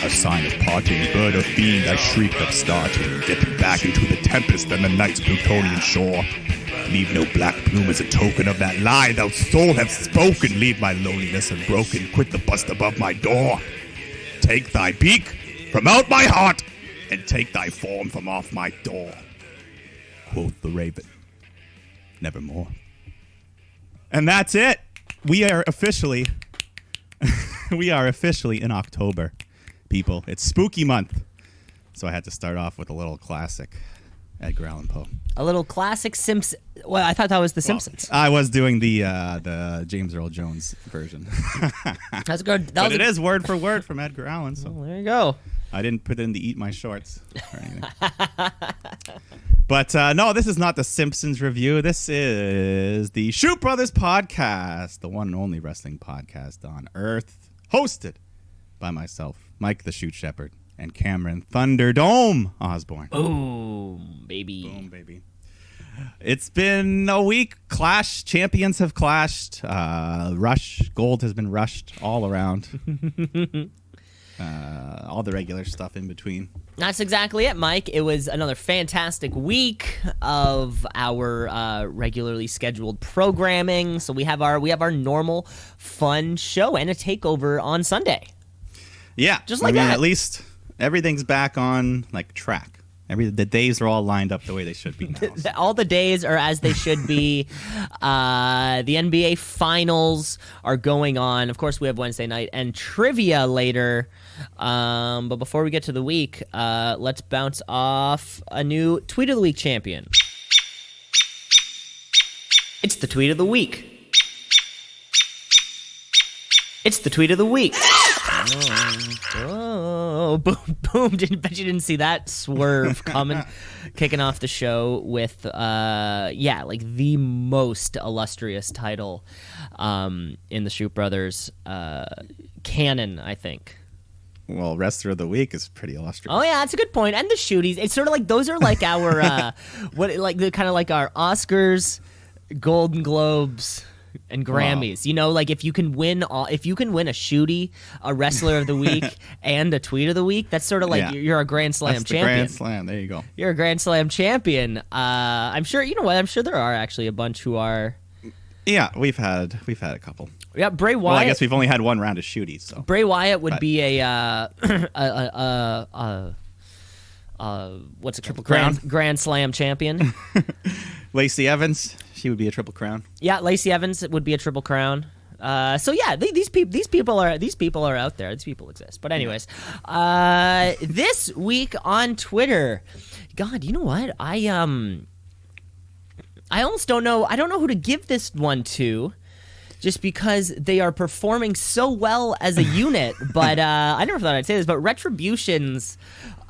a sign of parting, bird or fiend, I shriek upstarting, dipping back into the tempest and the night's Plutonian shore. Leave no black plume as a token of that lie thou soul have spoken. Leave my loneliness unbroken, quit the bust above my door. Take thy beak from out my heart, and take thy form from off my door. Quoth the raven, nevermore. And that's it. We are officially in October, people. It's spooky month. So I had to start off with a little classic Edgar Allan Poe. A little classic Simpsons. Well, I thought that was The Simpsons. I was doing the James Earl Jones version. That's good. But it is word for word from Edgar Allan. So well, there you go. I didn't put in the eat my shorts or anything. But no, this is not the Simpsons review. This is the Shoot Brothers podcast, the one and only wrestling podcast on Earth, hosted by myself, Mike the Shoot Shepherd, and Cameron Thunderdome Osborne. Boom, baby. Boom, baby. It's been a week. Champions have clashed. Gold has been rushed all around. All the regular stuff in between. That's exactly it, Mike. It was another fantastic week of our regularly scheduled programming. So we have our normal fun show and a takeover on Sunday. Yeah, just like that. At least everything's back on track. The days are all lined up the way they should be now. So. All the days are as they should be. The NBA Finals are going on. Of course, we have Wednesday night and trivia later. But before we get to the week, let's bounce off a new Tweet of the Week champion. It's the Tweet of the Week. It's the Tweet of the Week. Oh, boom, boom. Bet you didn't see that swerve coming. Kicking off the show with, the most illustrious title in the Shoot Brothers canon, I think. Well, Wrestler of the Week is pretty illustrious. Oh, yeah, that's a good point. And the Shooties. It's sort of like, those are like our, our Oscars, Golden Globes, and Grammys. Wow. You know, like if you can win a Shootie, a Wrestler of the Week, and a Tweet of the Week, that's sort of like you're a Grand Slam champion. Grand Slam. There you go. You're a Grand Slam champion. I'm sure. You know what? I'm sure there are actually a bunch who are. Yeah, we've had a couple. Yeah, Bray Wyatt. Well, I guess we've only had one round of Shooties. So Bray Wyatt would be a what's it Triple Crown? Grand Slam champion. Lacey Evans, she would be a Triple Crown. Yeah, Lacey Evans would be a Triple Crown. So yeah, these people are out there. These people exist. But anyways, this week on Twitter, God, you know what? I almost don't know. I don't know who to give this one to, just because they are performing so well as a unit. But I never thought I'd say this, but Retribution's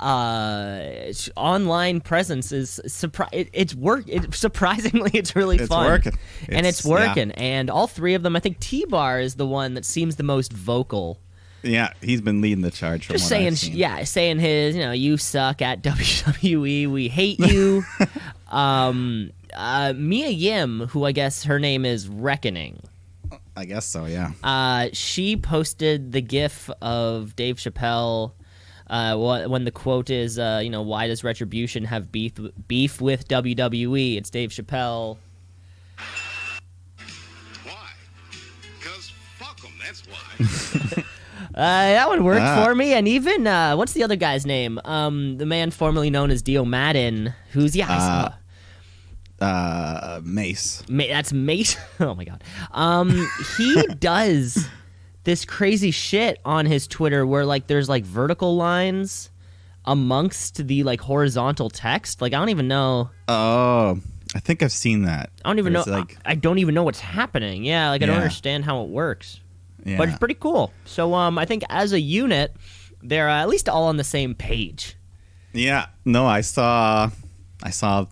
online presence is surprisingly it's really fun. It's working. And all three of them, I think T-Bar is the one that seems the most vocal. Yeah, he's been leading the charge. From just saying his, you suck at WWE, we hate you. Mia Yim, who I guess her name is Reckoning. I guess so, yeah. She posted the gif of Dave Chappelle when the quote is, why does Retribution have beef with WWE? It's Dave Chappelle. Why? Because fuck them, that's why. That one worked for me. And even, what's the other guy's name? The man formerly known as Dio Madden, who's, Mace. That's Mace. Oh my god. He does this crazy shit on his Twitter where there's vertical lines amongst the horizontal text. I don't even know. Oh, I think I've seen that. I don't even know. I don't even know what's happening. Yeah, I don't understand how it works. Yeah. But it's pretty cool. So I think as a unit, they're at least all on the same page. Yeah. No, I saw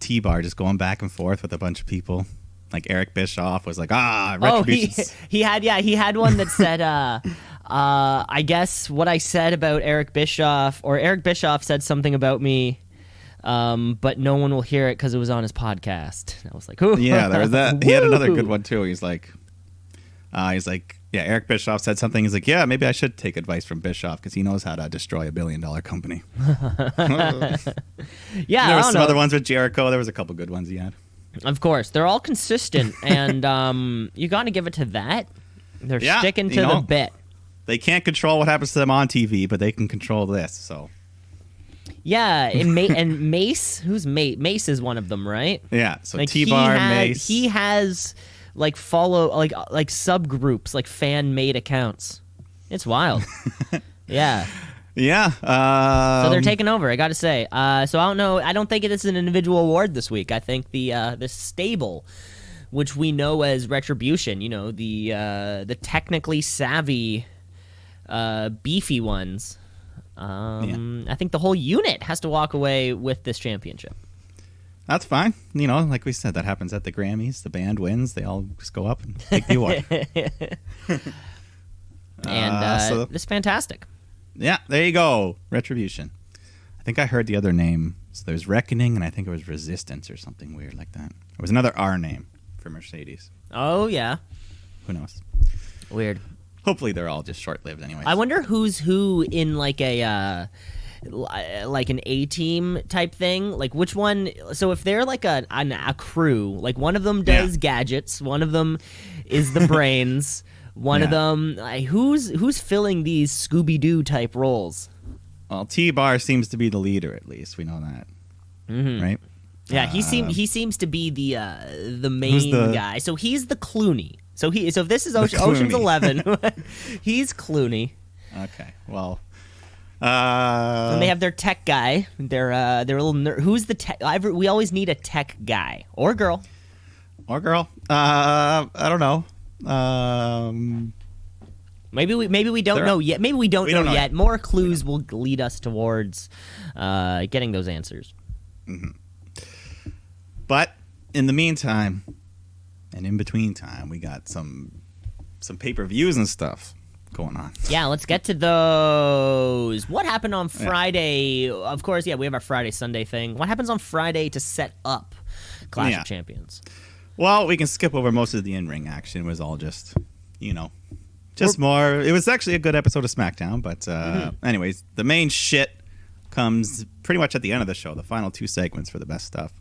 T-Bar just going back and forth with a bunch of people. Eric Bischoff was Retribution's. He had one that said, I guess what I said about Eric Bischoff, or Eric Bischoff said something about me, but no one will hear it because it was on his podcast. And I was like, ooh. Yeah, there was that. He had another good one too. He's like, Yeah, Eric Bischoff said something. He's like, yeah, maybe I should take advice from Bischoff because he knows how to destroy a billion-dollar company. Yeah, There were some other ones with Jericho. There was a couple good ones he had. Of course, they're all consistent, and you got to give it to that. They're sticking to the bit. They can't control what happens to them on TV, but they can control this. So. Yeah, and Mace, who's Mace? Mace is one of them, right? Yeah. So like T-Bar, Mace. He has like subgroups, like fan made accounts. It's wild. Yeah. Yeah. So they're taking over, I got to say. So I don't know. I don't think it is an individual award this week. I think the stable, which we know as Retribution, the technically savvy, beefy ones. I think the whole unit has to walk away with this championship. That's fine. Like we said, that happens at the Grammys. The band wins. They all just go up and take the award. And it's fantastic. Yeah, there you go. Retribution. I think I heard the other name. So there's Reckoning, and I think it was Resistance or something weird like that. There was another R name for Mercedes. Oh, yeah. Who knows? Weird. Hopefully they're all just short-lived anyway. I wonder who's who in like an A-team type thing. Like which one? So if they're like a crew, like one of them does gadgets, one of them is the brains, one of them. Who's filling these Scooby-Doo type roles? Well, T-Bar seems to be the leader, at least we know that, right? Yeah, he seems to be the main guy. So he's the Clooney. So if this is Ocean's 11, he's Clooney. Okay, well, and they have their tech guy. Their little nerd. Who's the tech? We always need a tech guy or girl. I don't know. Maybe we don't know yet. Maybe we don't know yet. More clues will lead us towards getting those answers. Mm-hmm. But in the meantime, and in between time, we got some pay-per-views and stuff going on. Yeah, let's get to those. What happened on Friday? Of course, we have our Friday Sunday thing. What happens on Friday to set up Clash of Champions? Well, we can skip over most of the in-ring action. It was all just more. It was actually a good episode of SmackDown, but anyways, the main shit comes pretty much at the end of the show. The final two segments for the best stuff.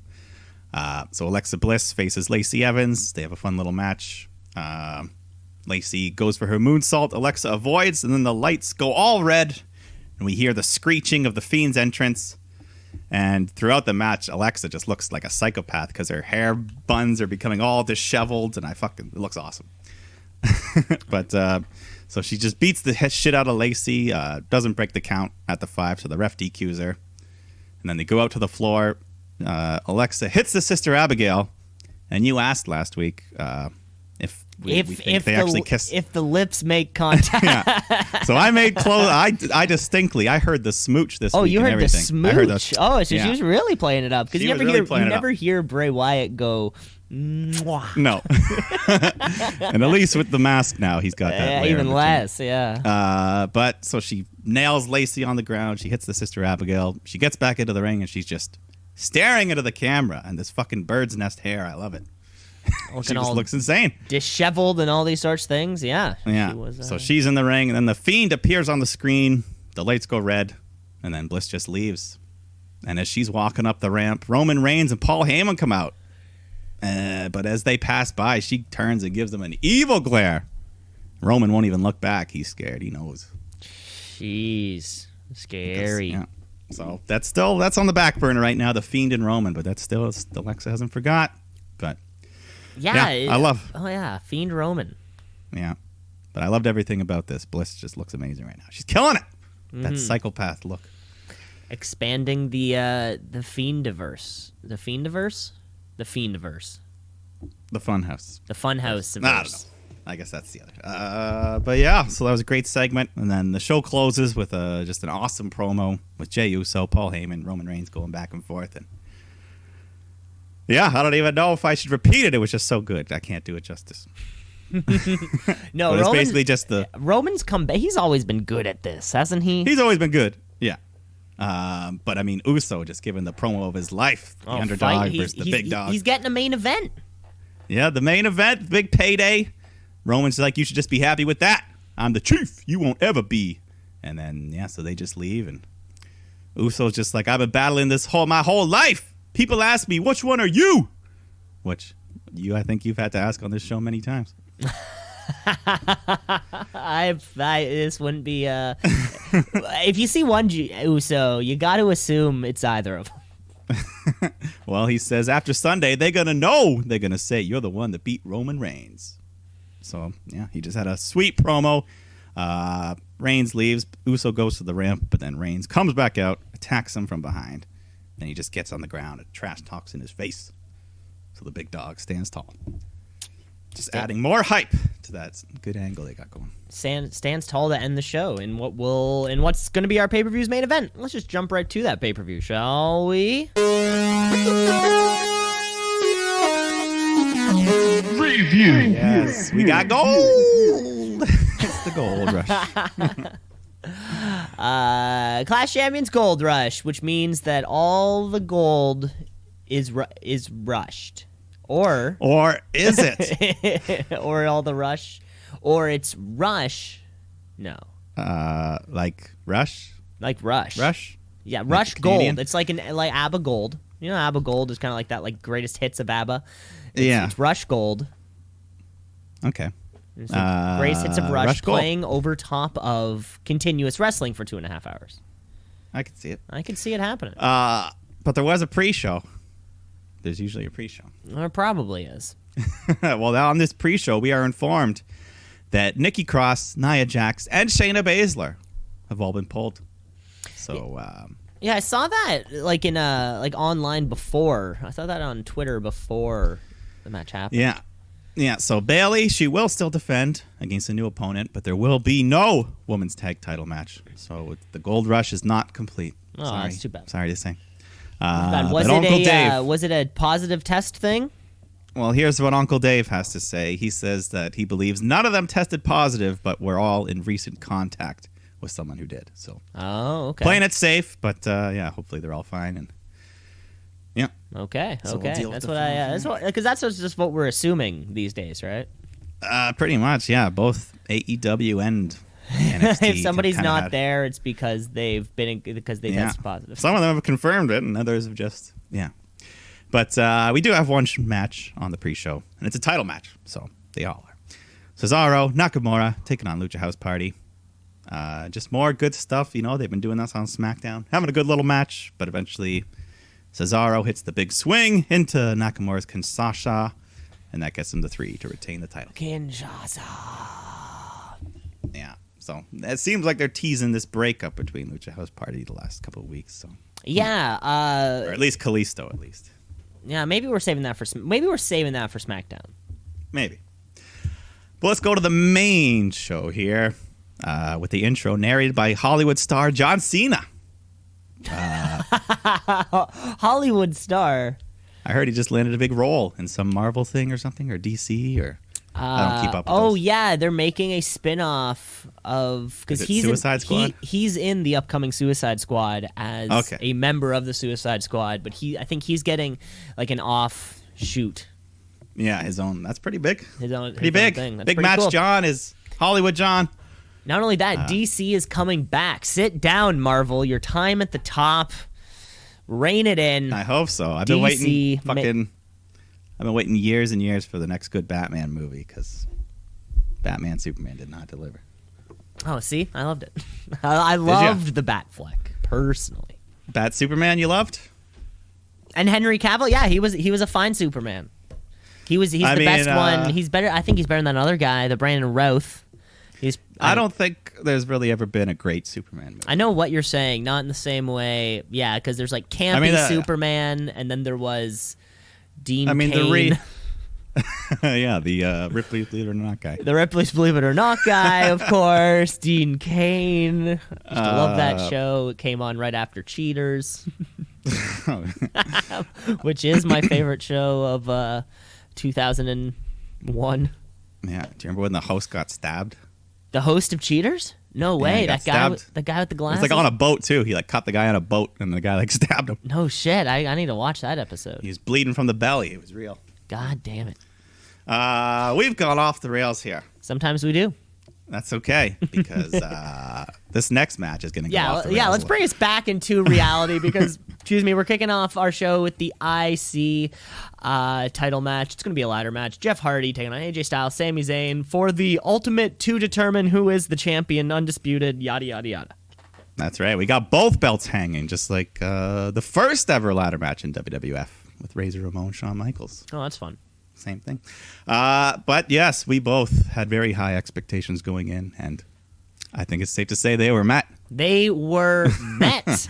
So Alexa Bliss faces Lacey Evans. They have a fun little match. Lacey goes for her moonsault. Alexa avoids, and then the lights go all red, and we hear the screeching of the Fiend's entrance. And throughout the match, Alexa just looks like a psychopath because her hair buns are becoming all disheveled, and it looks awesome. But so she just beats the shit out of Lacey. Doesn't break the count at the 5, so the ref DQs her. And then they go out to the floor. Alexa hits the Sister Abigail, and you asked last week if we think they actually kissed. If the lips make contact. Yeah. So I made close. I distinctly heard the smooch this week. Oh, you heard the smooch. I heard so she was really playing it up because you never hear Bray Wyatt go. Mwah. No. And at least with the mask now, he's got that. Even less. Yeah. But so she nails Lacey on the ground. She hits the Sister Abigail. She gets back into the ring, and she's just staring into the camera and this fucking bird's nest hair. I love it. She just looks insane. Disheveled and all these sorts of things. Yeah. Yeah. So she's in the ring, and then the Fiend appears on the screen. The lights go red, and then Bliss just leaves. And as she's walking up the ramp, Roman Reigns and Paul Heyman come out. But as they pass by, she turns and gives them an evil glare. Roman won't even look back. He's scared. He knows. Jeez. Scary. Yeah. So that's on the back burner right now, the Fiend and Roman, but that's still, Alexa hasn't forgot. But I love. Oh yeah, Fiend Roman. Yeah, but I loved everything about this. Bliss just looks amazing right now. She's killing it. That psychopath look. Expanding the Fiendiverse. The Fiendiverse? The Fiendiverse. The Funhouse. The Funhouse. I don't know. I guess that's the other. But yeah, so that was a great segment. And then the show closes with just an awesome promo with Jey Uso, Paul Heyman, Roman Reigns going back and forth. And yeah, I don't even know if I should repeat it. It was just so good. I can't do it justice. No, it's basically just Roman's comeback. He's always been good at this, hasn't he? He's always been good. Yeah. But I mean, Uso just giving the promo of his life. The underdog versus the big dog. He's getting a main event. Yeah, the main event, big payday. Roman's like, you should just be happy with that. I'm the chief. You won't ever be. And then, yeah, so they just leave. And Uso's just like, I've been battling my whole life. People ask me, which one are you? Which I think you've had to ask on this show many times. This wouldn't be if you see one Uso, you got to assume it's either of them. Well, he says after Sunday they're gonna say you're the one that beat Roman Reigns. So yeah, he just had a sweet promo. Reigns leaves, Uso goes to the ramp, but then Reigns comes back out, attacks him from behind, and he just gets on the ground and trash talks in his face. So the big dog stands tall. Just adding more hype to that good angle they got going. Stands tall to end the show in what's going to be our pay-per-view's main event. Let's just jump right to that pay-per-view, shall we? Review. Yes, we got gold. It's the gold rush. Clash Champions Gold Rush, which means that all the gold is rushed. Or is it? or all the rush, or it's rush. No. Like Rush? Like Rush. Rush? Yeah, Like Rush the Canadian? Gold. It's like ABBA Gold. You know, ABBA Gold is kind of like that, like greatest hits of ABBA. It's Rush Gold. Okay. It's like greatest hits of Rush Gold. playing over top of continuous wrestling for 2.5 hours. I can see it. I can see it happening. But there was a pre-show. There's usually a pre-show. There probably is. Well, now on this pre-show, we are informed that Nikki Cross, Nia Jax, and Shayna Baszler have all been pulled. So, yeah, I saw that like in online before. I saw that on Twitter before the match happened. Yeah. So Bayley, she will still defend against a new opponent, but there will be no women's tag title match. So the Gold Rush is not complete. Oh, Sorry. that's too bad. Sorry to say. Was it a positive test thing? Well, here's what Uncle Dave has to say. He says that he believes none of them tested positive, but we're all in recent contact with someone who did. So, okay. Playing it safe, but yeah, hopefully they're all fine. And yeah. Okay. So we'll deal with That's the what because that's just what we're assuming these days, right? Pretty much, yeah. Both AEW and NXT. If somebody's have not there, it's because they tested positive. Some of them have confirmed it, and others have just But we do have one match on the pre-show, and it's a title match, so they all are. Cesaro, Nakamura taking on Lucha House Party. Just more good stuff, you know. They've been doing this on SmackDown, having a good little match, but eventually Cesaro hits the big swing into Nakamura's Kinshasa, and that gets him the 3 to retain the title. Kinshasa. Yeah. So it seems like they're teasing this breakup between Lucha House Party the last couple of weeks. So yeah, or at least Kalisto, at least. Yeah, maybe we're saving that for SmackDown. Maybe. But let's go to the main show here with the intro narrated by Hollywood star John Cena. Hollywood star. I heard he just landed a big role in some Marvel thing or something, or DC, or I don't keep up with those. Yeah, they're making a spin-off of because Suicide Squad? He's in the upcoming Suicide Squad as a member of the Suicide Squad, but I think he's getting like an offshoot. Yeah, his own. That's pretty big. Pretty big thing. That's big pretty match. cool. John is Hollywood John. Not only that, DC is coming back. Sit down, Marvel. Your time at the top. Rein it in. I hope so. I've been waiting years and years for the next good Batman movie because Batman Superman did not deliver. Oh, see? I loved it. I loved the Batfleck, personally. Bat Superman you loved? And Henry Cavill, yeah, he was a fine Superman. He's the best one. He's better. I think he's better than that other guy, the Brandon Routh. I don't think there's really ever been a great Superman movie. I know what you're saying, not in the same way. Yeah, because there's like campy Superman, and then there was Dean Cain. The Ripley's Believe It or Not guy. The Ripley's Believe It or Not guy, of course. Dean Cain. I love that show. It came on right after Cheaters, which is my favorite show of 2001. Yeah. Do you remember when the host got stabbed? The host of Cheaters? No way. Yeah, that guy, the guy with the glasses. It's like on a boat too. He like caught the guy on a boat, and the guy like stabbed him. No shit. I need to watch that episode. He was bleeding from the belly. It was real. God damn it. We've gone off the rails here. Sometimes we do. That's okay, because this next match is going to go off the rails let's a little. bring us back into reality because, excuse me, we're kicking off our show with the IC title match. It's going to be a ladder match. Jeff Hardy taking on AJ Styles, Sami Zayn for the ultimate to determine who is the champion, undisputed, yada, yada, yada. That's right. We got both belts hanging, just like the first ever ladder match in WWF with Razor Ramon, Shawn Michaels. Oh, that's fun. Same thing. But yes, we both had very high expectations going in, and I think it's safe to say they were met. They were met.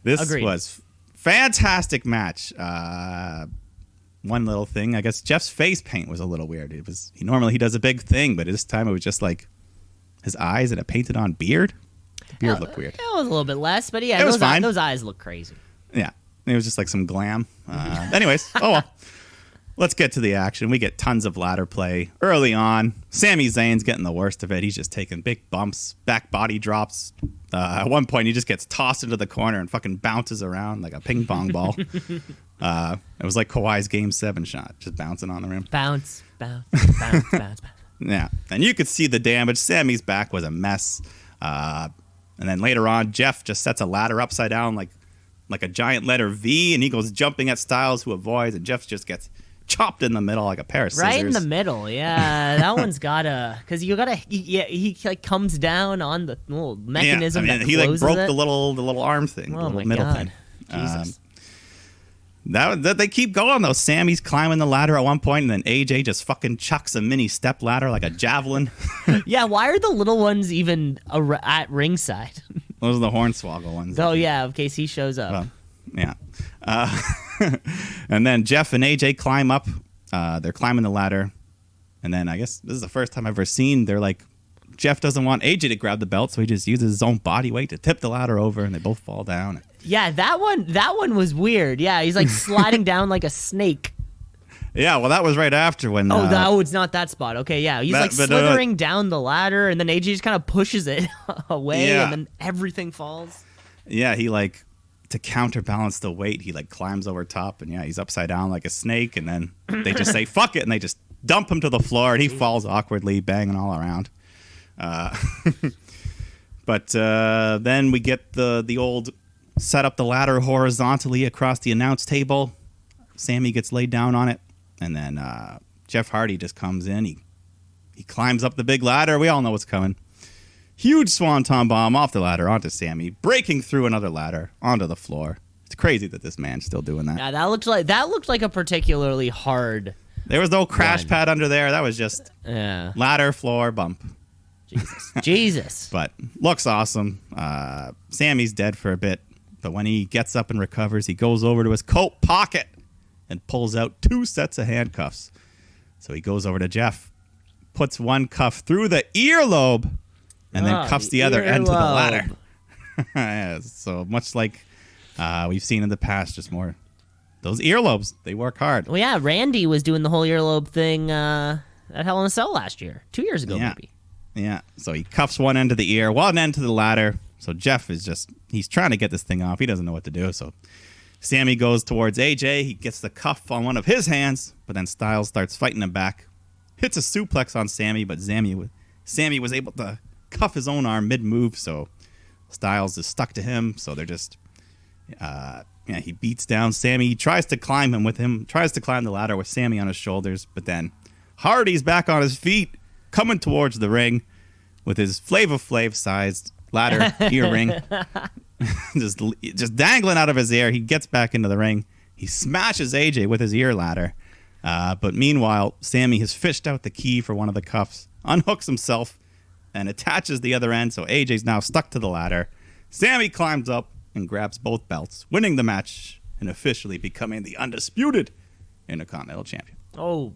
This Agreed. was fantastic match. One little thing, I guess Jeff's face paint was a little weird. He normally does a big thing, but this time it was just like his eyes and a painted on beard. The beard looked weird. It was a little bit less, but yeah, It was fine. Those eyes look crazy. Yeah, it was just like some glam. Anyways, oh well. Let's get to the action. We get tons of ladder play early on. Sami Zayn's getting the worst of it. He's just taking big bumps, back body drops. At one point, he just gets tossed into the corner and fucking bounces around like a ping pong ball. It was like Kawhi's Game 7 shot, just bouncing on the rim. Bounce, bounce, bounce, bounce, bounce. Yeah, and you could see the damage. Sami's back was a mess. And then later on, Jeff just sets a ladder upside down like a giant letter V, and he goes jumping at Styles, who avoids, and Jeff just gets chopped in the middle like a pair of scissors. Right in the middle, yeah. That one's gotta, because you gotta. He like comes down on the little mechanism that he closes broke it. the little arm thing, the Oh little my middle God. thing. Jesus. That they keep going though. Sammy's climbing the ladder at one point, and then AJ just fucking chucks a mini step ladder like a javelin. Yeah, why are the little ones even at ringside? Those are the Hornswoggle ones. Oh yeah, in case he shows up. Well, yeah. And then Jeff and AJ climb up. They're climbing the ladder. And then I guess this is the first time I've ever seen they're like, Jeff doesn't want AJ to grab the belt, so he just uses his own body weight to tip the ladder over, and they both fall down. Yeah, that one was weird. Yeah, he's like sliding down like a snake. Yeah, well, that was right after when... Oh, it's not that spot. Okay, yeah. He's like slithering down the ladder, and then AJ just kind of pushes it away, Yeah. and then everything falls. Yeah, he like, to counterbalance the weight, he like climbs over top, and yeah, he's upside down like a snake, and then they just say, fuck it, and they just dump him to the floor, and he falls awkwardly, banging all around. But then we get the old set up the ladder horizontally across the announce table. Sami gets laid down on it, and then Jeff Hardy just comes in. He climbs up the big ladder. We all know what's coming. Huge swanton bomb off the ladder onto Sami, breaking through another ladder onto the floor. It's crazy that this man's still doing that. Yeah, that looked like a particularly hard. There was no crash One. pad under there. That was just ladder, floor, bump. Jesus. But looks awesome. Sammy's dead for a bit, but when he gets up and recovers, he goes over to his coat pocket and pulls out 2 sets of handcuffs. So he goes over to Jeff, puts one cuff through the earlobe, and then cuffs the other end to the ladder. Yeah, so much like we've seen in the past, just more. Those earlobes, they work hard. Well, yeah, Randy was doing the whole earlobe thing at Hell in a Cell last year. 2 years ago, maybe. Yeah, so he cuffs one end to the ear, one end to the ladder. So Jeff he's trying to get this thing off. He doesn't know what to do. So Sami goes towards AJ. He gets the cuff on one of his hands, but then Styles starts fighting him back. Hits a suplex on Sami, but Sami was able to cuff his own arm mid-move, so Styles is stuck to him. So they're just... he beats down Sami. He tries to climb the ladder with Sami on his shoulders, but then Hardy's back on his feet, coming towards the ring with his Flava Flav-sized ladder earring, just dangling out of his ear. He gets back into the ring. He smashes AJ with his ear ladder. But meanwhile, Sami has fished out the key for one of the cuffs, unhooks himself, and attaches the other end, so AJ's now stuck to the ladder. Sami climbs up and grabs both belts, winning the match and officially becoming the undisputed Intercontinental Champion. Oh,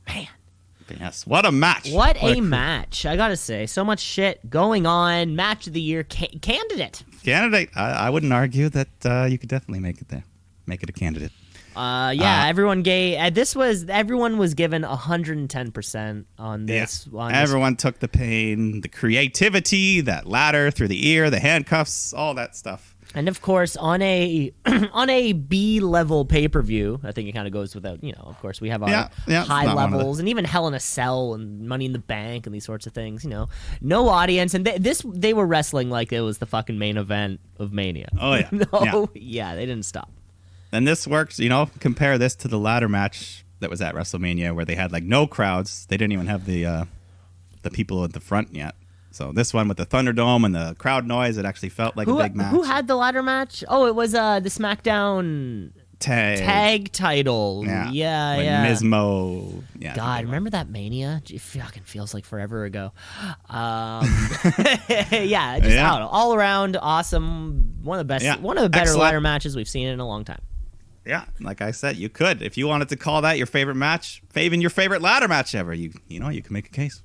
man. Yes, what a match. What a match. I gotta say, so much shit going on. Match of the year candidate. I wouldn't argue that you could definitely make it there. Make it a candidate. Everyone was given 110% on this. Everyone took the pain, the creativity, that ladder through the ear, the handcuffs, all that stuff. And of course, on a on a B level pay per view, I think it kind of goes without, of course, we have our high levels and even Hell in a Cell and Money in the Bank and these sorts of things. No audience, and they were wrestling like it was the fucking main event of Mania. Oh yeah, yeah, they didn't stop. And this works. Compare this to the ladder match that was at WrestleMania where they had like no crowds. They didn't even have the people at the front yet. So this one with the Thunderdome and the crowd noise, it actually felt like a big match. Who had the ladder match? Oh, it was the SmackDown tag title. Yeah. Ms. Mo. Yeah. God, remember that Mania? It fucking feels like forever ago. Yeah, I don't know, all around awesome. One of the best, one of the better Excellent ladder matches we've seen in a long time. Yeah, like I said, you could if you wanted to call that your favorite match, even your favorite ladder match ever. You can make a case.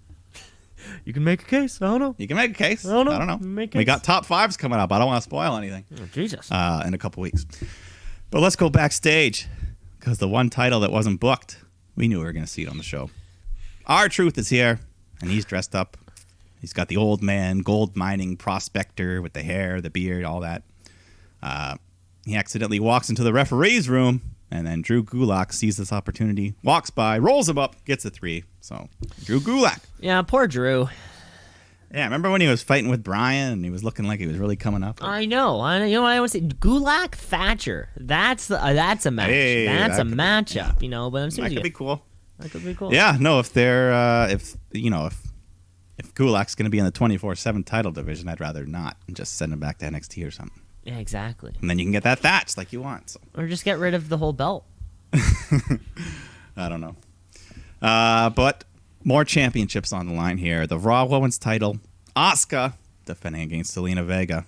You can make a case. I don't know. You can make a case. I don't know. Make we got top fives coming up. I don't want to spoil anything. Oh, Jesus. In a couple weeks. But let's go backstage because the one title that wasn't booked, we knew we were going to see it on the show. R-Truth is here, and he's dressed up. He's got the old man, gold mining prospector with the hair, the beard, all that. He accidentally walks into the referee's room, and then Drew Gulak sees this opportunity, walks by, rolls him up, gets a 3. So, Drew Gulak. Yeah, poor Drew. Yeah, remember when he was fighting with Brian and he was looking like he was really coming up? I know. You know what I want to say? Gulak Thatcher. That's a match. Hey, that's a matchup. Yeah. But I'm that could be cool. That could be cool. Yeah, no. If they're if Gulak's going to be in the 24/7 title division, I'd rather not and just send him back to NXT or something. Yeah, exactly. And then you can get that thatch like you want. So. Or just get rid of the whole belt. I don't know. But more championships on the line here. The Raw Women's title, Asuka defending against Zelina Vega.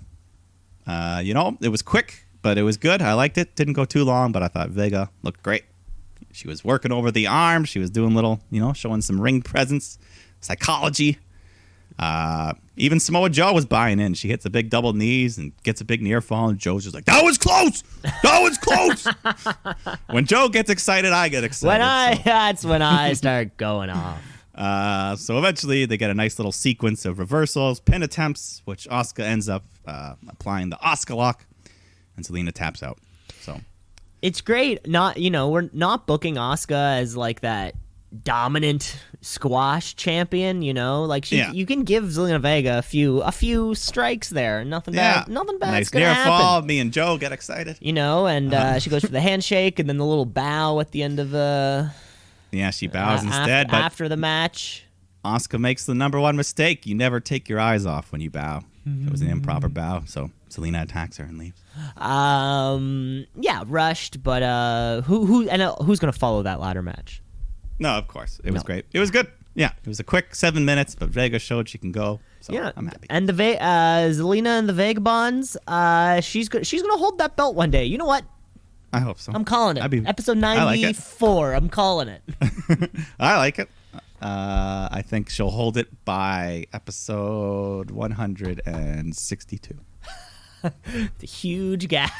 It was quick, but it was good. I liked it. Didn't go too long, but I thought Vega looked great. She was working over the arm. She was doing little, showing some ring presence, psychology. Even Samoa Joe was buying in. She hits a big double knees and gets a big near fall, and Joe's just like, that was close! That was close! When Joe gets excited, I get excited. That's when I start going off. So eventually they get a nice little sequence of reversals, pin attempts, which Asuka ends up applying the Asuka lock, and Zelina taps out. So it's great. We're not booking Asuka as like that dominant squash champion, you can give Zelina Vega a few strikes there. Nothing bad. Nice near fall. Me and Joe get excited. And she goes for the handshake and then the little bow at the end of the. Yeah, she bows instead. But after the match, Asuka makes the number one mistake. You never take your eyes off when you bow. It was an improper bow, so Zelina attacks her and leaves. Yeah, rushed, but who's gonna follow that ladder match? No, of course. It was great. It was good. Yeah, it was a quick 7 minutes, but Vega showed she can go. So yeah, I'm happy. And the Zelina and the Vagabonds, she's gonna hold that belt one day. You know what? I hope so. I'm calling it. Episode 94. I'm calling it. I like it. I think she'll hold it by episode 162. It's a huge gap.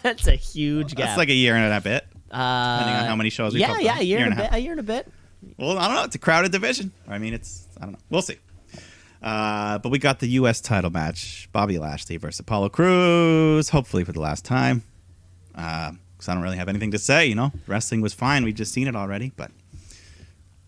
It's a huge gap. That's like a year and a bit. Depending on how many shows we cover. A year and a bit. Well, I don't know. It's a crowded division. I mean, I don't know. We'll see. But we got the U.S. title match. Bobby Lashley versus Apollo Crews. Hopefully for the last time. Because I don't really have anything to say, Wrestling was fine. We've just seen it already. But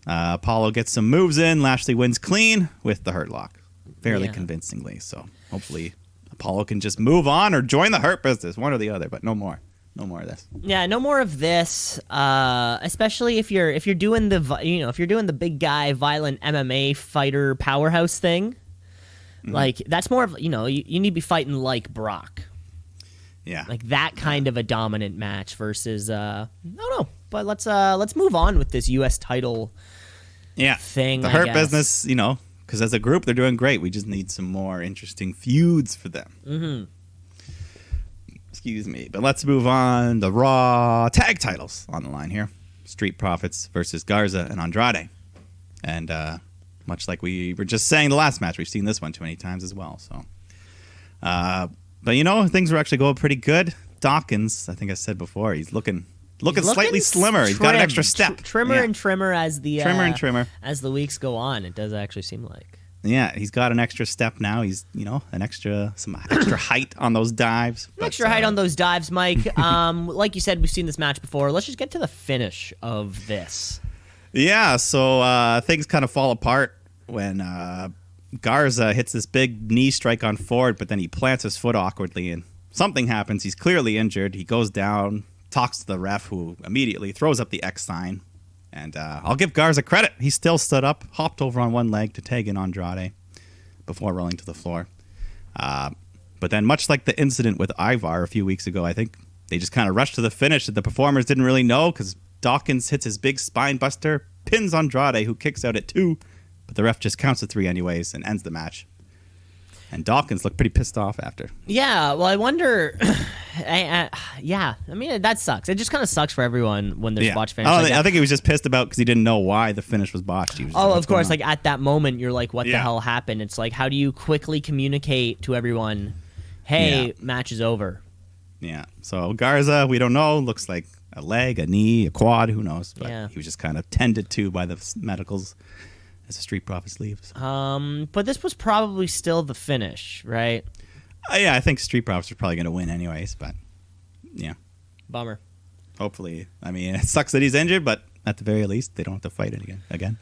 Apollo gets some moves in. Lashley wins clean with the Hurt Lock. Fairly convincingly. So hopefully Apollo can just move on or join the Hurt Business. One or the other, but no more. No more of this. Yeah, no more of this. Especially if you're doing the big guy, violent MMA fighter powerhouse thing. Mm-hmm. Like that's more of you need to be fighting like Brock. Yeah, like that kind of a dominant match versus I don't know. But let's move on with this U.S. title. Thing. The Hurt Business, because as a group they're doing great. We just need some more interesting feuds for them. Mm-hmm. Excuse me. But let's move on. The Raw tag titles on the line here. Street Profits versus Garza and Andrade. And much like we were just saying the last match, we've seen this one too many times as well. So, but things were actually going pretty good. Dawkins, I think I said before, he's looking slightly slimmer. He's got an extra step. Trimmer and trimmer as the trimmer. As the weeks go on, it does actually seem like. Yeah, he's got an extra step now. He's, some extra height on those dives. Extra height on those dives, Mike. Like you said, we've seen this match before. Let's just get to the finish of this. Yeah, so things kind of fall apart when Garza hits this big knee strike on Ford, but then he plants his foot awkwardly and something happens. He's clearly injured. He goes down, talks to the ref, who immediately throws up the X sign. And I'll give Garza credit. He still stood up, hopped over on one leg to tag in Andrade before rolling to the floor. But then, much like the incident with Ivar a few weeks ago, I think they just kind of rushed to the finish that the performers didn't really know, because Dawkins hits his big spine buster, pins Andrade, who kicks out at 2, but the ref just counts to 3 anyways and ends the match. And Dawkins looked pretty pissed off after. Yeah, well, I wonder. I mean, that sucks. It just kind of sucks for everyone when there's botch finish. I think he was just pissed about because he didn't know why the finish was botched. He was of course. Like at that moment, you're like, "What the hell happened?" It's like, how do you quickly communicate to everyone, "Hey, match is over." Yeah. So Garza, we don't know. Looks like a leg, a knee, a quad. Who knows? But he was just kind of tended to by the medicals as the Street Profits leaves. But this was probably still the finish, right? Yeah, I think Street Profits are probably going to win anyways, but yeah. Bummer. Hopefully. I mean, it sucks that he's injured, but at the very least, they don't have to fight it again.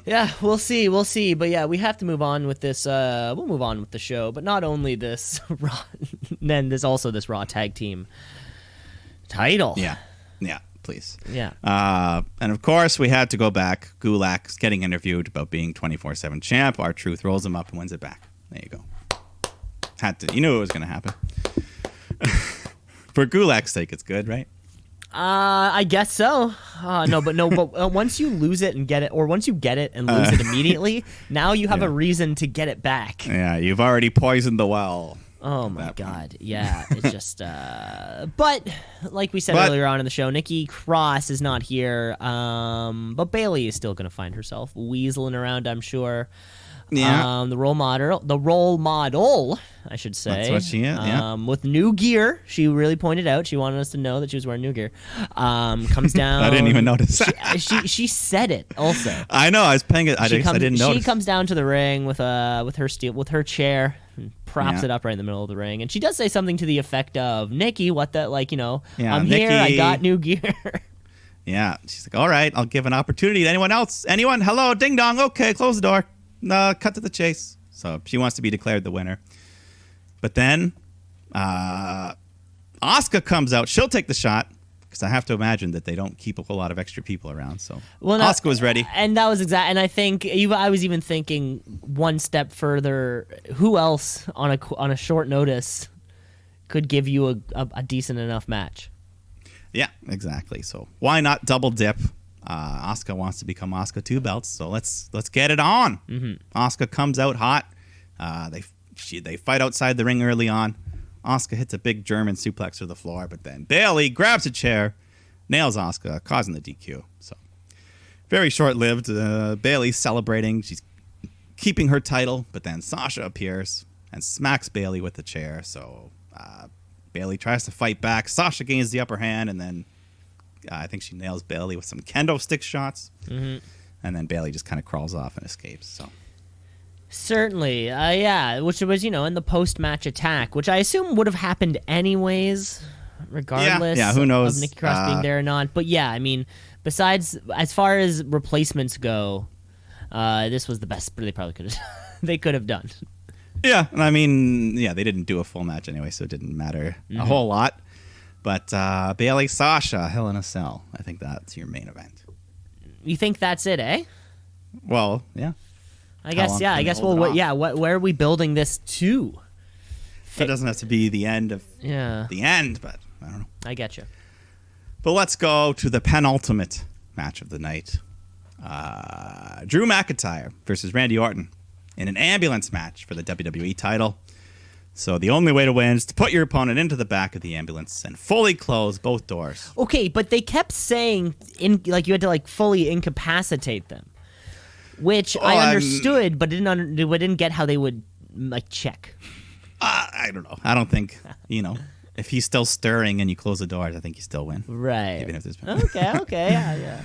Yeah, we'll see. But yeah, we have to move on with this. We'll move on with the show, but not only this Raw, then there's also this Raw Tag Team title. Yeah, please. Yeah. And of course, we had to go back. Gulak's getting interviewed about being 24/7 champ. R-Truth rolls him up and wins it back. There you go. You knew it was going to happen. For Gulak's sake, it's good, right? I guess so. But once you lose it and get it, or once you get it and lose it immediately, now you have a reason to get it back. Yeah, you've already poisoned the well. Oh my God. Yeah, it's just but like we said earlier on in the show, Nikki Cross is not here. But Bayley is still going to find herself weaseling around, I'm sure. Yeah. The role model, I should say. That's what she is, yeah. With new gear, she really pointed out. She wanted us to know that she was wearing new gear. Comes down. I didn't even notice that. She said it also. I know. I was paying it. I didn't notice. She comes down to the ring with her chair, and props it up right in the middle of the ring, and she does say something to the effect of, "Nikki, what the I'm Nikki, here. I got new gear." Yeah. She's like, "All right, I'll give an opportunity to anyone else. Anyone? Hello, ding dong. Okay, close the door. Cut to the chase." So she wants to be declared the winner. But then Asuka comes out. She'll take the shot, because I have to imagine that they don't keep a whole lot of extra people around. So Asuka was ready. And that was exact. And I think I was even thinking one step further. Who else on a short notice could give you a decent enough match? Yeah, exactly. So why not double dip? Asuka wants to become Asuka 2 belts, so let's get it on. Mm-hmm. Asuka comes out hot. They fight outside the ring early on. Asuka hits a big German suplex to the floor, but then Bayley grabs a chair, nails Asuka, causing the DQ. So very short-lived. Bayley's celebrating. She's keeping her title, but then Sasha appears and smacks Bayley with the chair. So Bayley tries to fight back. Sasha gains the upper hand, and then I think she nails Bayley with some kendo stick shots. Mm-hmm. And then Bayley just kind of crawls off and escapes. So certainly, which was in the post-match attack, which I assume would have happened anyways, regardless. Yeah, who knows of Nikki Cross being there or not. But yeah, I mean, besides, as far as replacements go, this was the best they probably could have done. Yeah, and I mean, they didn't do a full match anyway, so it didn't matter a whole lot. But Bayley, Sasha, Hell in a Cell. I think that's your main event. You think that's it, eh? Well, yeah. I guess. Where are we building this to? It doesn't have to be the end of the end, but I don't know. I get you. But let's go to the penultimate match of the night. Drew McIntyre versus Randy Orton in an ambulance match for the WWE title. So the only way to win is to put your opponent into the back of the ambulance and fully close both doors. Okay, but they kept saying you had to fully incapacitate them, which I understood, but didn't get how they would check. I don't know. I don't think if he's still stirring and you close the doors, I think you still win. Right. Even if there's okay, yeah.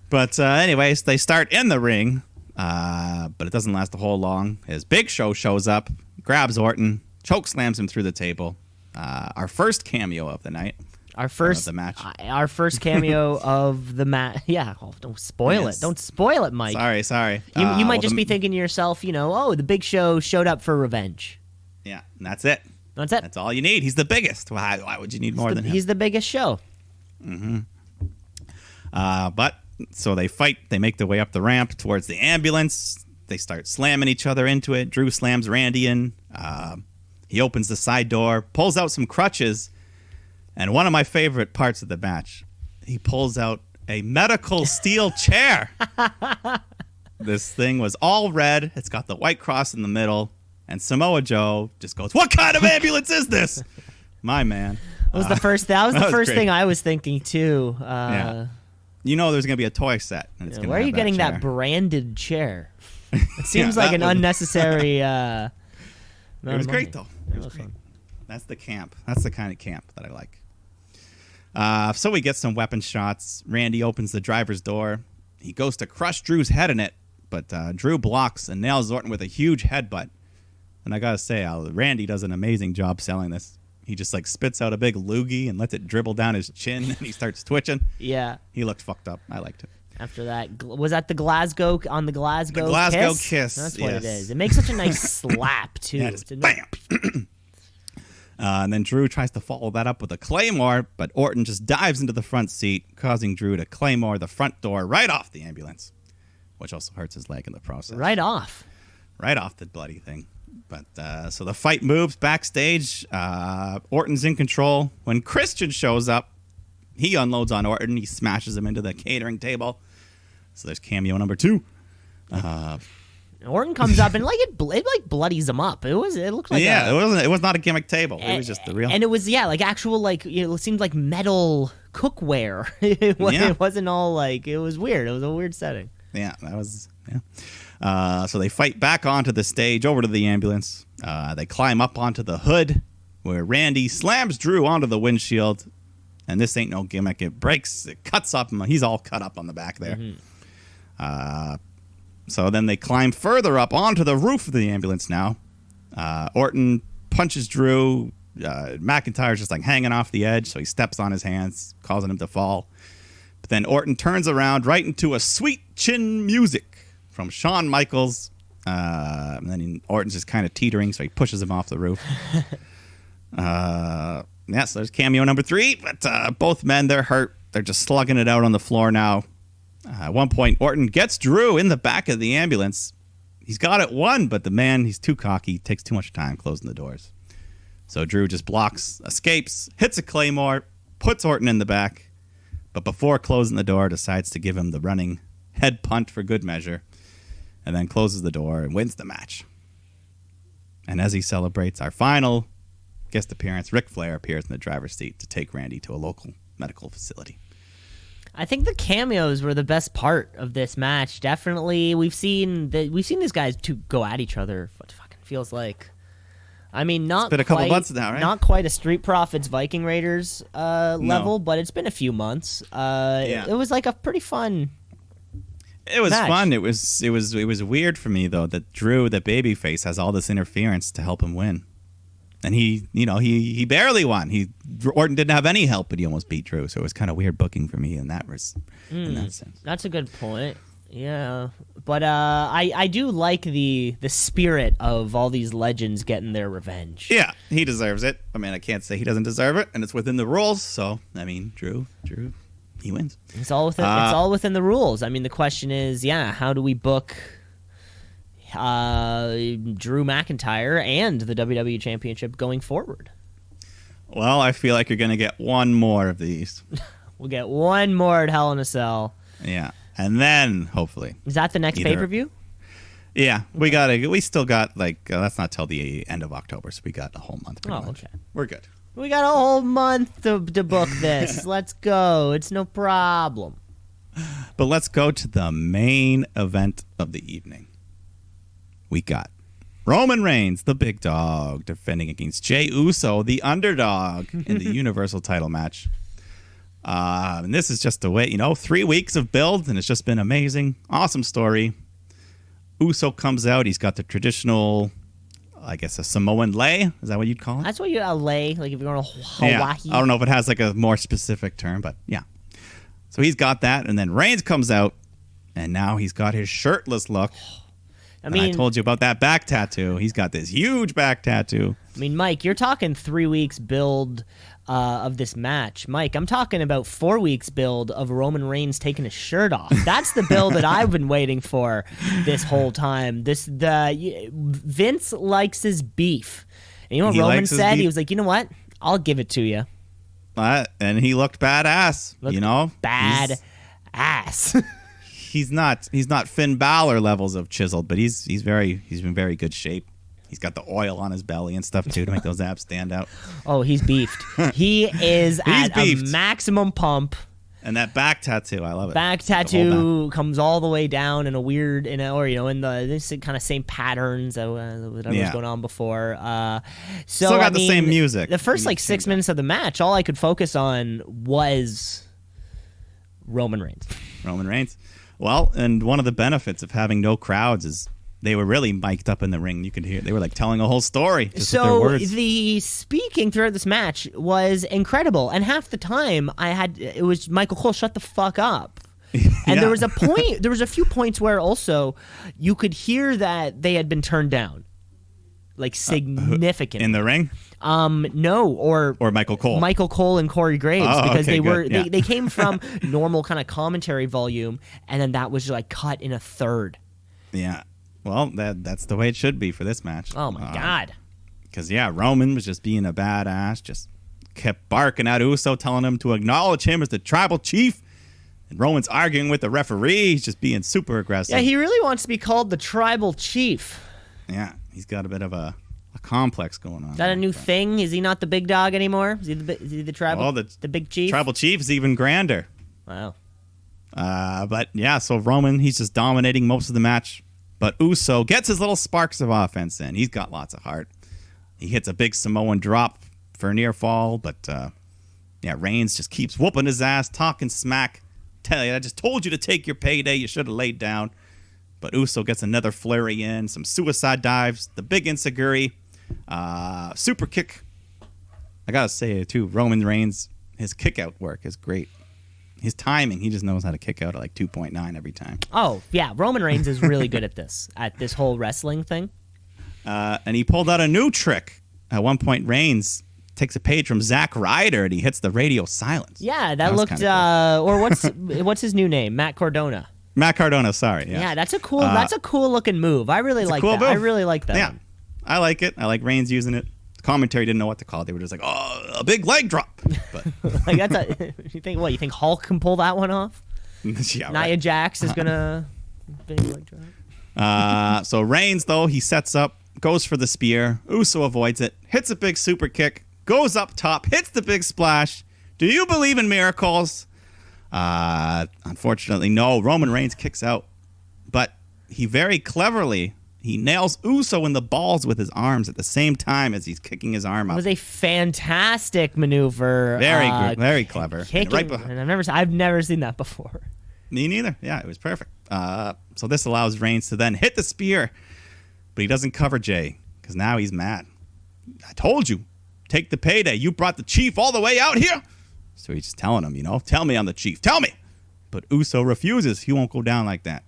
But anyways, they start in the ring. but it doesn't last a whole long. As Big Show shows up, grabs Orton, choke slams him through the table. Our first cameo of the night. Our first the match. Our first cameo of the match. Yeah, don't spoil Yes. it. Don't spoil it, Mike. Sorry. You might just be thinking to yourself, the Big Show showed up for revenge. Yeah, and that's it. That's it. That's all you need. He's the biggest. Why would you need more than him? He's the biggest show. But so they fight. They make their way up the ramp towards the ambulance. They start slamming each other into it. Drew slams Randy in. He opens the side door, pulls out some crutches, and one of my favorite parts of the match, he pulls out a medical steel chair. This thing was all red. It's got the white cross in the middle. And Samoa Joe just goes, "What kind of ambulance is this?" My man. That was the first. That was the that was first great. thing I was thinking too. Yeah. You know, there's gonna be a toy set. And it's gonna Where are have you getting chair. that branded chair? It seems Yeah, like that an was- unnecessary. It was great though. It was was great. fun. That's the camp. That's the kind of camp that I like. So we get some weapon shots. Randy opens the driver's door. He goes to crush Drew's head in it, but Drew blocks and nails Orton with a huge headbutt. And I gotta say, Randy does an amazing job selling this. He just like spits out a big loogie and lets it dribble down his chin, and he starts twitching. Yeah. He looked fucked up. I liked it. After that, was that the Glasgow on the Glasgow? The Glasgow kiss? kiss, That's what it yes. is. It makes such a nice slap too. Yeah, just bam. And then Drew tries to follow that up with a Claymore, but Orton just dives into the front seat, causing Drew to Claymore the front door right off the ambulance, which also hurts his leg in the process. Right off. Right off the bloody thing. But so the fight moves backstage. Orton's in control. When Christian shows up, he unloads on Orton. He smashes him into the catering table. So there's cameo number 2. Orton comes up and it like bloodies him up. It looked like it was not a gimmick table. It was just the real. And it was like actual it seemed like metal cookware. It wasn't all like, it was weird. It was a weird setting. Yeah, that was so they fight back onto the stage over to the ambulance. They climb up onto the hood where Randy slams Drew onto the windshield. And this ain't no gimmick. It breaks. It cuts up him. He's all cut up on the back there. So then they climb further up onto the roof of the ambulance now. Orton punches Drew. McIntyre's just like hanging off the edge, so he steps on his hands, causing him to fall. But then Orton turns around right into a sweet chin music from Shawn Michaels. And then Orton's just kind of teetering, so he pushes him off the roof. So there's cameo number 3. But both men, they're hurt. They're just slugging it out on the floor now. At one point, Orton gets Drew in the back of the ambulance. He's got it won, but the man, he's too cocky, takes too much time closing the doors. So Drew just blocks, escapes, hits a Claymore, puts Orton in the back, but before closing the door, decides to give him the running head punt for good measure, and then closes the door and wins the match. And as he celebrates our final guest appearance, Ric Flair appears in the driver's seat to take Randy to a local medical facility. I think the cameos were the best part of this match. Definitely, we've seen these guys two go at each other. What it fucking feels like. I mean, not It's been a couple months now, right? Not quite a Street Profits Viking Raiders level, but it's been a few months. It was like a pretty fun. It was match. fun. It was weird for me though that Drew, the babyface, has all this interference to help him win, and he barely won. Orton didn't have any help, but he almost beat Drew. So it was kind of weird booking for me in that sense. That's a good point. Yeah, but I do like the spirit of all these legends getting their revenge. Yeah, he deserves it. I mean, I can't say he doesn't deserve it, and it's within the rules. So I mean, Drew, he wins. It's all within the rules. I mean, the question is, how do we book Drew McIntyre and the WWE Championship going forward? Well, I feel like you're going to get one more of these. We'll get one more at Hell in a Cell. Yeah, and then hopefully. Is that the next pay-per-view? Yeah, we still got that's not till the end of October, so we got a whole month. Pretty much. Okay. We're good. We got a whole month to book this. Let's go. It's no problem. But let's go to the main event of the evening. We got Roman Reigns, the big dog, defending against Jey Uso, the underdog, in the Universal title match. And this is just a way, 3 weeks of build, and it's just been amazing. Awesome story. Uso comes out. He's got the traditional, I guess, a Samoan lei. Is that what you'd call it? That's what you lay. Like if you're going to Hawaii. Yeah. I don't know if it has like a more specific term, but yeah. So he's got that, and then Reigns comes out, and now he's got his shirtless look. I told you about that back tattoo. He's got this huge back tattoo. I mean, Mike, you're talking 3 weeks build of this match. Mike, I'm talking about 4 weeks build of Roman Reigns taking his shirt off. That's the build that I've been waiting for this whole time. Vince likes his beef. And you know what Roman said? He was like, you know what? I'll give it to you. And he looked badass. Bad ass. He's not Finn Balor levels of chiseled, but he's in very good shape. He's got the oil on his belly and stuff too to make those abs stand out. Oh, he's beefed. He is at a maximum pump. And that back tattoo, I love it. Back tattoo comes all the way down in a weird, in this kind of same patterns that was going on before. So still got the same music. The first 6 minutes of the match, all I could focus on was Roman Reigns. Roman Reigns. Well, and one of the benefits of having no crowds is they were really mic'd up in the ring. You could hear they were like telling a whole story just with their words. The speaking throughout this match was incredible, and half the time it was Michael Cole, shut the fuck up. And there was a few points where also you could hear that they had been turned down, like significant in the ring. No, or Michael Cole. Michael Cole and Corey Graves, because okay, they came from normal kind of commentary volume, and then that was like cut in a third. Yeah. Well, that's the way it should be for this match. Oh my God. Because Roman was just being a badass, just kept barking at Uso, telling him to acknowledge him as the tribal chief. And Roman's arguing with the referee. He's just being super aggressive. Yeah, he really wants to be called the tribal chief. Yeah, he's got a bit of a complex going on. Is that a new thing? Is he not the big dog anymore? Is he the tribal? Well, the big chief? Tribal chief is even grander. Wow. But yeah, so Roman, he's just dominating most of the match. But Uso gets his little sparks of offense in. He's got lots of heart. He hits a big Samoan drop for a near fall, but Reigns just keeps whooping his ass, talking smack. Tell you, I just told you to take your payday. You should have laid down. But Uso gets another flurry in, some suicide dives, the big enziguri, super kick. I gotta say too, Roman Reigns, his kick out work is great. His timing, he just knows how to kick out at like 2.9 every time. Oh, yeah. Roman Reigns is really good at this whole wrestling thing. And he pulled out a new trick. At one point, Reigns takes a page from Zack Ryder and he hits the radio silence. Yeah, that looked, cool. Or what's his new name? Matt Cardona. Matt Cardona, sorry. Yeah, yeah, that's a cool looking move. I really like that. Move. I really like that. Yeah, one. I like it. I like Reigns using it. Commentary didn't know what to call it. They were just like, "Oh, a big leg drop." But like you think Hulk can pull that one off? Yeah, Nia Jax is gonna big leg drop. So Reigns though, he sets up, goes for the spear. Uso avoids it, hits a big super kick, goes up top, hits the big splash. Do you believe in miracles? Unfortunately, no. Roman Reigns kicks out, but he very cleverly. He nails Uso in the balls with his arms at the same time as he's kicking his arm up. It was a fantastic maneuver. Very good, very clever. Kicking, and I've never seen that before. Me neither. Yeah, it was perfect. So this allows Reigns to then hit the spear, but he doesn't cover Jay because now he's mad. I told you, take the payday. You brought the chief all the way out here. So he's just telling him, tell me I'm the chief. Tell me. But Uso refuses. He won't go down like that.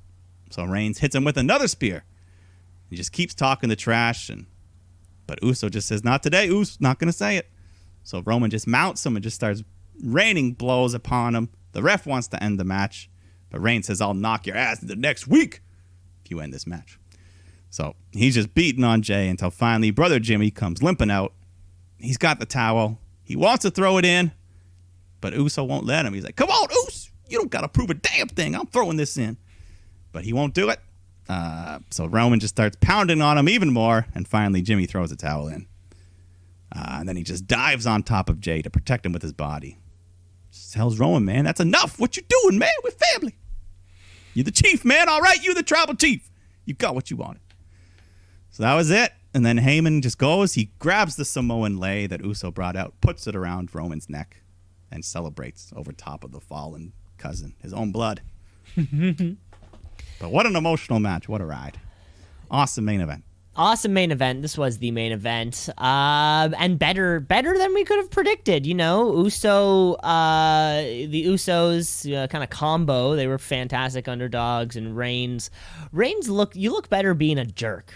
So Reigns hits him with another spear. He just keeps talking the trash, but Uso just says, not today, Uso, not going to say it. So Roman just mounts him and just starts raining blows upon him. The ref wants to end the match, but Reigns says, I'll knock your ass the next week if you end this match. So he's just beating on Jay until finally Brother Jimmy comes limping out. He's got the towel. He wants to throw it in, but Uso won't let him. He's like, come on, Uso, you don't got to prove a damn thing. I'm throwing this in. But he won't do it. So Roman just starts pounding on him even more, and finally Jimmy throws a towel in. And then he just dives on top of Jay to protect him with his body. Just tells Roman, man, that's enough. What you doing, man? We're family. You're the chief, man. All right, you're the tribal chief. You got what you wanted. So that was it. And then Heyman just goes. He grabs the Samoan lei that Uso brought out, puts it around Roman's neck, and celebrates over top of the fallen cousin, his own blood. But what an emotional match. What a ride. Awesome main event. Awesome main event. This was the main event, and better than we could have predicted. The Usos kind of combo. They were fantastic underdogs, and Reigns look better being a jerk,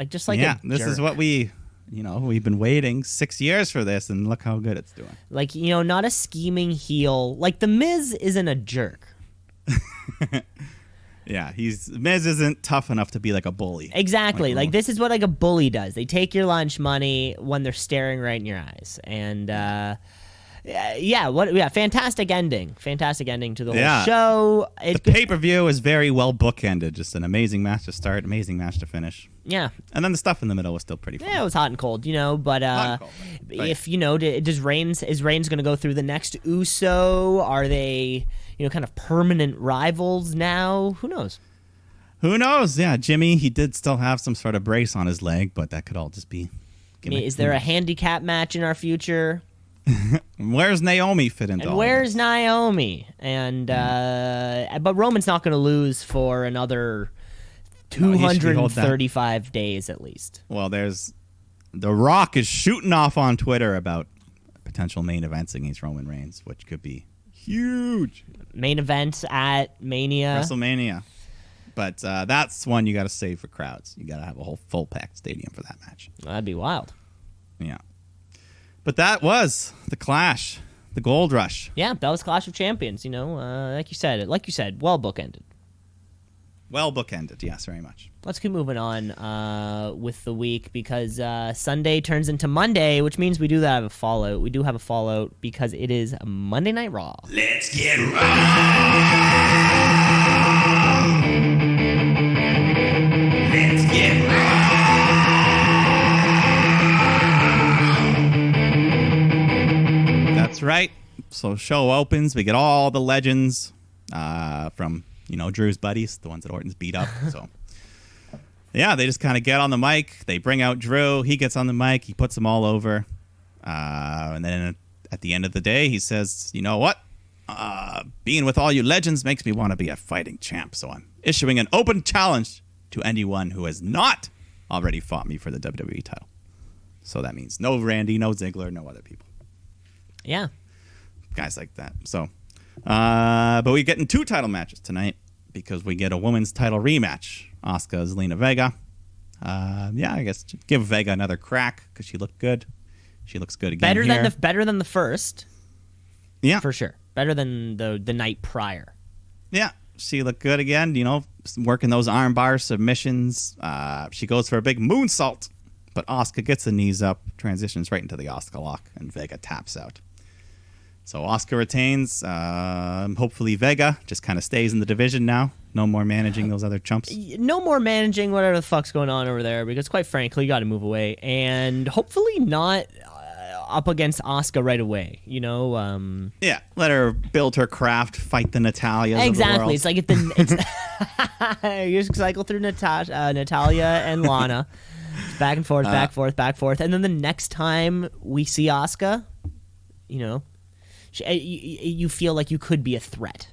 just like a this jerk. is what we've been waiting 6 years for this, and look how good it's doing. Not a scheming heel. The Miz isn't a jerk. Yeah, Miz isn't tough enough to be like a bully. Exactly. This is what a bully does. They take your lunch money when they're staring right in your eyes. And fantastic ending. Fantastic ending to the whole show. The pay-per-view is very well bookended. Just an amazing match to start, amazing match to finish. Yeah. And then the stuff in the middle was still pretty fun. Yeah, it was hot and cold, but hot and cold, is Reigns going to go through the next Uso? Are they kind of permanent rivals now? Who knows? Who knows? Yeah, Jimmy, he did still have some sort of brace on his leg, but that could all just be gimmick. Is there a handicap match in our future? Where's Naomi fit into and all where's this? Naomi? And but Roman's not going to lose for another 235 days at least. Well, The Rock is shooting off on Twitter about potential main events against Roman Reigns, which could be huge. Main events at Mania. WrestleMania. But that's one you got to save for crowds. You got to have a whole full-packed stadium for that match. That'd be wild. Yeah. But that was the Clash, the Gold Rush. Yeah, that was Clash of Champions, like you said, well bookended. Well bookended, yes, very much. Let's keep moving on with the week because Sunday turns into Monday, which means we do have a fallout. We do have a fallout because it is Monday Night Raw. Let's get raw. Let's get raw. That's right. So show opens. We get all the legends from Drew's buddies, the ones that Orton's beat up. So yeah, they just kind of get on the mic. They bring out Drew. He gets on the mic. He puts them all over. And then at the end of the day, he says, "You know what? Being with all you legends makes me want to be a fighting champ. So I'm issuing an open challenge to anyone who has not already fought me for the WWE title." So that means no Randy, no Ziggler, no other people. Yeah. Guys like that. So, but we get in 2 title matches tonight because we get a women's title rematch. Asuka, Zelina Vega. I guess give Vega another crack because she looked good. She looks good again better than the first. Yeah, for sure. Better than the night prior. Yeah, she looked good again. Working those armbar submissions. She goes for a big moonsault, but Asuka gets the knees up, transitions right into the Asuka lock, and Vega taps out. So Asuka retains. Hopefully Vega just kind of stays in the division now. No more managing those other chumps. No more managing whatever the fuck's going on over there because, quite frankly, you got to move away. And hopefully not up against Asuka right away, Yeah, let her build her craft, fight the Natalias exactly. of the world. It's like you cycle through Natalia and Lana. Back and forth, back forth. And then the next time we see Asuka, you feel like you could be a threat.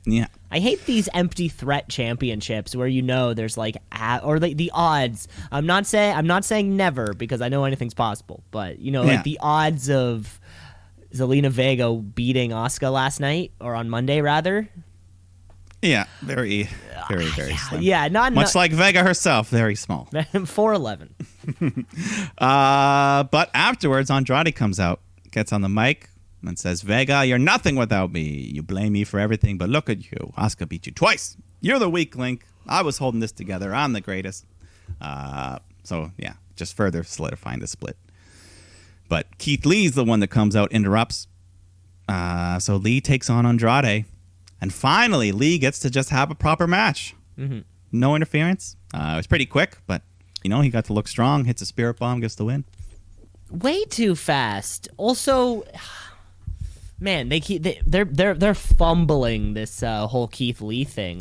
Yeah. I hate these empty threat championships where there's the odds. I'm not saying never because I know anything's possible, but the odds of Zelina Vega beating Asuka last night or on Monday rather. Yeah, very, very, very slim. Yeah, much like Vega herself, very small. 4'11". But afterwards, Andrade comes out, gets on the mic, and says, "Vega, you're nothing without me. You blame me for everything, but look at you. Asuka beat you twice. You're the weak link. I was holding this together. I'm the greatest." So, yeah, just further solidifying the split. But Keith Lee's the one that comes out, interrupts. So Lee takes on Andrade. And finally, Lee gets to just have a proper match. Mm-hmm. No interference. It was pretty quick, but, he got to look strong, hits a spirit bomb, gets the win. Way too fast. Also... Man, they're fumbling this whole Keith Lee thing.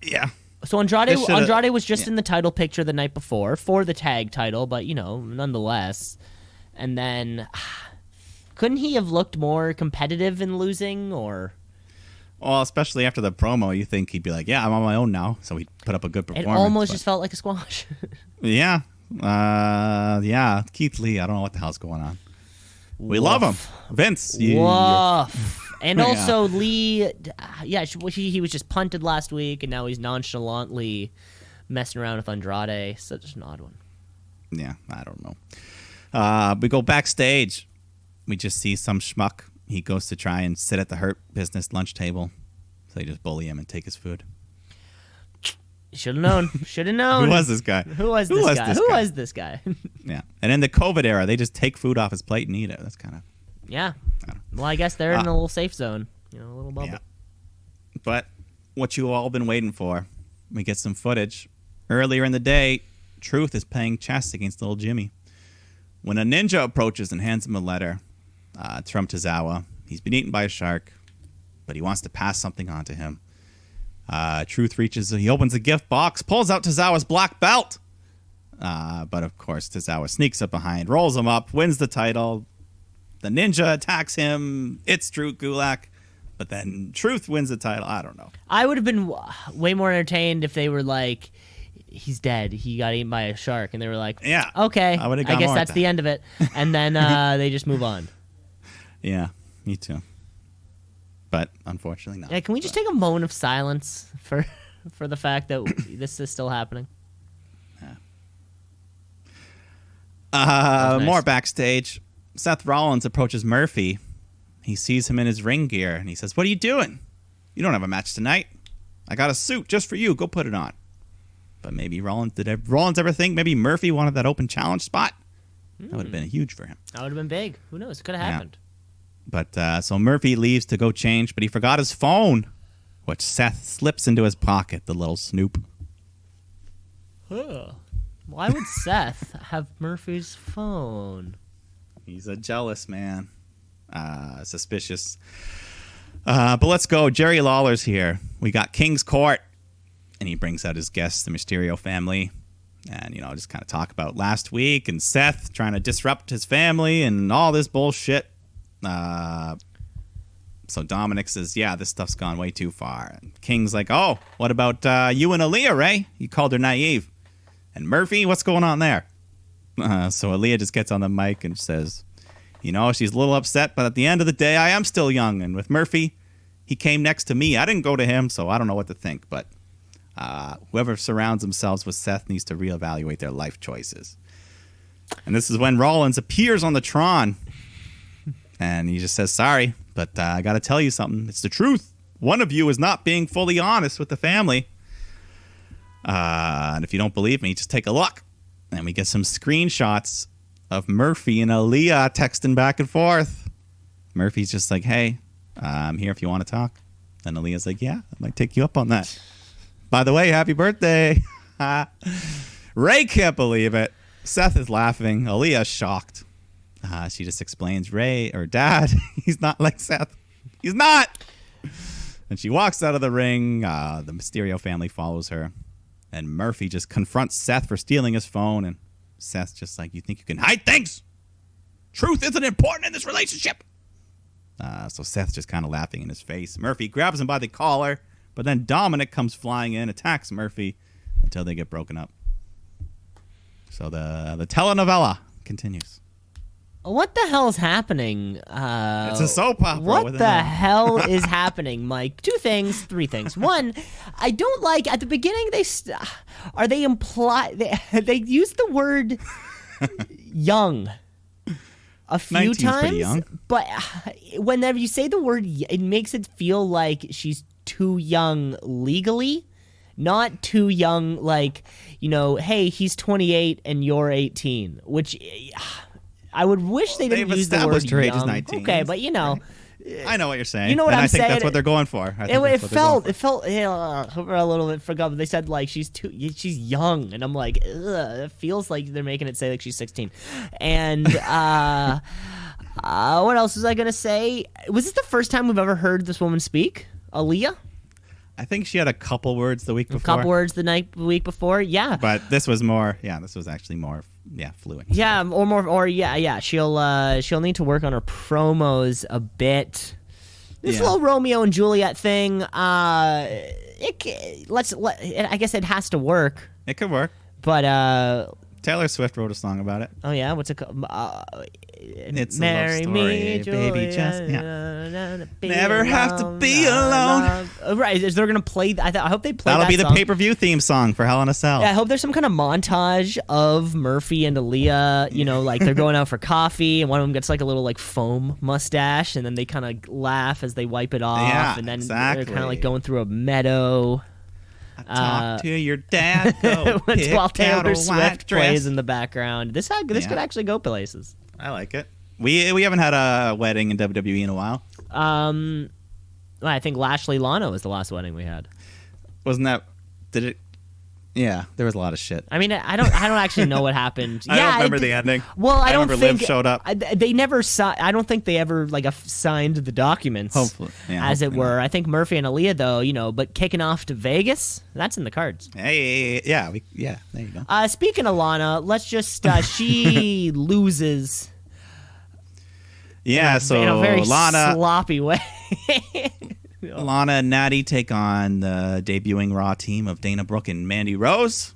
Yeah. So Andrade was just in the title picture the night before for the tag title, but nonetheless. And then, couldn't he have looked more competitive in losing? Or Well, especially after the promo, you think he'd be like, "Yeah, I'm on my own now," so he put up a good It performance. almost but- just felt like a squash. Yeah. Yeah. Keith Lee, I don't know what the hell's going on. We love him. Vince. Woof. And Yeah. also Lee, he was just punted last week, and now he's nonchalantly messing around with Andrade. Such an odd one. Yeah, I don't know. We go backstage. We just see some schmuck. He goes to try and sit at the Hurt Business lunch table. So they just bully him and take his food. Should have known. Should have known. Who was this guy? Who was this guy? Yeah. And in the COVID era, they just take food off his plate and eat it. That's kind of... Yeah. Well, I guess they're in a little safe zone. You know, a little bubble. Yeah. But what you all been waiting for, we get some footage. Earlier in the day, Truth is playing chess against little Jimmy. When a ninja approaches and hands him a letter, it's from Tozawa. He's been eaten by a shark, but he wants to pass something on to him. Truth reaches, he opens a gift box, pulls out Tozawa's black belt. But of course, Tozawa sneaks up behind, rolls him up, wins the title. The ninja attacks him. It's Drew Gulak. But then Truth wins the title. I don't know. I would have been way more entertained if they were like, he's dead. He got eaten by a shark. And they were like, Yeah. okay, I would've I got guess more that's at the that. end of it. And then they just move on. Yeah, me too. But unfortunately not. Yeah, can we just take a moment of silence for the fact that this is still happening? Nice. More backstage. Seth Rollins approaches Murphy. He sees him in his ring gear and he says, "What are you doing? You don't have a match tonight. I got a suit just for you. Go put it on." But maybe Rollins ever think maybe Murphy wanted that open challenge spot? That would have been huge for him. That would have been big. Who knows? It could have Yeah. happened. But so Murphy leaves to go change, but he forgot his phone, which Seth slips into his pocket, the little snoop. Huh. Why would Seth have Murphy's phone? He's a jealous man. Suspicious. But let's go. Jerry Lawler's here. We got King's Court. And he brings out his guests, the Mysterio family. And, just kind of talk about last week and Seth trying to disrupt his family and all this bullshit. So Dominic says, yeah, this stuff's gone way too far. And King's like, oh, what about you and Aaliyah, Ray? You called her naive. And Murphy, what's going on there? So Aaliyah just gets on the mic and says, she's a little upset, but at the end of the day, I am still young. And with Murphy, he came next to me. I didn't go to him, so I don't know what to think. But whoever surrounds themselves with Seth needs to reevaluate their life choices. And this is when Rollins appears on the Tron. And he just says, sorry, but I got to tell you something. It's the truth. One of you is not being fully honest with the family. And if you don't believe me, just take a look. And we get some screenshots of Murphy and Aaliyah texting back and forth. Murphy's just like, hey, I'm here if you want to talk. And Aaliyah's like, yeah, I might take you up on that. By the way, happy birthday. Ray can't believe it. Seth is laughing. Aaliyah's shocked. She just explains, Ray, or Dad, he's not like Seth. He's not. And she walks out of the ring. The Mysterio family follows her. And Murphy just confronts Seth for stealing his phone. And Seth's just like, you think you can hide things? Truth isn't important in this relationship. So Seth's just kind of laughing in his face. Murphy grabs him by the collar. But then Dominic comes flying in, attacks Murphy until they get broken up. So the telenovela continues. What the hell is happening? It's a soap opera. What the hell is happening, Mike? Three things. One, I don't like at the beginning. They use the word young a few 19's pretty times, young. but whenever you say the word, it makes it feel like she's too young legally, not too young like, hey, he's 28 and you're 18, which I would wish they didn't use the word established her age is young. 19. Okay, but I know what you're saying. You know what and I'm I think saying? that's what they're going for. It felt a little bit forgot. They said like she's young, and I'm like, ugh, it feels like they're making it say like she's 16. And what else was I gonna say? Was this the first time we've ever heard this woman speak, Aaliyah? I think she had a couple words the week before. A couple words the week before, yeah. But this was more. Yeah, this was actually more. Yeah, fluent. Yeah, or more, or yeah. She'll need to work on her promos a bit. This little Romeo and Juliet thing, I guess it has to work. It could work. But Taylor Swift wrote a song about it. oh yeah, what's it called? It's Marry a love story, me, baby. Just Julia, never have to be alone. Right? Is they're gonna play? I hope they play. That'll that be the song. pay-per-view theme song for Hell in a Cell. Yeah, I hope there's some kind of montage of Murphy and Aaliyah, like they're going out for coffee, and one of them gets like a little like foam mustache, and then they kind of laugh as they wipe it off, Yeah, and then exactly. they're kind of like going through a meadow. Talk to your dad. Go pick While out Taylor a Swift white dress. plays in the background. This could actually go places. I like it. We haven't had a wedding in WWE in a while. I think Lashley Lana was the last wedding we had. Wasn't that? Did it? Yeah, there was a lot of shit. I mean, I don't actually know what happened. I don't remember the ending. Well, I don't remember think Liv showed up. They never I don't think they ever signed the documents. Hopefully, yeah, as it hopefully were. not. I think Murphy and Aaliyah, though, but kicking off to Vegas, that's in the cards. Hey, yeah, there you go. Speaking of Lana, let's just she loses. Yeah, so in a very Lana sloppy way. and Natty take on the debuting Raw team of Dana Brooke and Mandy Rose.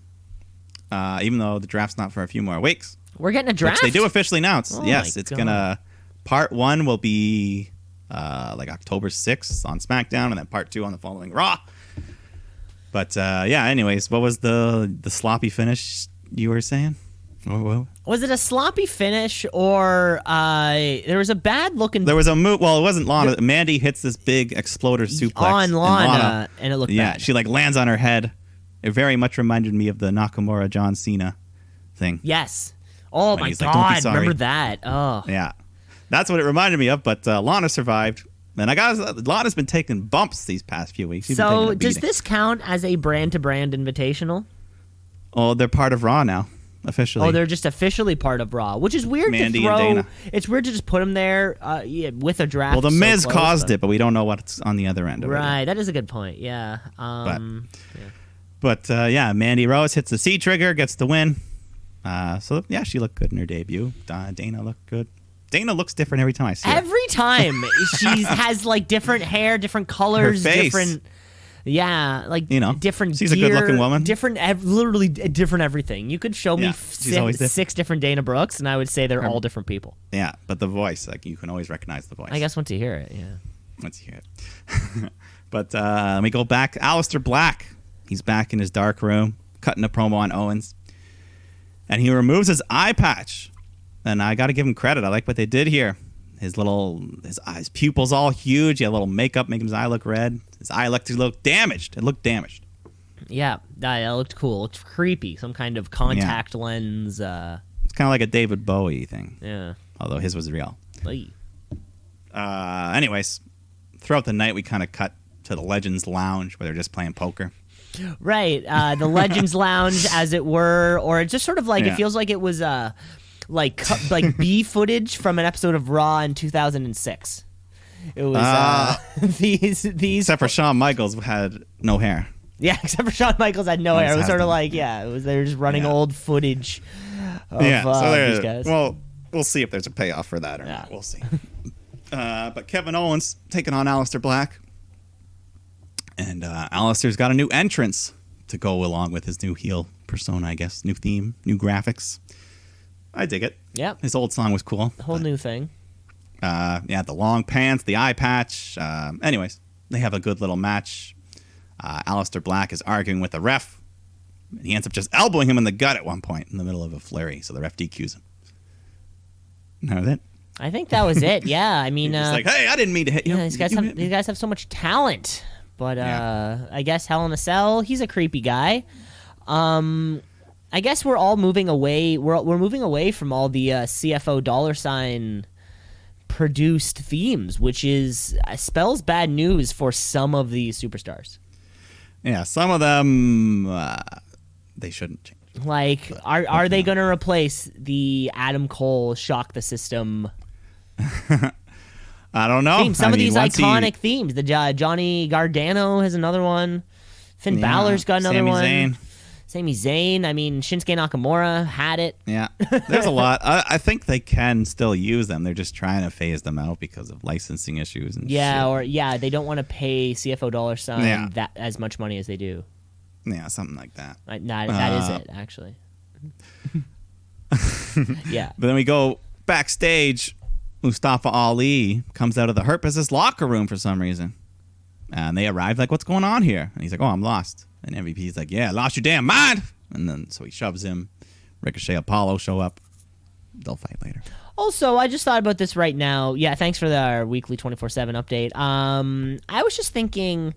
Even though the draft's not for a few more weeks. We're getting a draft. Which they do officially announce. Oh Yes, my it's God. gonna. Part 1 will be October 6th on SmackDown, and then Part 2 on the following Raw. But yeah, anyways, what was the sloppy finish you were saying? Whoa. Was it a sloppy finish or there was a bad looking There was a move. Well, it wasn't Lana. Mandy hits this big exploder suplex on and Lana, and it looked yeah, bad. she lands on her head. It very much reminded me of the Nakamura John Cena thing. Yes. Oh When my he's like, "Don't be God! sorry." Remember that? Oh. Yeah, that's what it reminded me of. But Lana survived, and Lana's been taking bumps these past few weeks. She's been So taking a does beating. this count as a brand-to-brand invitational? Oh, they're part of Raw now, officially. Oh, they're just officially part of Raw, which is weird Mandy to and throw. Dana. It's weird to just put them there with a draft. Well, the so Miz close, caused but- it, but we don't know what's on the other end of it. Right, that is a good point. Yeah. But yeah, Mandy Rose hits the C trigger, gets the win. So yeah, she looked good in her debut. Dana looked good. Dana looks different every time I see her. Every time she has different hair, different colors, Her face. different. Yeah, different. She's a gear, good-looking woman. Different, literally different everything. You could show me Yeah, she's always different. 6 different Dana Brooks, and I would say they're all different people. Yeah, but the voice, you can always recognize the voice. I guess once you hear it, yeah. Let's hear it. But let me go back. Aleister Black. He's back in his dark room, cutting a promo on Owens. And he removes his eye patch. And I got to give him credit. I like what they did here. His pupils all huge. He had a little makeup making his eye look red. His eye looked damaged. It looked damaged. Yeah, that looked cool. It looked creepy. Some kind of contact lens. It's kind of like a David Bowie thing. Yeah. Although his was real. Ay. Anyways, throughout the night, we kind of cut to the Legends Lounge where they're just playing poker. Right, the Legends Lounge, as it were, or it's just sort of it feels like it was like B footage from an episode of Raw in 2006. It was these Except for Shawn Michaels had no hair. Yeah, except for Shawn Michaels had no Might hair. It was have sort of them. it was they were just running old footage of so these guys. well, we'll see if there's a payoff for that or not. We'll see. But Kevin Owens taking on Aleister Black. And Aleister's got a new entrance to go along with his new heel persona, I guess. New theme, new graphics. I dig it. Yep. His old song was cool. Whole new thing. The long pants, the eye patch. Anyways, they have a good little match. Aleister Black is arguing with the ref. And he ends up just elbowing him in the gut at one point in the middle of a flurry. So the ref DQs him. And that was it. I think that was it. Yeah, I mean, He's like, hey, I didn't mean to hit you. these guys have so much talent. But I guess Hell in a Cell, he's a creepy guy. I guess we're all moving away. We're moving away from all the CFO $ produced themes, which is spells bad news for some of these superstars. Yeah, some of them they shouldn't change. Like, are they going to replace the Adam Cole Shock the System? I don't know. Themes? Some of these once iconic themes. The Johnny Gargano has another one. Finn Balor's got another Sami one. Zayn. Sami Zayn. I mean, Shinsuke Nakamura had it. Yeah, there's a lot. I think they can still use them. They're just trying to phase them out because of licensing issues and shit. They don't want to pay CFO $sign that as much money as they do. Yeah, something like that. That is it, actually. Yeah. But then we go backstage. Mustafa Ali comes out of the Hurt Business locker room for some reason. And they arrive like, what's going on here? And he's like, oh, I'm lost. And MVP's like, yeah, lost your damn mind. And then so he shoves him. Ricochet, Apollo show up. They'll fight later. Also, I just thought about this right now. Yeah, thanks for our weekly 24/7 update. I was just thinking,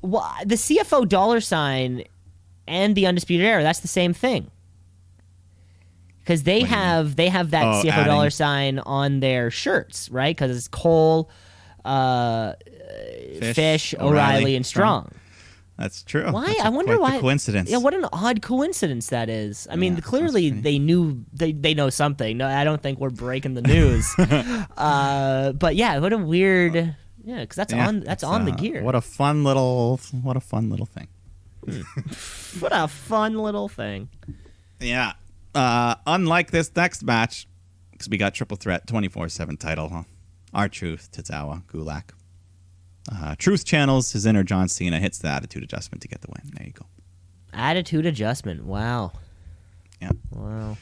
the CFO $sign and the Undisputed Era, that's the same thing. Because they have that CFO $sign on their shirts, right? Because it's Cole, Fish, O'Reilly, and Strong. That's true. Why? That's I wonder why. Coincidence. Yeah, what an odd coincidence that is. I mean, clearly they knew they know something. No, I don't think we're breaking the news. But yeah, what a weird. Yeah, because that's on the gear. What a fun little thing. What a fun little thing. Yeah. Unlike this next match, because we got triple threat 24/7 title, huh? R-Truth, Tozawa, Gulak. Truth channels his inner John Cena, hits the attitude adjustment to get the win. There you go. Attitude adjustment. Wow. Yeah. Wow.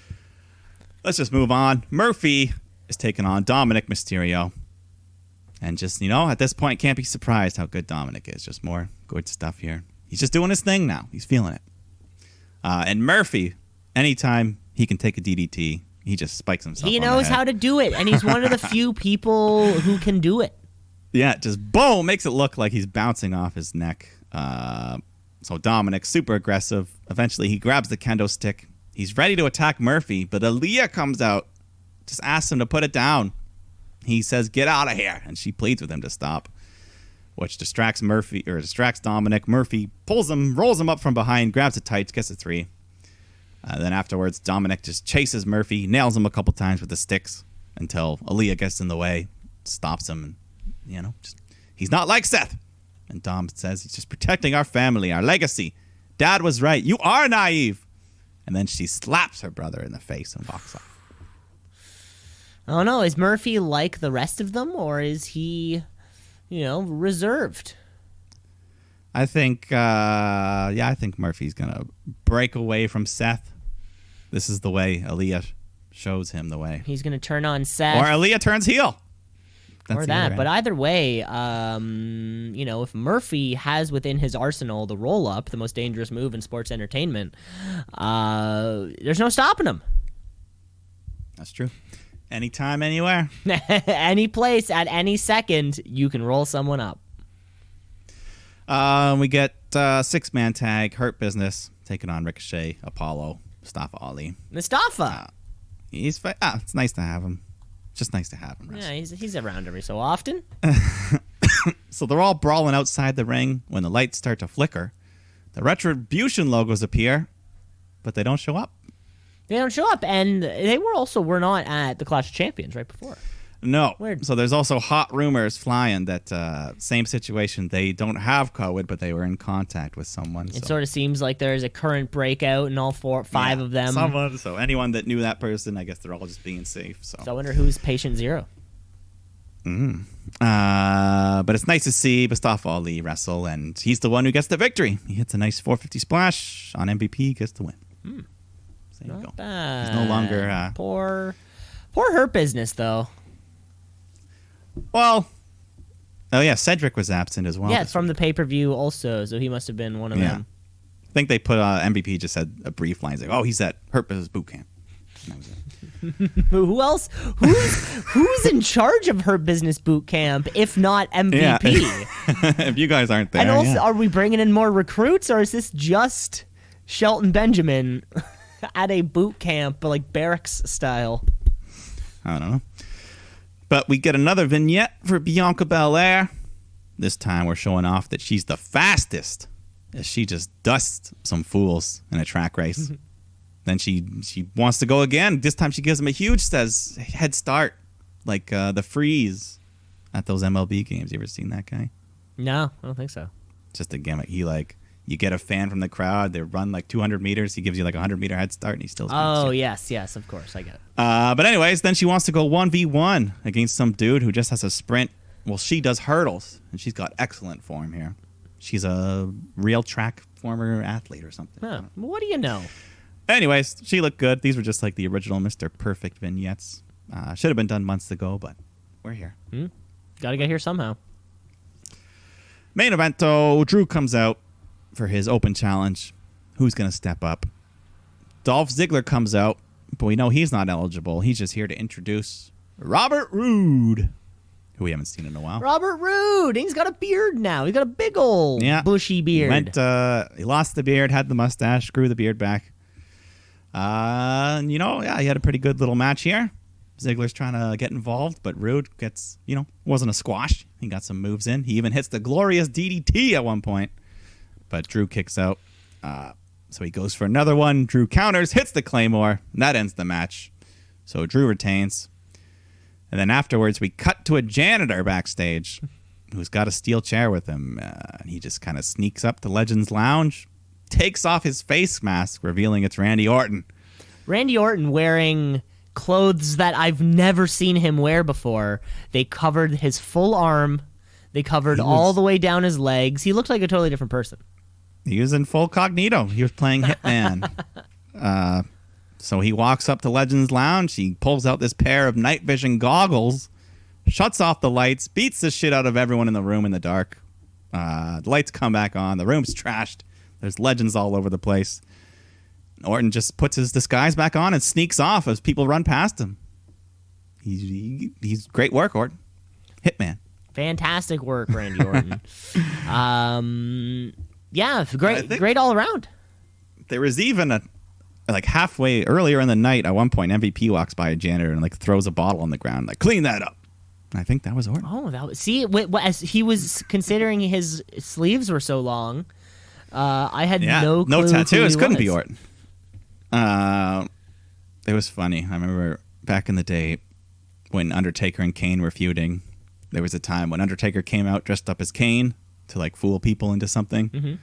Let's just move on. Murphy is taking on Dominic Mysterio. And just, at this point, can't be surprised how good Dominic is. Just more good stuff here. He's just doing his thing now. He's feeling it. And Murphy, anytime he can take a DDT, he just spikes himself. He knows how to do it, and he's one of the few people who can do it. Yeah, just boom, makes it look like he's bouncing off his neck. So Dominic, super aggressive. Eventually, he grabs the kendo stick. He's ready to attack Murphy, but Aaliyah comes out, just asks him to put it down. He says, "Get out of here," and she pleads with him to stop, which distracts Dominic. Murphy pulls him, rolls him up from behind, grabs the tights, gets a 3. Then afterwards, Dominic just chases Murphy, nails him a couple times with the sticks until Aaliyah gets in the way, stops him, and he's not like Seth. And Dom says he's just protecting our family, our legacy. Dad was right. You are naive. And then she slaps her brother in the face and walks off. I don't know. Is Murphy like the rest of them, or is he, reserved? I think Murphy's going to break away from Seth. This is the way Aaliyah shows him the way. He's going to turn on Seth. Or Aaliyah turns heel. Or that. But either way, if Murphy has within his arsenal the roll-up, the most dangerous move in sports entertainment, there's no stopping him. That's true. Anytime, anywhere. Any place, at any second, you can roll someone up. We get 6-man tag, Hurt Business, taking on Ricochet, Apollo, Mustafa Ali. Mustafa! It's nice to have him. Just nice to have him. Yeah, he's around every so often. So they're all brawling outside the ring when the lights start to flicker. The Retribution logos appear, but they don't show up. They don't show up, and they were not at the Clash of Champions right before. No. Weird. So there's also hot rumors flying that same situation. They don't have COVID, but they were in contact with someone. It sort of seems like there's a current breakout in all five of them. Someone. So anyone that knew that person, I guess they're all just being safe. So I wonder who's patient zero. But it's nice to see Mustafa Ali wrestle, and he's the one who gets the victory. He hits a nice 450 splash on MVP, gets the win. So there you go. Bad. He's no longer poor Hurt Business though. Well, Cedric was absent as well. Yeah, it's from the pay-per-view also, so he must have been one of them. I think they put MVP just had a brief line. He's like, he's at Hurt Business boot camp. And that was it. Who else? Who's in charge of Hurt Business boot camp if not MVP? Yeah. If you guys aren't there. And also, are we bringing in more recruits, or is this just Shelton Benjamin at a boot camp, like barracks style? I don't know. But we get another vignette for Bianca Belair. This time we're showing off that she's the fastest, as she just dusts some fools in a track race. Then she wants to go again. This time she gives him a huge head start, like the freeze at those MLB games. You ever seen that guy? No, I don't think so. Just a gimmick. He You get a fan from the crowd. They run like 200 meters. He gives you like a 100-meter head start, and he still. Oh, yes, of course, I get it. But anyways, then she wants to go 1v1 against some dude who just has a sprint. Well, she does hurdles, and she's got excellent form here. She's a real track former athlete or something. Huh. What do you know? Anyways, she looked good. These were just like the original Mr. Perfect vignettes. Should have been done months ago, but we're here. Got to get here somehow. Main event, though, Drew comes out for his open challenge. Who's going to step up? Dolph Ziggler comes out, but we know he's not eligible. He's just here to introduce Robert Roode, who we haven't seen in a while. Robert Roode. He's got a beard now. He's got a big old bushy beard. He lost the beard, had the mustache, grew the beard back. He had a pretty good little match here. Ziggler's trying to get involved, but Roode gets, wasn't a squash. He got some moves in. He even hits the glorious DDT at one point. But Drew kicks out. So he goes for another one. Drew counters, hits the Claymore, and that ends the match. So Drew retains. And then afterwards, we cut to a janitor backstage who's got a steel chair with him. And he just kind of sneaks up to Legends Lounge, takes off his face mask, revealing it's Randy Orton. Randy Orton wearing clothes that I've never seen him wear before. They covered his full arm. They covered all the way down his legs. He looked like a totally different person. He was in full cognito. He was playing Hitman. So he walks up to Legends Lounge. He pulls out this pair of night vision goggles, shuts off the lights, beats the shit out of everyone in the room in the dark. The lights come back on. The room's trashed. There's legends all over the place. Orton just puts his disguise back on and sneaks off as people run past him. He's great work, Orton. Hitman. Fantastic work, Randy Orton. Great all around. There was even halfway earlier in the night, at one point, MVP walks by a janitor and throws a bottle on the ground, clean that up. I think that was Orton. Oh, as he was considering his sleeves were so long, I had no clue. No tattoos. Couldn't be was. Orton. It was funny. I remember back in the day when Undertaker and Kane were feuding. There was a time when Undertaker came out dressed up as Kane to fool people into something. Mm-hmm.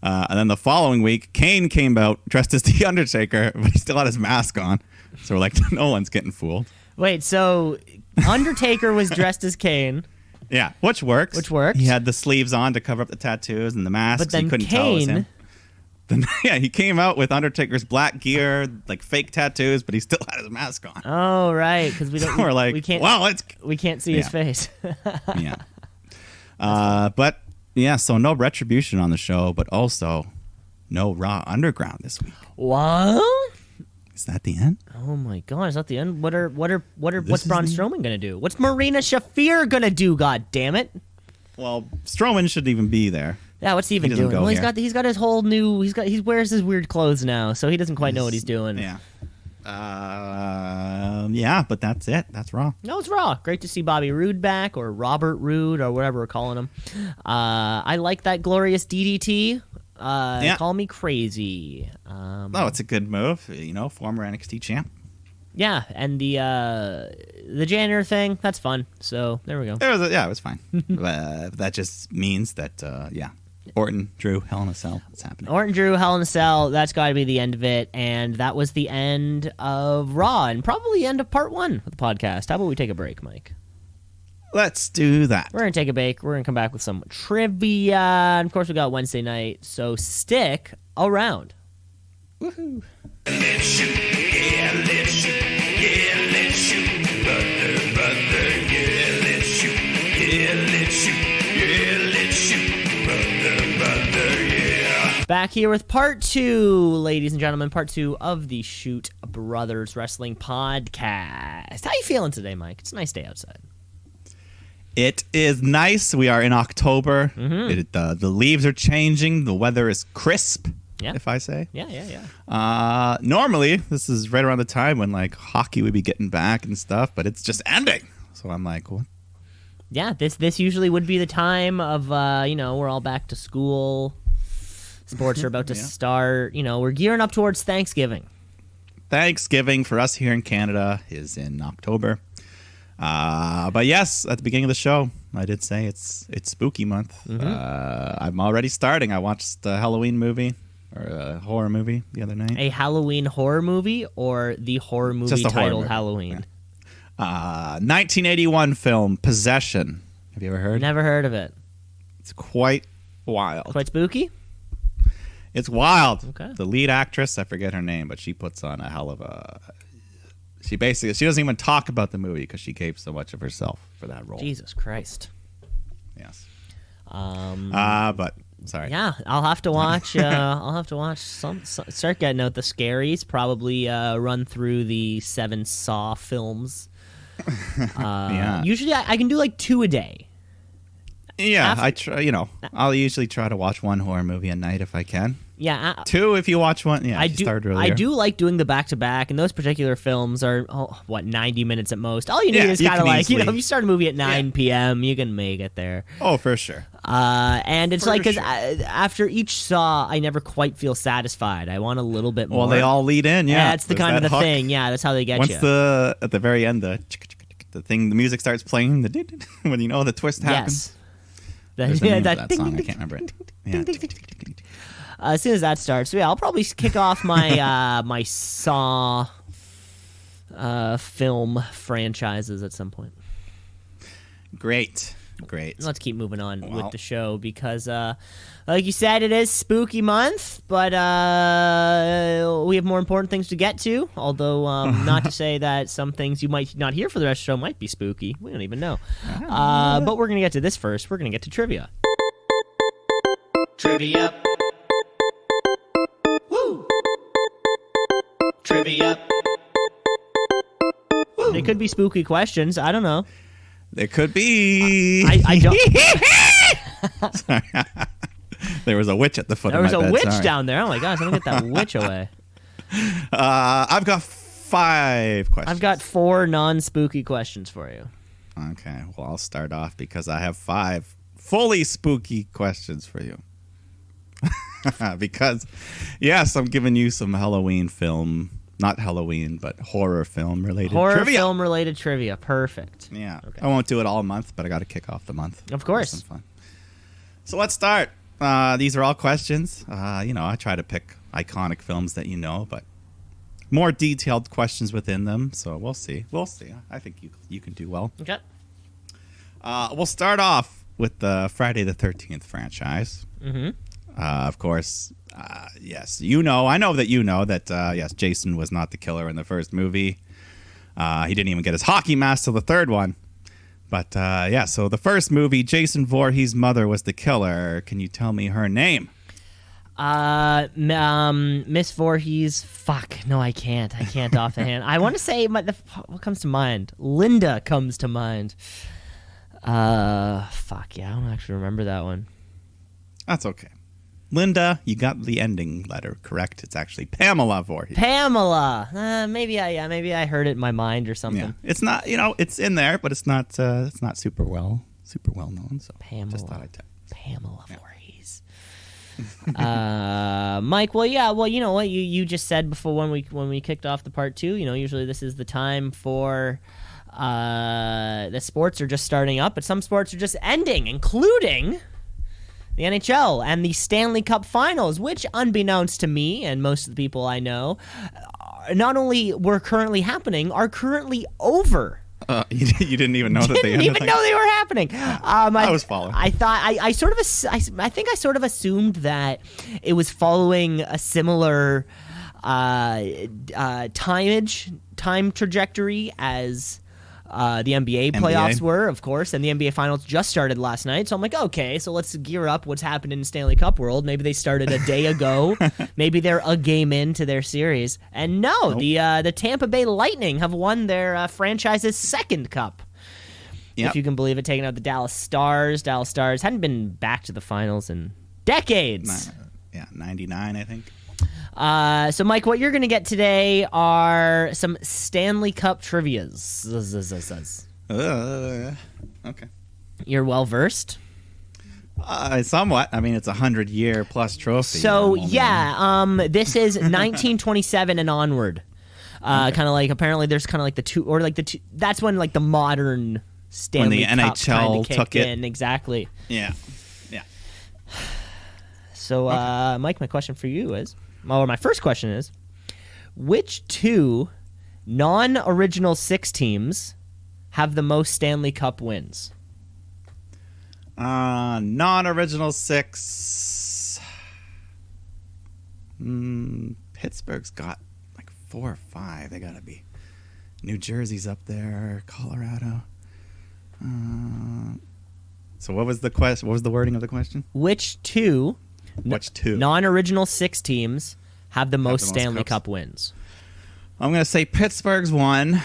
And then the following week, Kane came out dressed as the Undertaker, but he still had his mask on. So we're no one's getting fooled. Wait, so Undertaker was dressed as Kane. Yeah, which works. He had the sleeves on to cover up the tattoos and the mask. But then you couldn't tell it was him. Then, he came out with Undertaker's black gear, fake tattoos, but he still had his mask on. Oh, right, because we don't. So we're we can't. Wow, we can't see his face. Yeah. But yeah, so no Retribution on the show, but also no Raw Underground this week. What? Is that the end? Oh my God! Is that the end? What's Braun Strowman gonna do? What's Marina Shafir gonna do? God damn it! Well, Strowman shouldn't even be there. Yeah, what's he even doing? Well, he's got his whole new. He wears his weird clothes now, so he doesn't quite know what he's doing. Yeah. But that's it. That's Raw. No, it's Raw. Great to see Bobby Roode back, or Robert Roode, or whatever we're calling him. I like that glorious DDT. Call me crazy. It's a good move. Former NXT champ. Yeah, and the janitor thing, that's fun. So there we go. It was fine. That just means that Orton, Drew, Hell in a Cell. What's happening? Orton, Drew, Hell in a Cell. That's got to be the end of it, and that was the end of Raw, and probably the end of part 1 of the podcast. How about we take a break, Mike? Let's do that. We're gonna take a break. We're gonna come back with some trivia, and of course we got Wednesday night. So stick around. Woohoo! Let's shoot, yeah, let's shoot, yeah, let's shoot, brother, yeah, let's shoot, yeah, let's shoot, yeah, let's shoot, brother, yeah. Back here with part 2, ladies and gentlemen, part 2 of the Shoot Brothers Wrestling Podcast. How you feeling today, Mike? It's a nice day outside. It is nice. We are in October. Mm-hmm. The leaves are changing. The weather is crisp. Yeah. If I say. Yeah. Normally, this is right around the time when hockey would be getting back and stuff, but it's just ending. So I'm like, what? Yeah, this usually would be the time of we're all back to school. Sports are about to start. We're gearing up towards Thanksgiving. Thanksgiving for us here in Canada is in October. But yes, at the beginning of the show, I did say it's spooky month. I'm already starting. I watched a Halloween movie or a horror movie the other night. A Halloween horror movie or the horror movie Just a horror titled movie. Halloween? 1981 film Possession. Have you ever heard? Never heard of it. It's quite wild. Quite spooky? It's wild. Okay. The lead actress, I forget her name, but she puts on a hell of a... She doesn't even talk about the movie because she gave so much of herself for that role. Jesus Christ. Yes. But sorry. yeah, I'll have to watch. I'll have to watch some. Start getting out the scaries. Probably run through the 7 Saw films. Yeah. Usually, I can do like 2 a day. Yeah, I try. I'll usually try to watch 1 horror movie a night if I can. Yeah, 2 if you watch one. Yeah, I you do. start earlier. I do like doing the back to back, and those particular films are 90 minutes at most. All you need is you kind of can like easily- if you start a movie at 9 p.m., you can make it there. Oh, for sure. And it's For like because sure. after each Saw, I never quite feel satisfied. I want a little bit more. Well, they all lead in. Yeah, that's the There's kind of that the hook. thing. Yeah, that's how they get Once you. at the very end, the music starts playing, when you know the twist happens. Yes. There's a name for that that ding, song. ding, I ding, can't remember it. ding, Yeah. ding, ding, ding. As soon as that starts, so yeah, I'll probably kick off my my Saw film franchises at some point. Great. Let's keep moving on Well. with the show because, like you said, it is spooky month, but we have more important things to get to. Although, not to say that some things you might not hear for the rest of the show might be spooky. We don't even know. But we're going to get to this first. We're going to get to trivia. Trivia. Woo! Trivia. They could be spooky questions. I don't know. There could be. I don't. Sorry. There was a witch at the foot There of was my a bed. witch Sorry. down there. Oh my gosh, I'm going to get that witch away. I've got 5 questions. I've got 4 non-spooky questions for you. Okay, well, I'll start off because I have 5 fully spooky questions for you. Because, yes, I'm giving you some Halloween film, not Halloween, but horror film related Horror trivia. film related trivia. Perfect. Yeah, Okay. I won't do it all month, but I got to kick off the month. Of course. Have some fun. So let's start. These are all questions. I try to pick iconic films that you know, but more detailed questions within them. So we'll see. I think you can do well. Okay. We'll start off with the Friday the 13th franchise. Mm-hmm. Of course, yes, I know that yes, Jason was not the killer in the first movie. He didn't even get his hockey mask till the third one. But, so the first movie, Jason Voorhees' mother was the killer. Can you tell me her name? Miss Voorhees. Fuck. No, I can't. I can't off the hand. I want to say what comes to mind. Linda comes to mind. Fuck yeah. I don't actually remember that one. That's okay. Linda, you got the ending letter correct. It's actually Pamela Voorhees. Pamela. Maybe I heard it in my mind or something. Yeah, it's not. It's in there, but it's not super well known. So Pamela. just thought I'd tell. Pamela Voorhees. Mike, well, you know what you just said before when we kicked off the part 2. Usually this is the time for the sports are just starting up, but some sports are just ending, including the NHL and the Stanley Cup Finals, which, unbeknownst to me and most of the people I know, not only were currently happening, are currently over. You didn't even know that they Didn't ended even know they were happening. I was following. I thought I think I sort of assumed that it was following a similar time trajectory as the NBA playoffs were, of course, and the NBA Finals just started last night. So I'm like, okay, so let's gear up what's happened in Stanley Cup world. Maybe they started a day ago. Maybe they're a game into their series. And no, the Tampa Bay Lightning have won their franchise's second cup. Yep. If you can believe it, taking out the Dallas Stars. Dallas Stars hadn't been back to the finals in decades. 99, I think. So, Mike, what you're going to get today are some Stanley Cup trivias. Okay. You're well versed. Somewhat. I mean, it's a 100-year plus trophy. So, I'm this is 1927 and onward. Kind of like, apparently there's kind of like the two, that's when like the modern Stanley the Cup NHL kinda kicked took it. in. Exactly. Yeah. So, Mike, my question for you is, or my first question is, which two non-original six teams have the most Stanley Cup wins? Non-original six. Pittsburgh's got like 4 or 5. They gotta be. New Jersey's up there. Colorado. So what was the question? What was the wording of the question? Which two Which two? non-original six teams have the most most Stanley cups? Cup wins? I'm gonna say Pittsburgh's one.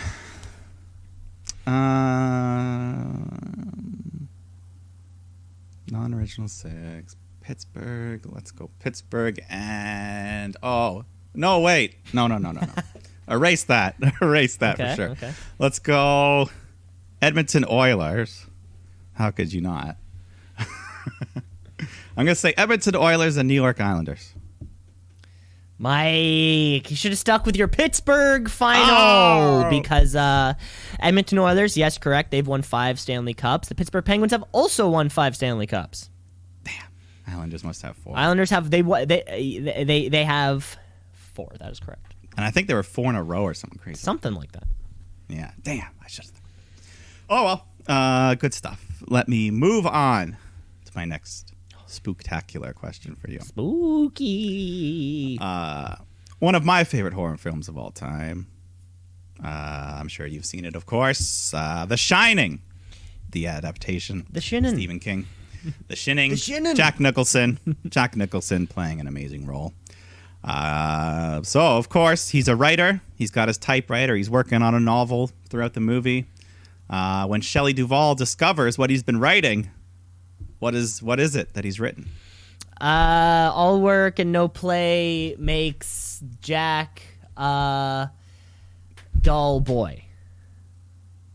Non-original six. Pittsburgh. Let's go Pittsburgh and no, wait. No. Erase that. Erase that Okay, for sure. okay. Let's go Edmonton Oilers. How could you not? I'm gonna say Edmonton Oilers and New York Islanders. Mike, you should have stuck with your Pittsburgh final because Edmonton Oilers, yes, correct. They've won 5 Stanley Cups. The Pittsburgh Penguins have also won 5 Stanley Cups. Islanders must have 4. Islanders have they have 4. That is correct. And I think they were 4 in a row or something crazy. Something like that. Yeah. Damn. I should have. Oh well. Good stuff. Let me move on to my next spooktacular question for you. Spooky. One of my favorite horror films of all time. I'm sure you've seen it, of course. The Shining, the adaptation. The Shining. Stephen King. The Shining. The Shining. Jack Nicholson. Jack Nicholson playing an amazing role. So, of course, he's a writer. He's got his typewriter. He's working on a novel throughout the movie. When Shelley Duvall discovers what he's been writing, what is it that he's written? All work and no play makes Jack a dull boy.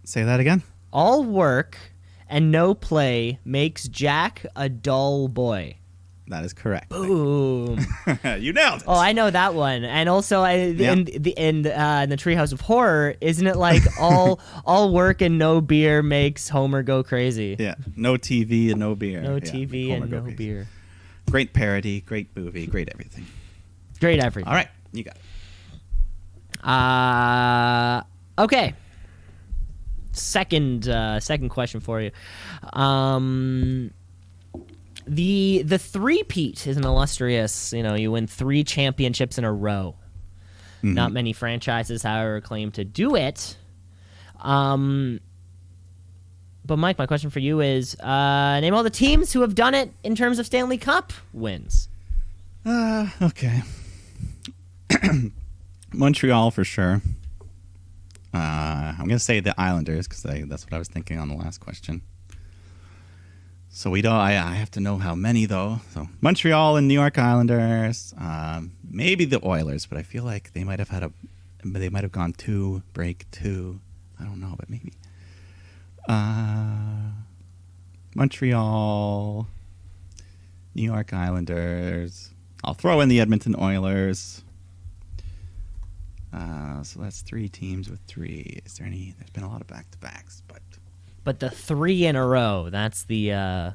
Say that again? All work and no play makes Jack a dull boy. That is correct. Boom. You nailed it. Oh, I know that one. And also, in the Treehouse of Horror, isn't it like all work and no beer makes Homer go crazy? Yeah. No TV and no beer. No Yeah, TV Homer and go no crazy. beer. Great parody, great movie, great everything. Great everything. All right, you got it. Okay. Second question for you. The three-peat is an illustrious, you win 3 championships in a row. Mm-hmm. Not many franchises, however, claim to do it. But Mike, my question for you is, name all the teams who have done it in terms of Stanley Cup wins. Okay. Montreal for sure. I'm going to say the Islanders because that's what I was thinking on the last question. So we don't. I have to know how many though. So Montreal and New York Islanders. Maybe the Oilers, but I feel like they might have gone 2, break 2. I don't know, but maybe. Montreal, New York Islanders. I'll throw in the Edmonton Oilers. So that's 3 teams with 3. Is there any? There's been a lot of back-to-backs, but. But the 3 in a row, that's the, Yeah.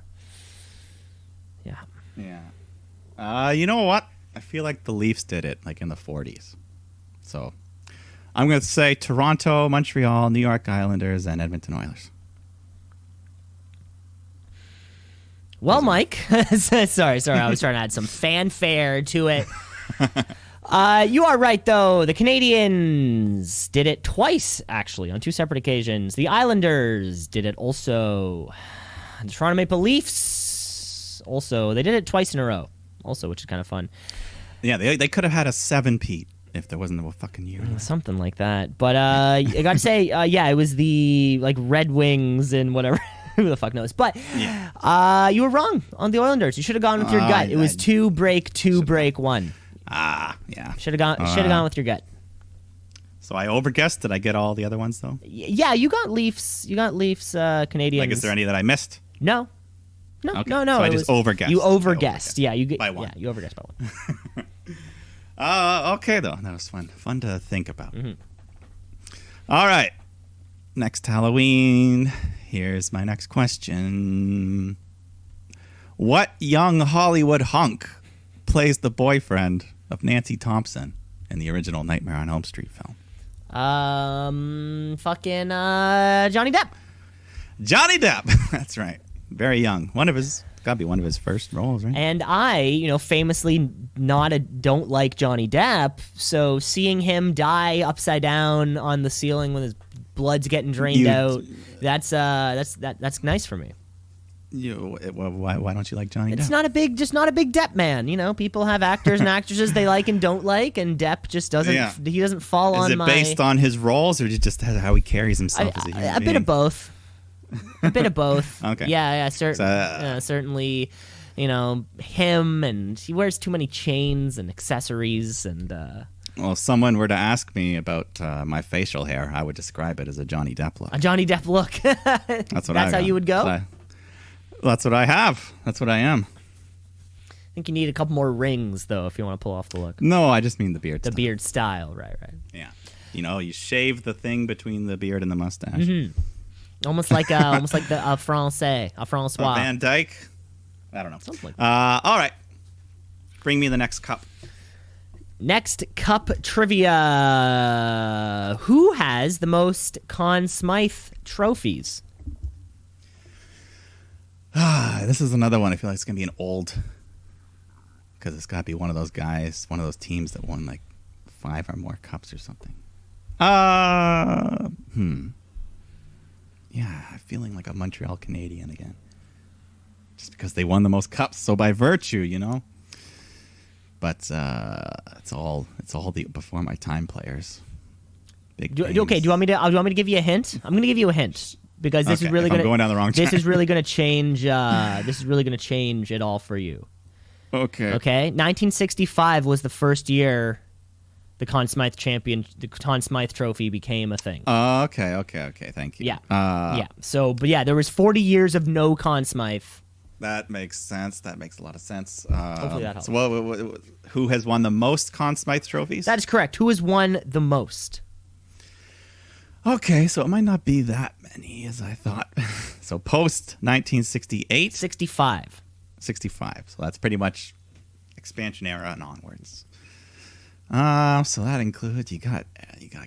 You know what? I feel like the Leafs did it, like in the 40s. So I'm going to say Toronto, Montreal, New York Islanders, and Edmonton Oilers. Well, Mike, sorry, I was trying to add some fanfare to it. You are right, though. The Canadiens did it twice, actually, on 2 separate occasions. The Islanders did it also. The Toronto Maple Leafs also. They did it twice in a row, also, which is kind of fun. Yeah, they could have had a 7-peat if there wasn't a fucking year. Something like that. But I got to say, it was the Red Wings and whatever. Who the fuck knows? But you were wrong on the Islanders. You should have gone with your gut. It was 2 break 1. Yeah. Should have gone with your gut. So I overguessed. Did I get all the other ones though? Yeah, you got Leafs. Canadians. Like, is there any that I missed? No. Okay. No. So I just overguessed. You overguessed. Yeah, you by 1. Yeah, you overguessed by 1. Okay though. That was fun. Fun to think about. Mm-hmm. All right. Next Halloween, Here's my next question. What young Hollywood hunk plays the boyfriend of Nancy Thompson in the original Nightmare on Elm Street film? Fucking Johnny Depp. Johnny Depp. That's right. Very young. Gotta be one of his first roles, right? And I, famously don't like Johnny Depp, so seeing him die upside down on the ceiling when his blood's getting drained out, that's nice for me. Why don't you like Johnny Depp? It's not a big Depp man. People have actors and actresses they like and don't like, and Depp just doesn't. Yeah. He doesn't fall on my. Is it based on his roles, or just how he carries himself as a human being? A bit of both. A bit of both. Okay. Yeah. Certainly, him, and he wears too many chains and accessories, and. Well, if someone were to ask me about my facial hair, I would describe it as a Johnny Depp look. A Johnny Depp look. That's how you would go? That's what I have. That's what I am. I think you need a couple more rings, though, if you want to pull off the look. No, I just mean the beard. The beard style, right. Yeah. You shave the thing between the beard and the mustache. Mm-hmm. Almost like the Français, a Francois. Van Dyke. I don't know. Something like that. All right. Bring me the next cup. Next cup trivia. Who has the most Conn Smythe trophies? This is another one. I feel like it's going to be an old, because it's got to be one of those guys, one of those teams that won like 5 or more cups or something. Yeah, I'm feeling like a Montreal Canadian again. Just because they won the most cups, so by virtue, But it's all the before my time players. Do you want me to give you a hint? I'm going to give you a hint. Because this is really going going down the wrong track. This is really going to change. This is really going to change it all for you. Okay. 1965 was the first year the Conn Smythe Trophy became a thing. Okay. Thank you. Yeah. Yeah. So, but yeah, there was 40 years of no Conn Smythe. That makes sense. That makes a lot of sense. Hopefully that helps. So, who has won the most Conn Smythe trophies? That is correct. Who has won the most? Okay, so it might not be that many as I thought. So post 1968? 65. 65. So that's pretty much expansion era and onwards. So that includes you got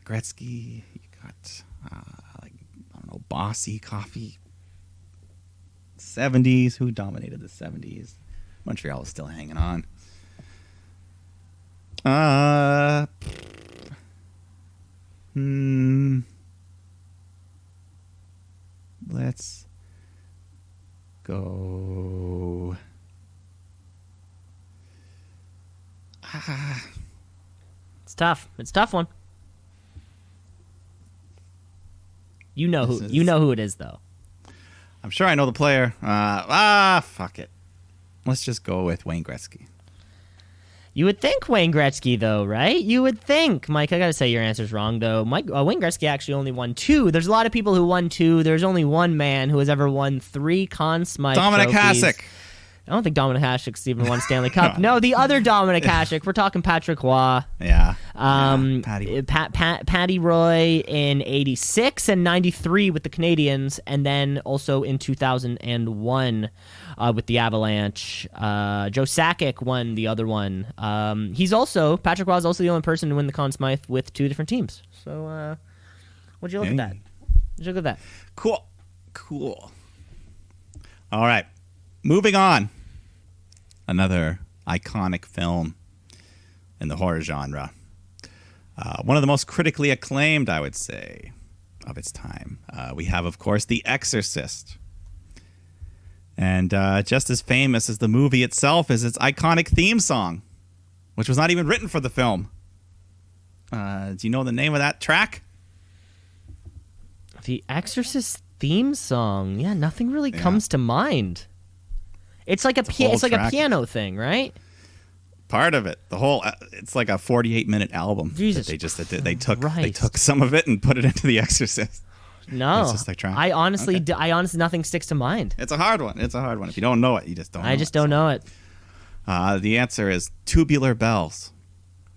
Gretzky, you got Bossy Coffee. 70s. Who dominated the 70s? Montreal is still hanging on. Let's go. It's tough. It's a tough one. You know who it is, though. I'm sure I know the player. Fuck it. Let's just go with Wayne Gretzky. You would think Wayne Gretzky, though, right? You would think. Mike, I got to say your answer's wrong, though. Wayne Gretzky actually only won 2. There's a lot of people who won 2. There's only one man who has ever won 3 Conn Smythe Dominic trophies. Hasek. I don't think Dominic Hasek's even won Stanley Cup. No, the other Dominic Hasek. We're talking Patrick Roy. Yeah. Patty Roy in 86 and 93 with the Canadiens, and then also in 2001 with the Avalanche. Joe Sakic won the other one. Patrick Roy is also the only person to win the Conn Smythe with 2 different teams. So, what'd you look at that? What'd you look at that? Cool. All right. Moving on. Another iconic film in the horror genre. One of the most critically acclaimed, I would say, of its time. We have, of course, The Exorcist. And just as famous as the movie itself is its iconic theme song, which was not even written for the film. Do you know the name of that track? The Exorcist theme song. Yeah, nothing really comes to mind. It's like a piano thing, right? Part of it, the whole. It's like a 48-minute album. Jesus, they took some of it and put it into The Exorcist. No, it's just like track. I honestly, nothing sticks to mind. It's a hard one. If you don't know it, you just don't. I just don't know it. The answer is "Tubular Bells"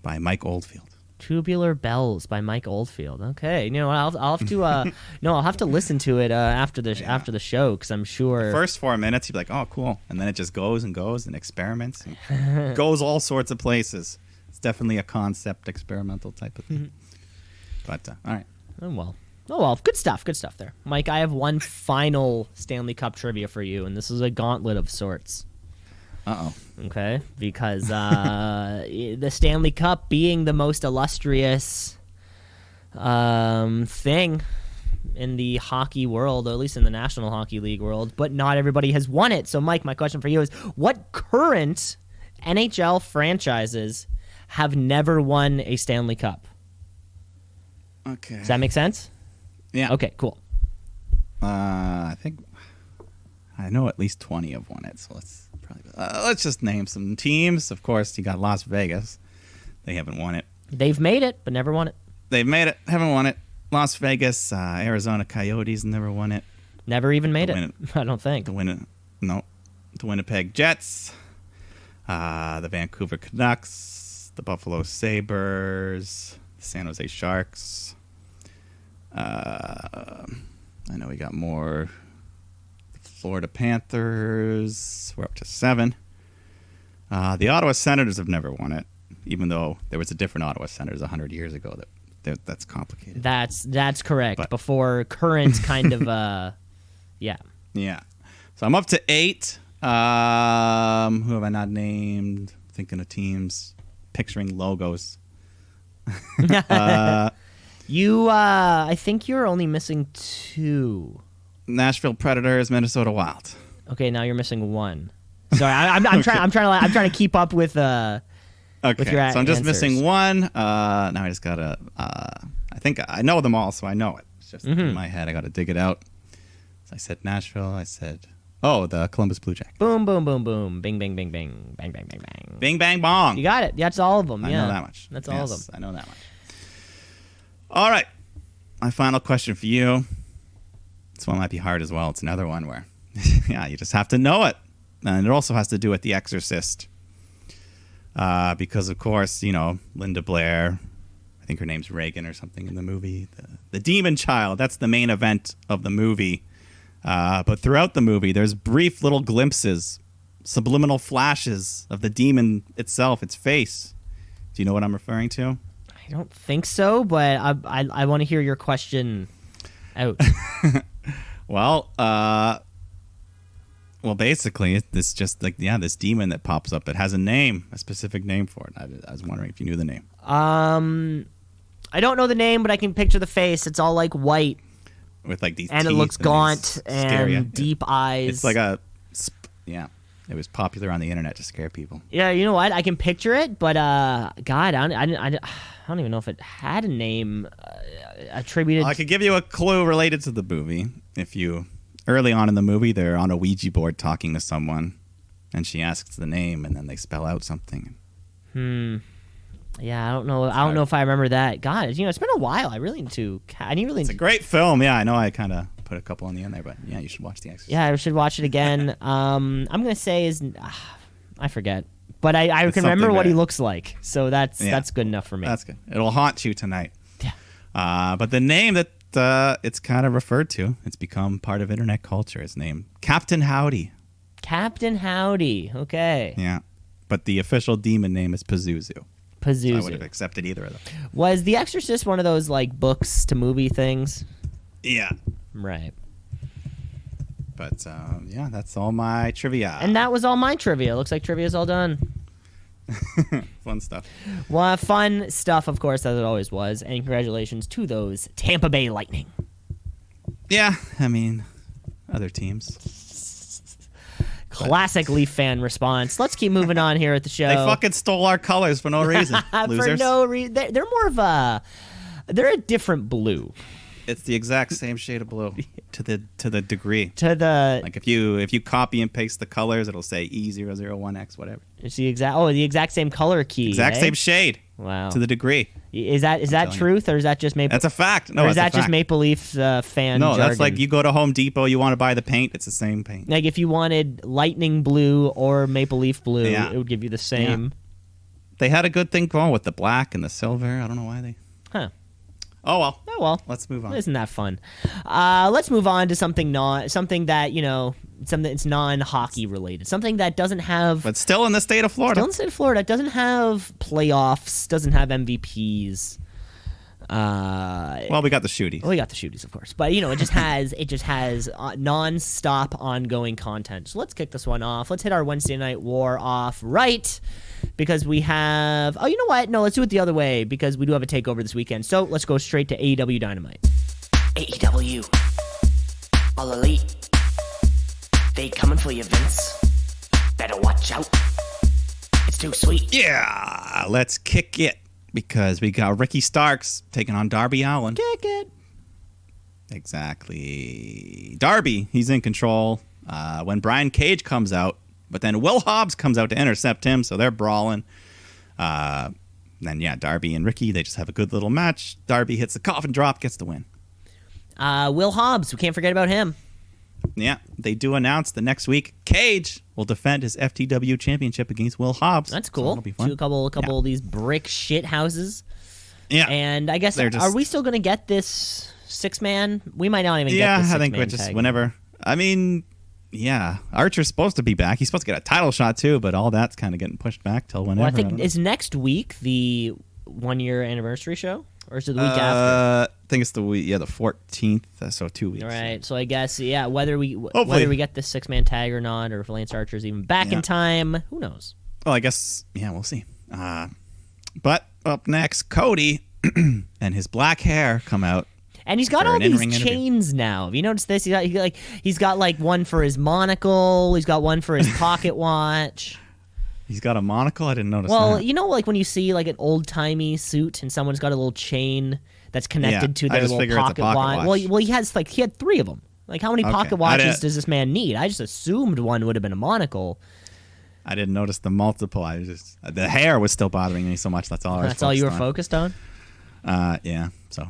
by Mike Oldfield. Tubular Bells by Mike Oldfield. Okay, I'll have to I'll have to listen to it after the show, because I'm sure First 4 minutes, you'd be like, oh, cool. And then it just goes and goes and experiments and goes all sorts of places. It's definitely a concept experimental type of thing. But, all right. Oh well, good stuff there, Mike. I have one final Stanley Cup trivia for you, and this is a gauntlet of sorts. Uh-oh. Okay, because the Stanley Cup being the most illustrious thing in the hockey world, or at least in the National Hockey League world, but not everybody has won it. So, Mike, my question for you is, what current NHL franchises have never won a Stanley Cup? Okay. Does that make sense? Yeah. Okay, cool. I think I know at least 20 have won it, so let's just name some teams. Of course, you got Las Vegas. They haven't won it. They've made it, but never won it. They've made it, haven't won it. Las Vegas, Arizona Coyotes never won it. Never even made it. I don't think. The Winnipeg Jets, the Vancouver Canucks, the Buffalo Sabres, the San Jose Sharks. I know we got more. Florida Panthers, we're up to 7. The Ottawa Senators have never won it, even though there was a different Ottawa Senators 100 years ago. That's complicated. That's correct. But before current kind of, yeah. Yeah. So I'm up to 8. Who have I not named? Thinking of teams, picturing logos. I think you're only missing 2. Nashville Predators, Minnesota Wild. Okay, now you're missing 1. Sorry, I'm trying to keep up with with your so I'm just answers. missing 1. Now I just gotta. I think I know them all, so I know it. It's just in my head. I gotta dig it out. So I said Nashville. I said, the Columbus Blue Jackets. Boom, boom, boom, boom, bing, bing, bing, bing, bang, bang, bang, bang. Bing, bang, bong. You got it. That's all of them. I Yeah, know that much. That's all of them. I know that much. All right. My final question for you. This one might be hard as well. It's another one where, you just have to know it. And it also has to do with The Exorcist. Because, of course, Linda Blair, I think her name's Reagan or something in the movie. The demon child, that's the main event of the movie. But throughout the movie, there's brief little glimpses, subliminal flashes of the demon itself, its face. Do you know what I'm referring to? I don't think so, but I want to hear your question out. Well, basically, it's just like, this demon that pops up. It has a name, a specific name for it. I was wondering if you knew the name. I don't know the name, but I can picture the face. It's all like white. With like these and teeth it looks gaunt and deep eyes. It's like it was popular on the internet to scare people. Yeah, you know what? I can picture it, but God, I don't even know if it had a name attributed. I could give you a clue related to the movie. Early on in the movie, they're on a Ouija board talking to someone, and she asks the name, and then they spell out something. Yeah, I don't know. I don't know if I remember that. God, it's been a while. I really need to. It's a great film. Yeah, I know. I kind of put a couple on the end there, but yeah, you should watch The Exorcist. Yeah, I should watch it again. I'm gonna say I forget, but I can remember what he looks like. So that's good enough for me. That's good. It'll haunt you tonight. Yeah. But the name that it's kind of referred to, it's become part of internet culture. It's named Captain Howdy. Captain Howdy. Okay. Yeah, but the official demon name is Pazuzu. Pazuzu. So I would have accepted either of them. Was The Exorcist one of those like books to movie things? Yeah. Right. But that's all my trivia. And that was all my trivia. Looks like trivia's all done. Fun stuff. Well, fun stuff, of course, as it always was. And congratulations to those Tampa Bay Lightning. Yeah, I mean, other teams. Classic Leaf fan response. Let's keep moving on here at the show. They fucking stole our colors for no reason. Losers. For no reason. They're more of they're a different blue. It's the exact same shade of blue to the degree. Like if you copy and paste the colors, it'll say E001X whatever. It's the exact same color key. Exact same shade. Wow. To the degree. Is that truth, or is that just Maple? That's a fact. No, or is that just Maple Leafs fan? No, jargon? That's like you go to Home Depot, you want to buy the paint, it's the same paint. Like if you wanted Lightning blue or Maple Leaf blue, Yeah. it would give you the same. They had a good thing going with the black and the silver. I don't know why they. Huh. Oh well. Oh well. Let's move on. Isn't that fun? Let's move on to something something that something that's non-hockey related, something that doesn't have. But still in the state of Florida. Still in the state of Florida, it doesn't have playoffs, doesn't have MVPs. Well, we got the shooties. Well, we got the shooties, of course, but it just has non-stop ongoing content. So let's kick this one off. Let's hit our Wednesday Night War off right, because we have. Oh, you know what? No, let's do it the other way, because we do have a takeover this weekend. So let's go straight to AEW Dynamite. AEW. All Elite. They coming for you, Vince. Better watch out. It's too sweet. Yeah, let's kick it, because we got Ricky Starks taking on Darby Allin. Kick it. Exactly. Darby, he's in control when Brian Cage comes out, but then Will Hobbs comes out to intercept him, so they're brawling. Then, yeah, Darby and Ricky, they just have a good little match. Darby hits the coffin drop, gets the win. Will Hobbs, we can't forget about him. Yeah, they do announce that next week Cage will defend his FTW championship against Will Hobbs. That's So cool. that'll be fun. A couple of these brick shit houses. Yeah. And I guess, are we still going to get this 6-man? We might not even get this 6-man I think we're just tag. whenever. I mean, yeah, Archer's supposed to be back. He's supposed to get a title shot too, but all that's kind of getting pushed back till whenever. Well, I don't think know. is next week the 1-year anniversary show, or is it the week after? I think it's the 14th, so 2 weeks. All right, so I guess whether we get this 6-man tag or not, or if Lance Archer's even back in time, who knows? Well, I guess we'll see. But up next, Cody and his black hair come out. And he's got for all an these in-ring interview. chains now. Have you noticed this? He's got like one for his monocle. He's got one for his pocket watch. He's got a monocle. I didn't notice. Well, that. like when you see like an old timey suit and someone's got a little chain that's connected to I their just little figure it's a pocket pocket watch. watch. Well, he had 3 of them. Like, how many pocket I watches didn't- does this man need? I just assumed one would have been a monocle. I didn't notice the multiple. I just the hair was still bothering me so much. That's all. That's all you were focused on? Yeah. So,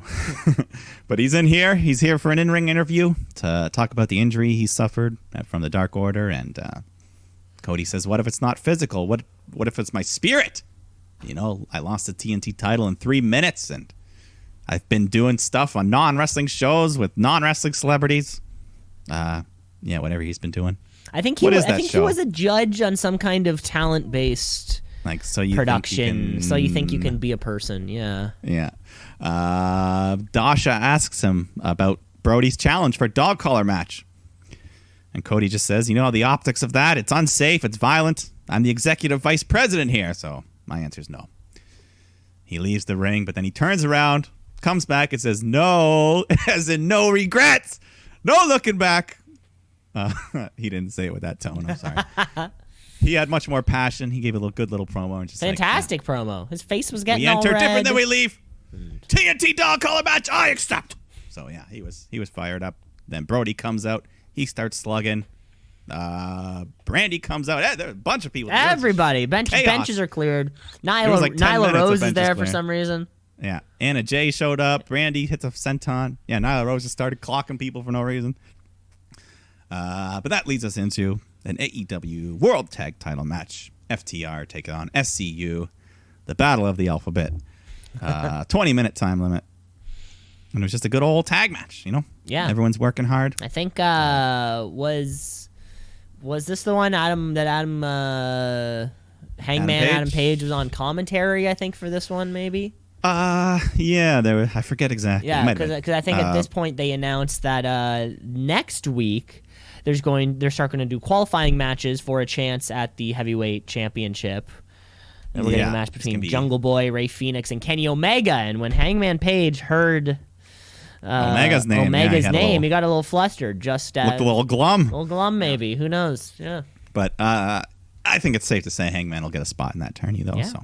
but he's in here. He's here for an in-ring interview to talk about the injury he suffered from the Dark Order. And Cody says, "What if it's not physical? What if it's my spirit? I lost the TNT title in 3 minutes, and I've been doing stuff on non-wrestling shows with non-wrestling celebrities. Whatever he's been doing. I think he was a judge on some kind of talent-based Like, so you production. So you think you can be a person? Yeah. Yeah. Dasha asks him about Brody's challenge for a dog collar match. And Cody just says, the optics of that, it's unsafe, it's violent. I'm the executive vice president here, so my answer is no. He leaves the ring, but then he turns around, comes back, and says, no, as in no regrets, no looking back. He didn't say it with that tone, I'm sorry. He had much more passion. He gave a good little promo. And just Fantastic promo. His face was getting we all enter red. different than we leave. TNT dog collar match, I accept. So yeah, he was fired up. Then Brody comes out. He starts slugging. Brandy comes out. There's a bunch of people. Everybody. Benches are cleared. Nyla Rose is there for some reason. Yeah. Anna Jay showed up. Brandy hits a senton. Yeah, Nyla Rose just started clocking people for no reason. But that leads us into an AEW World Tag Title match. FTR taking on SCU. The Battle of the Alphabet. 20-minute time limit. And it was just a good old tag match, Yeah. Everyone's working hard. I think was this the one Hangman Adam Page was on commentary, I think, for this one, maybe? Yeah, I forget exactly. Yeah, because I think at this point they announced that next week they're starting to do qualifying matches for a chance at the heavyweight championship. And we're getting a match between Jungle Boy, Rey Fenix, and Kenny Omega. And when Hangman Page heard Omega's name, he got a little flustered. Just looked a little glum. A little glum, maybe. Who knows? Yeah. But I think it's safe to say Hangman will get a spot in that tourney, though. Yeah. So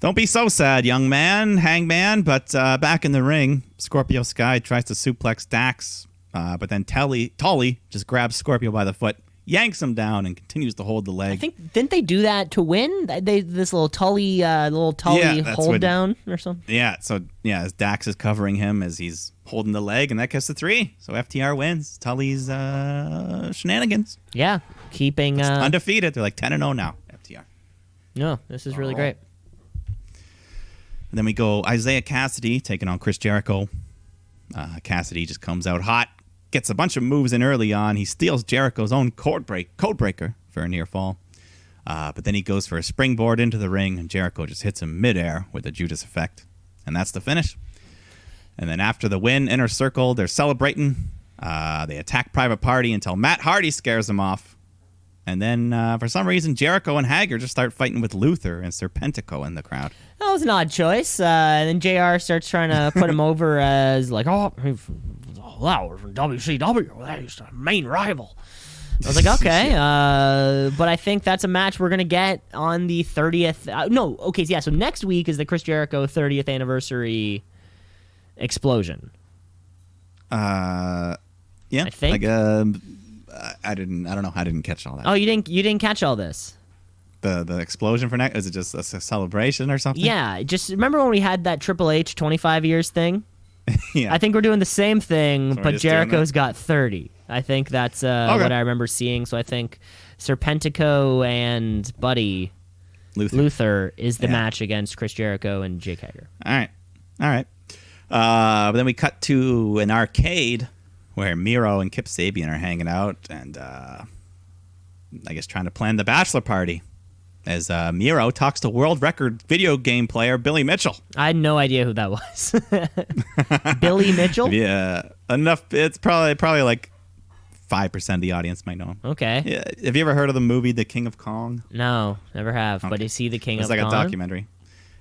don't be so sad, young man, Hangman. But back in the ring, Scorpio Sky tries to suplex Dax, but then Tully just grabs Scorpio by the foot, yanks him down, and continues to hold the leg. I think didn't they do that to win? This little Tully hold down or something. Yeah. So as Dax is covering him as he's holding the leg, and that gets to 3. So FTR wins. Tully's shenanigans. Yeah, keeping undefeated. They're like 10-0 now. FTR. No, this is really great. And then we go Isaiah Cassidy taking on Chris Jericho. Cassidy just comes out hot, gets a bunch of moves in early on. He steals Jericho's own code breaker for a near fall. But then he goes for a springboard into the ring, and Jericho just hits him midair with a Judas effect. And that's the finish. And then after the win, Inner Circle, they're celebrating. They attack Private Party until Matt Hardy scares them off. And then, for some reason, Jericho and Hager just start fighting with Luther and Serpentico in the crowd. That was an odd choice. And then JR starts trying to put him over as like, that was from WCW. That is the main rival. I was like, okay. But I think that's a match we're going to get on the 30th. So next week is the Chris Jericho 30th anniversary explosion. Yeah. I think. I don't know. I didn't catch all that. Oh, you didn't catch all this. The explosion for next? Is it just a celebration or something? Yeah, just remember when we had that Triple H 25 years thing? Yeah. I think we're doing the same thing, So we're but just doing Jericho's got 30. I think that's what I remember seeing. So I think Serpentico and Buddy Luther is the match against Chris Jericho and Jake Hager. All right. Then we cut to an arcade where Miro and Kip Sabian are hanging out and I guess trying to plan the bachelor party as Miro talks to world record video game player Billy Mitchell. I had no idea who that was. Billy Mitchell? Yeah, enough. It's probably like 5% of the audience might know him. Okay. Yeah. Have you ever heard of the movie The King of Kong? No, never have. Okay. But is he the king of It's like Kong? a documentary.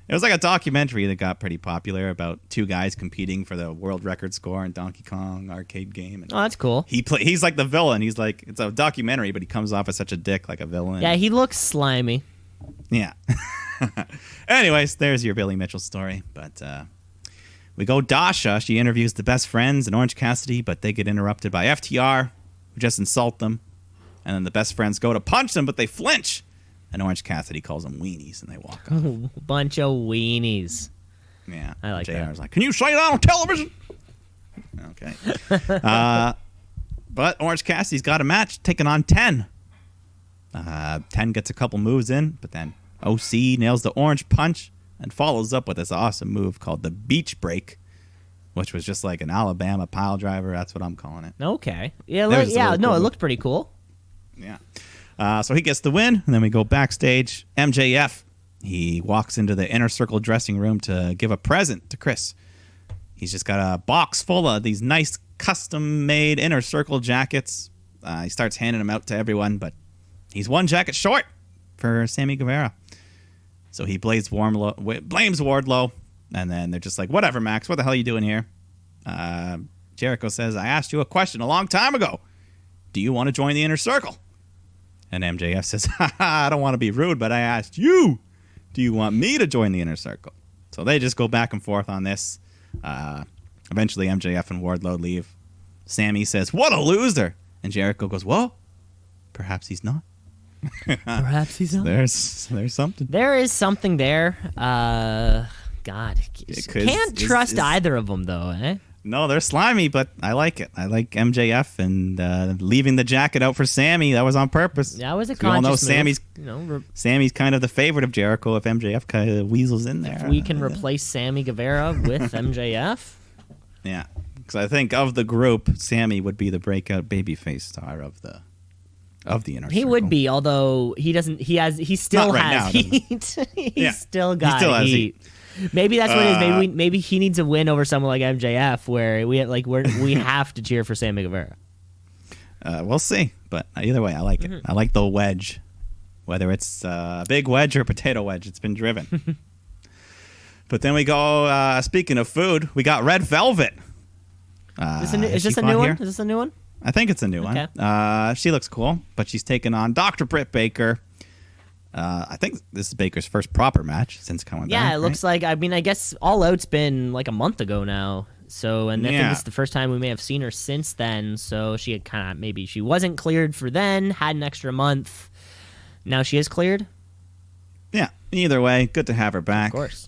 It was like a documentary that got pretty popular about two guys competing for the world record score in Donkey Kong arcade game. And Oh, that's cool. he's like the villain. He's like, it's a documentary, but he comes off as such a dick, like a villain. Yeah, he looks slimy. Yeah. Anyways, there's your Billy Mitchell story. But we go Dasha. She interviews the best friends and Orange Cassidy, but they get interrupted by FTR, who just insult them. And then the best friends go to punch them, but they flinch. And Orange Cassidy calls them weenies, and they walk off. Bunch of weenies. Yeah. I like that. JR's like, can you say that on television? Okay. But Orange Cassidy's got a match taking on 10. 10 gets a couple moves in, but then OC nails the orange punch and follows up with this awesome move called the beach break, which was just like an Alabama pile driver. That's what I'm calling it. Okay. Yeah, That was a really cool it move. looked pretty cool. Yeah. So he gets the win, and then we go backstage. MJF, he walks into the Inner Circle dressing room to give a present to Chris. He's just got a box full of these nice custom-made Inner Circle jackets. He starts handing them out to everyone, but he's one jacket short for Sammy Guevara. So he blames Wardlow, and then they're just like, whatever, Max, what the hell are you doing here? Jericho says, I asked you a question a long time ago. Do you want to join the Inner Circle? And MJF says, I don't want to be rude, but I asked you, do you want me to join the Inner Circle? So they just go back and forth on this. Eventually, MJF and Wardlow leave. Sammy says, what a loser. And Jericho goes, well, perhaps he's not. Perhaps he's not. There's something. There is something there. God. Can't trust either of them, though, eh? No, they're slimy, but I like it. I like MJF and leaving the jacket out for Sammy. That was on purpose. That was a We all know conscious Sammy's Sammy's kind of the favorite of Jericho if MJF kind of weasels in there. If we can replace Sammy Guevara with MJF. Yeah, because I think of the group, Sammy would be the breakout babyface star of the Inner He Circle. would be, although he doesn't. He still Not right has now, heat. Yeah. Still got He still has heat. Maybe that's what it is. Maybe he needs a win over someone like MJF, where we have to cheer for Sammy Guevara. We'll see, but either way, I like it. I like the wedge, whether it's a big wedge or a potato wedge. It's been driven. But then we go. Speaking of food, we got Red Velvet. Is this a new one? Is this a new one? I think it's a new one. She looks cool, but she's taking on Dr. Britt Baker. I think this is Baker's first proper match since coming back. Yeah, it looks like. I mean, I guess All Out's been like a month ago now. So, and I think this is the first time we may have seen her since then. So she had kind of maybe she wasn't cleared for then, had an extra month. Now she is cleared. Yeah. Either way, good to have her back. Of course.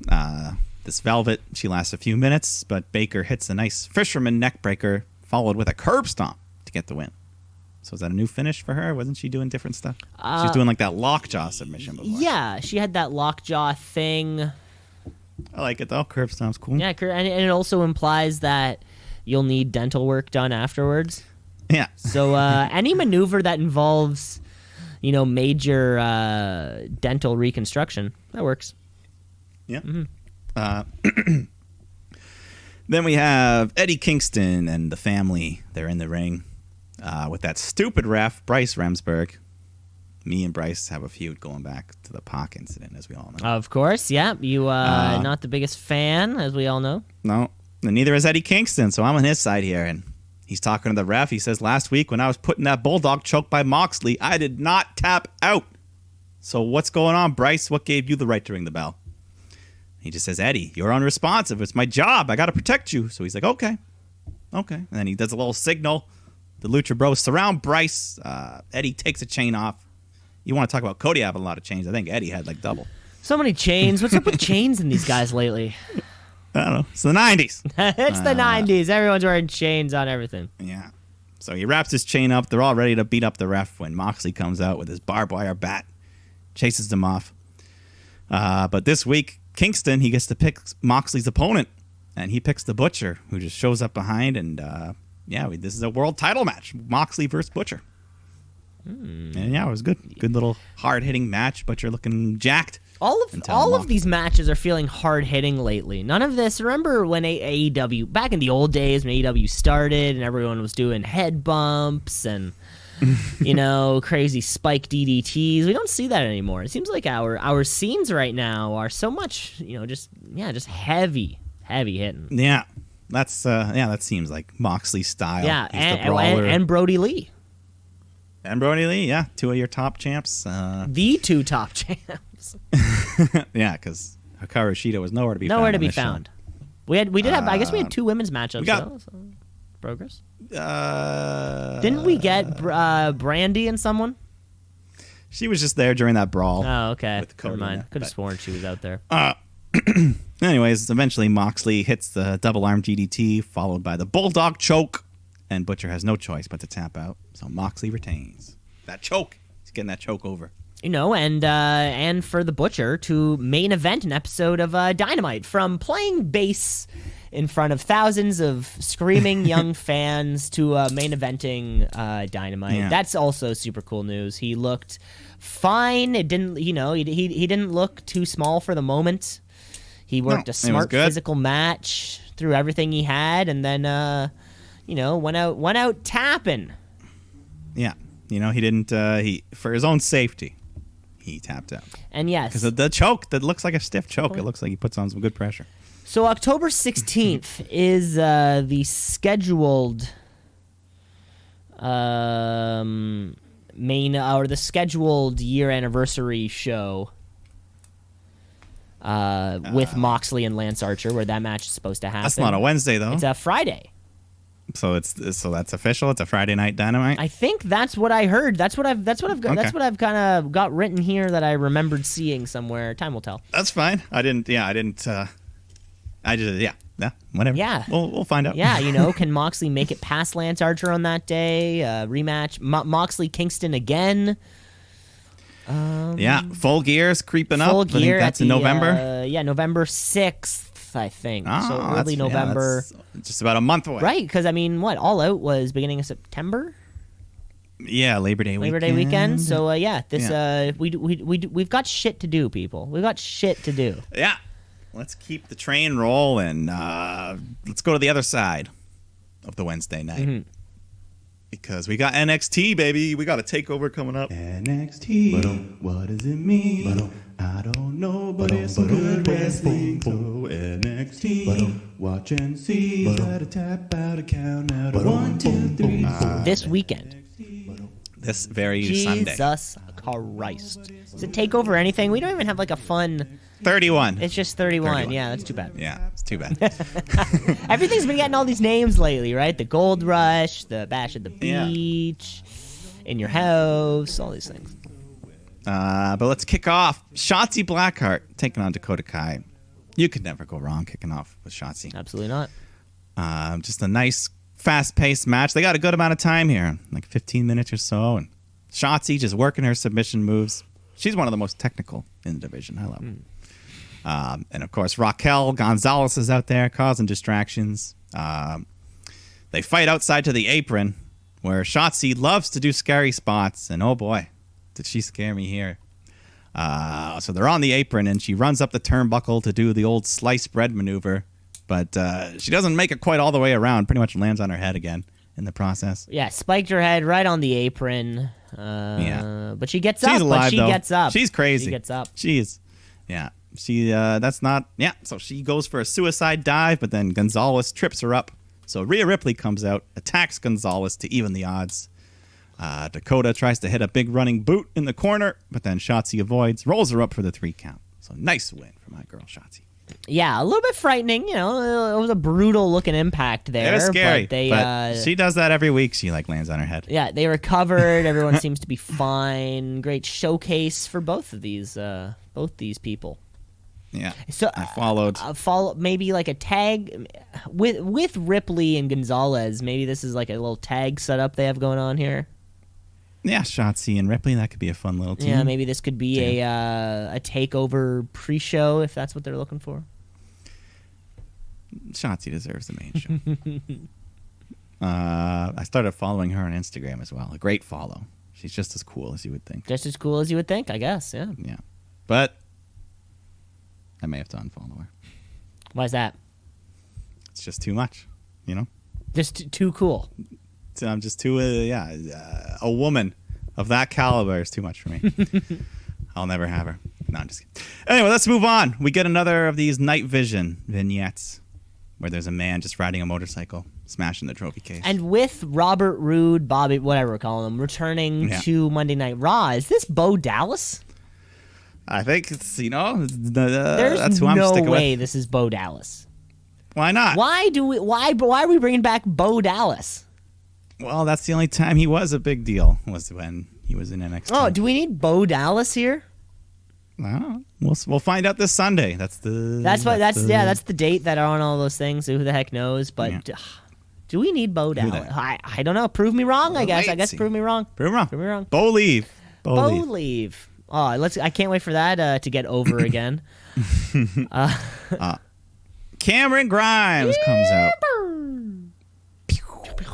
This Velvet, she lasts a few minutes, but Baker hits a nice fisherman neck breaker, followed with a curb stomp to get the win. So is that a new finish for her? Wasn't she doing different stuff? She was doing like that lockjaw submission before. Yeah, she had that lockjaw thing. I like it though. Curb stomp's cool. Yeah, and it also implies that you'll need dental work done afterwards. Yeah. So any maneuver that involves, major dental reconstruction, that works. Yeah. Mm-hmm. Then we have Eddie Kingston and the family. They're in the ring with that stupid ref, Bryce Remsburg. Me and Bryce have a feud going back to the Pac incident, as we all know. Of course, yeah. You not the biggest fan, as we all know. No, and neither is Eddie Kingston, so I'm on his side here. And he's talking to the ref. He says, last week when I was putting that bulldog choke by Moxley, I did not tap out. So what's going on, Bryce? What gave you the right to ring the bell? He just says, Eddie, you're unresponsive. It's my job. I got to protect you. So he's like, okay. And then he does a little signal. The Lucha Bros surround Bryce. Eddie takes a chain off. You want to talk about Cody having a lot of chains. I think Eddie had like double. So many chains. What's up with chains in these guys lately? I don't know. It's the 90s. It's the 90s. Everyone's wearing chains on everything. Yeah. So he wraps his chain up. They're all ready to beat up the ref when Moxley comes out with his barbed wire bat. Chases them off. But this week, Kingston, he gets to pick Moxley's opponent. And he picks the Butcher, who just shows up behind. And, this is a world title match. Moxley versus Butcher. And, yeah, it was good. Good little hard-hitting match. Butcher looking jacked. All of these matches are feeling hard-hitting lately. None of this. Remember when AEW, back in the old days when AEW started and everyone was doing head bumps and, crazy spike DDTs. We don't see that anymore. It seems like our scenes right now are so much, just heavy hitting. Yeah. That seems like Moxley style. Yeah, He's the brawler. and Brody Lee. And Brody Lee, yeah. Two of your top champs. The two top champs. Yeah, because Hikaru Shida was nowhere to be found. Nowhere to be found. We did have. I guess we had two women's matchups. So progress. Didn't we get Brandy and someone? She was just there during that brawl. Oh, okay. With Cody, Never mind. yeah, Could have sworn she was out there. Anyways, eventually Moxley hits the double arm DDT, followed by the bulldog choke, and Butcher has no choice but to tap out. So Moxley retains that choke. He's getting that choke over. And for the Butcher to main event an episode of Dynamite, from playing bass in front of thousands of screaming young fans to main eventing Dynamite. Yeah. That's also super cool news. He looked fine. It didn't, he didn't look too small for the moment. He worked a smart physical match through everything he had, and then went out tapping. Yeah, he didn't. He for his own safety, he tapped out. And yes, because of the choke that looks like a stiff choke. It looks like he puts on some good pressure. So October 16th is the scheduled the scheduled year anniversary show with Moxley and Lance Archer, where that match is supposed to happen. That's not a Wednesday though. It's a Friday. So that's official. It's a Friday night Dynamite. I think that's what I heard. That's what I've kind of got written here that I remembered seeing somewhere. Time will tell. That's fine. I didn't. Whatever. Yeah, we'll find out. Yeah, can Moxley make it past Lance Archer on that day? Rematch Moxley Kingston again. Full Gear's creeping up. Full Gear. I think that's in November. November 6th. I think so. Early November. That's just about a month away. Right, because All Out was beginning of September. Yeah, Labor Day weekend. So we've got shit to do, people. We've got shit to do. Yeah. Let's keep the train rolling. Let's go to the other side of the Wednesday night. Mm-hmm. Because we got NXT, baby. We got a takeover coming up. NXT. What does it mean? I don't know, but it's good wrestling. So NXT. Watch and see. Gotta tap out a count out of 1, 2, 3. This weekend. This very Sunday. Jesus Christ. Is it takeover or anything? We don't even have like a fun... 31. It's just 31. Yeah, that's too bad. Yeah, it's too bad. Everything's been getting all these names lately, right? The Gold Rush, the Bash at the Beach, In Your House, all these things. But let's kick off. Shotzi Blackheart taking on Dakota Kai. You could never go wrong kicking off with Shotzi. Absolutely not. Just a nice, fast-paced match. They got a good amount of time here, like 15 minutes or so. And Shotzi just working her submission moves. She's one of the most technical in the division. I love her. And of course, Raquel Gonzalez is out there causing distractions. They fight outside to the apron, where Shotzi loves to do scary spots. And oh boy, did she scare me here. So they're on the apron, and she runs up the turnbuckle to do the old sliced bread maneuver. But she doesn't make it quite all the way around. Pretty much lands on her head again in the process. Yeah, spiked her head right on the apron. But she gets up. She's alive, though. Gets up. She's crazy. She gets up. She is. Yeah. That's not. Yeah. So she goes for a suicide dive, but then Gonzalez trips her up. So Rhea Ripley comes out, attacks Gonzalez to even the odds. Dakota tries to hit a big running boot in the corner, but then Shotzi avoids, rolls her up for the 3 count. So nice win for my girl Shotzi. Yeah, a little bit frightening. It was a brutal looking impact there. It was scary, but she does that every week. She lands on her head. Yeah, they recovered. Everyone seems to be fine. Great showcase for both these people. Yeah. So I followed. Follow maybe like a tag with Ripley and Gonzalez. Maybe this is like a little tag setup they have going on here. Yeah, Shotzi and Ripley. That could be a fun little team. Yeah, maybe this could be a takeover pre-show if that's what they're looking for. Shotzi deserves the main show. I started following her on Instagram as well. A great follow. She's just as cool as you would think. Just as cool as you would think, I guess. Yeah. Yeah, but I may have to unfollow her. Why is that? It's just too much, Just too cool. So I'm just too, a woman of that caliber is too much for me. I'll never have her. No, I'm just kidding. Anyway, let's move on. We get another of these night vision vignettes where there's a man just riding a motorcycle, smashing the trophy case. And with Robert Roode, Bobby, whatever we're calling him, returning to Monday Night Raw, is this Bo Dallas? I think it's, There's that's who I'm no sticking way with. this is Bo Dallas. Why not? Why are we bringing back Bo Dallas? Well, that's the only time he was a big deal, was when he was in NXT. Oh, do we need Bo Dallas here? Well, we'll find out this Sunday. That's the date that are on all those things. So who the heck knows? But do we need Bo Dallas? I don't know. Prove me wrong. I guess prove me wrong. Prove me me wrong. Bo leave. Bo leave. Oh, I can't wait for that to get over again. Cameron Grimes comes out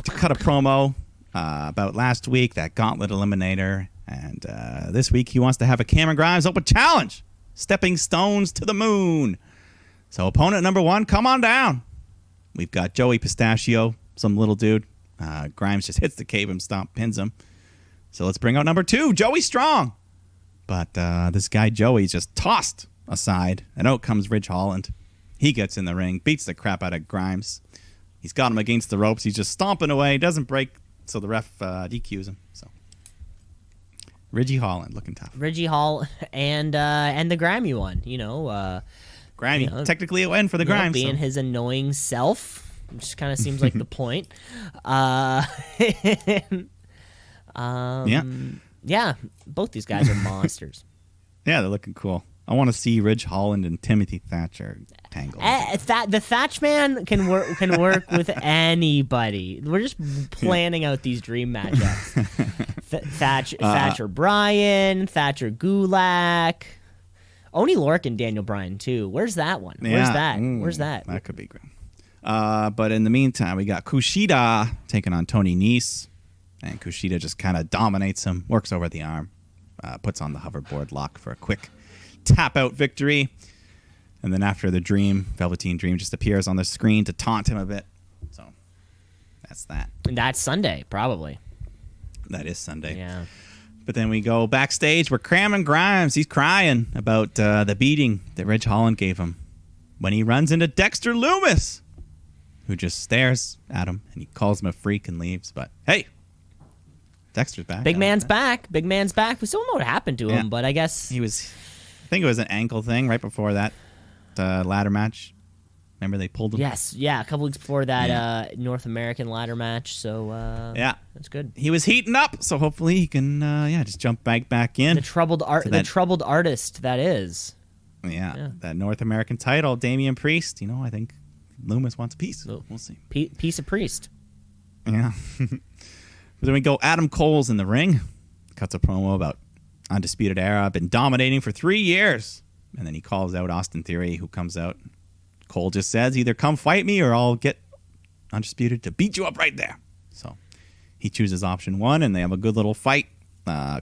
to cut a promo about last week, that Gauntlet Eliminator. And this week he wants to have a Cameron Grimes Open Challenge. Stepping stones to the moon. So opponent number 1, come on down. We've got Joey Pistachio, some little dude. Grimes just hits the cave and stomp, pins him. So let's bring out number 2, Joey Strong. But this guy Joey's just tossed aside, and out comes Ridge Holland. He gets in the ring, beats the crap out of Grimes. He's got him against the ropes. He's just stomping away. Doesn't break, so the ref DQs him. So Ridgie Holland looking tough. Ridgie Hall and the Grammy one. Grammy, technically a win for the Grimes. Being his annoying self, which kind of seems like the point. Yeah, both these guys are monsters. Yeah, they're looking cool. I want to see Ridge Holland and Timothy Thatcher tangled. The Thatch man can work with anybody. We're just planning out these dream matchups. Thatcher Bryan, Thatcher Gulak, Oney Lorcan and Daniel Bryan too. Where's that one? Where's that? Where's that? That could be great. But in the meantime, we got Kushida taking on Tony Nese. And Kushida just kind of dominates him, works over the arm, puts on the hoverboard lock for a quick tap-out victory. And then after the Dream, Velveteen Dream just appears on the screen to taunt him a bit. So that's that. And that's Sunday, probably. That is Sunday. Yeah. But then we go backstage where Cameron Grimes, he's crying about the beating that Ridge Holland gave him when he runs into Dexter Lumis, who just stares at him, and he calls him a freak and leaves. But hey, Dexter's back. Big man's back. Big man's back. We still don't know what happened to him, but I guess I think it was an ankle thing right before that ladder match. Remember they pulled him? Yes, yeah, a couple weeks before that North American ladder match. So that's good. He was heating up, so hopefully he can just jump back in. The troubled artist that is. Yeah, that North American title, Damian Priest. I think Lumis wants a piece. We'll see. Piece of Priest. Yeah. But then we go Adam Cole's in the ring. Cuts a promo about Undisputed Era. Been dominating for 3 years. and then he calls out Austin Theory, who comes out. Cole just says, either come fight me or I'll get Undisputed to beat you up right there. So he chooses option 1, and they have a good little fight.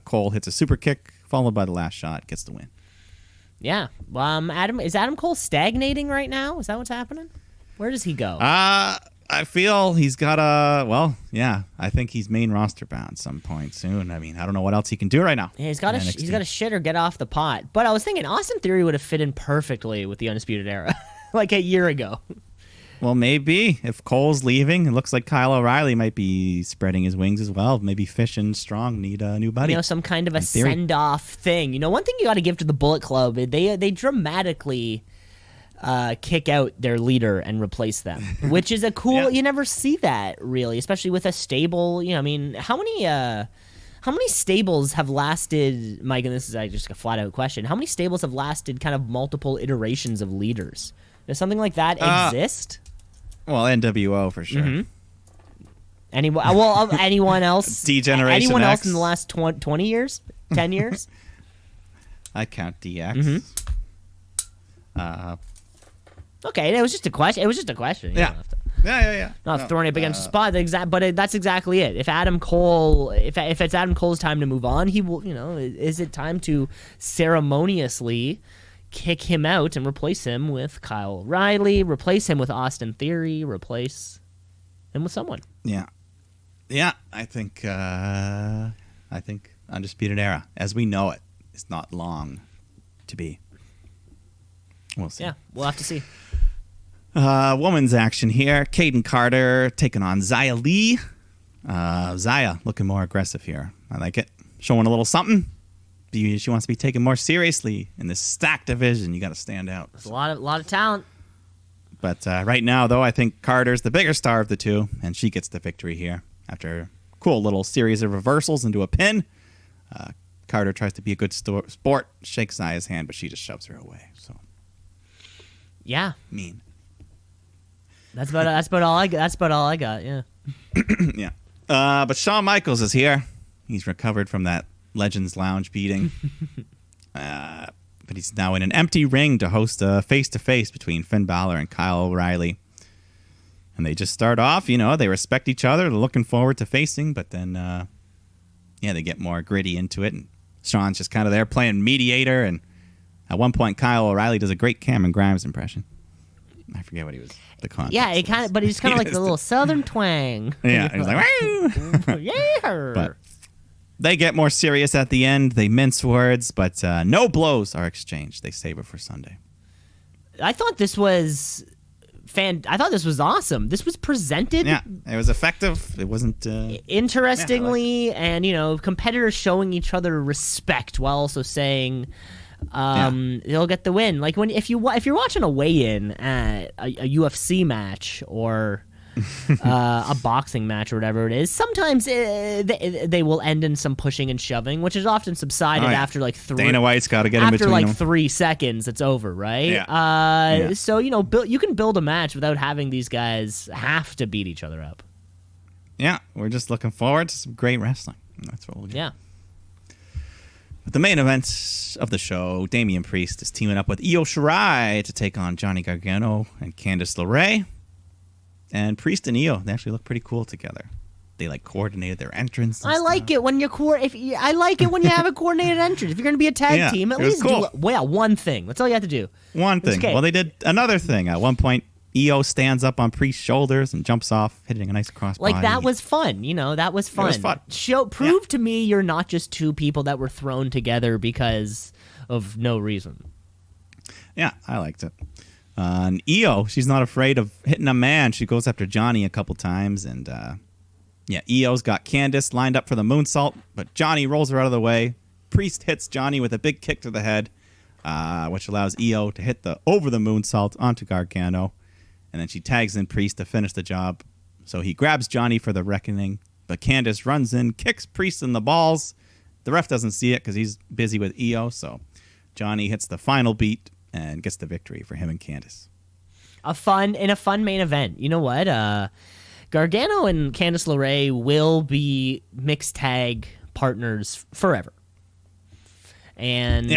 Cole hits a super kick, followed by the last shot, gets the win. Yeah. Is Adam Cole stagnating right now? Is that what's happening? Where does he go? I feel he's got I think he's main roster bound some point soon. I mean, I don't know what else he can do right now. Yeah, he's got to shit or get off the pot. But I was thinking Austin Theory would have fit in perfectly with the Undisputed Era, like a year ago. Well, maybe if Cole's leaving, it looks like Kyle O'Reilly might be spreading his wings as well. Maybe Fish and Strong need a new buddy. Some kind of a send-off thing. One thing you got to give to the Bullet Club, they dramatically kick out their leader and replace them, which is a cool. Yeah. You never see that really, especially with a stable. How many stables have lasted, Mike? And this is just a flat-out question. How many stables have lasted kind of multiple iterations of leaders? Does something like that exist? Well, NWO for sure. Mm-hmm. Anyone else? D-Generation Anyone X. else in the last 20 years? 10 years? I count DX. Mm-hmm. Okay, it was just a question. You don't have to- Yeah. Not throwing it against the spot, that's exactly it. If Adam Cole, if it's Adam Cole's time to move on, he will. Is it time to ceremoniously kick him out and replace him with Kyle O'Reilly, replace him with Austin Theory, replace him with someone? Yeah. I think Undisputed Era, as we know it, is not long to be. We'll see. Yeah, we'll have to see. Women's action here. Kaden Carter taking on Xia Li. Xia looking more aggressive here. I like it. Showing a little something. She wants to be taken more seriously in this stacked division. You got to stand out. There's a lot of talent. But right now, though, I think Carter's the bigger star of the two, and she gets the victory here after a cool little series of reversals into a pin. Carter tries to be a good sport, shakes Xia's hand, but she just shoves her away. So yeah, mean. That's about all I got. Yeah. Yeah. But Shawn Michaels is here. He's recovered from that Legends Lounge beating. But he's now in an empty ring to host a face-to-face between Finn Balor and Kyle O'Reilly. And they just start off, they respect each other. They're looking forward to facing, but then, they get more gritty into it. And Shawn's just kind of there playing mediator. And at one point, Kyle O'Reilly does a great Cameron Grimes impression. I forget what he was. The context. Yeah, but he's kind of like the little southern twang. Yeah, he's like, woo! Yeah. But they get more serious at the end. They mince words, but no blows are exchanged. They save it for Sunday. I thought this was awesome. This was presented. Yeah, it was effective. It wasn't interestingly, and competitors showing each other respect while also saying they'll get the win. Like if you're watching a weigh-in at a UFC match or a boxing match or whatever it is, sometimes they will end in some pushing and shoving, which is often subsided after like Dana White's got to get in between after like them. 3 seconds. It's over, right? Yeah. So you can build a match without having these guys have to beat each other up. Yeah, we're just looking forward to some great wrestling. That's what we'll get. Yeah. But the main event of the show, Damian Priest is teaming up with Io Shirai to take on Johnny Gargano and Candice LeRae. And Priest and Io, they actually look pretty cool together. They coordinated their entrance. I like it when I like it when you have a coordinated entrance. If you're going to be a tag team, at least do one thing. That's all you have to do. One thing. Okay. Well, they did another thing. At one point, Io stands up on Priest's shoulders and jumps off, hitting a nice crossbody. That was fun. That was fun. It was fun. Prove to me you're not just two people that were thrown together because of no reason. Yeah, I liked it. And Io, she's not afraid of hitting a man. She goes after Johnny a couple times. And, Io's got Candice lined up for the moonsault, but Johnny rolls her out of the way. Priest hits Johnny with a big kick to the head, which allows Io to hit over the moonsault onto Gargano. And then she tags in Priest to finish the job. So he grabs Johnny for the reckoning, but Candice runs in, kicks Priest in the balls. The ref doesn't see it because he's busy with Io, so Johnny hits the final beat and gets the victory for him and Candice. A fun main event. You know what? Gargano and Candice LeRae will be mixed tag partners forever. and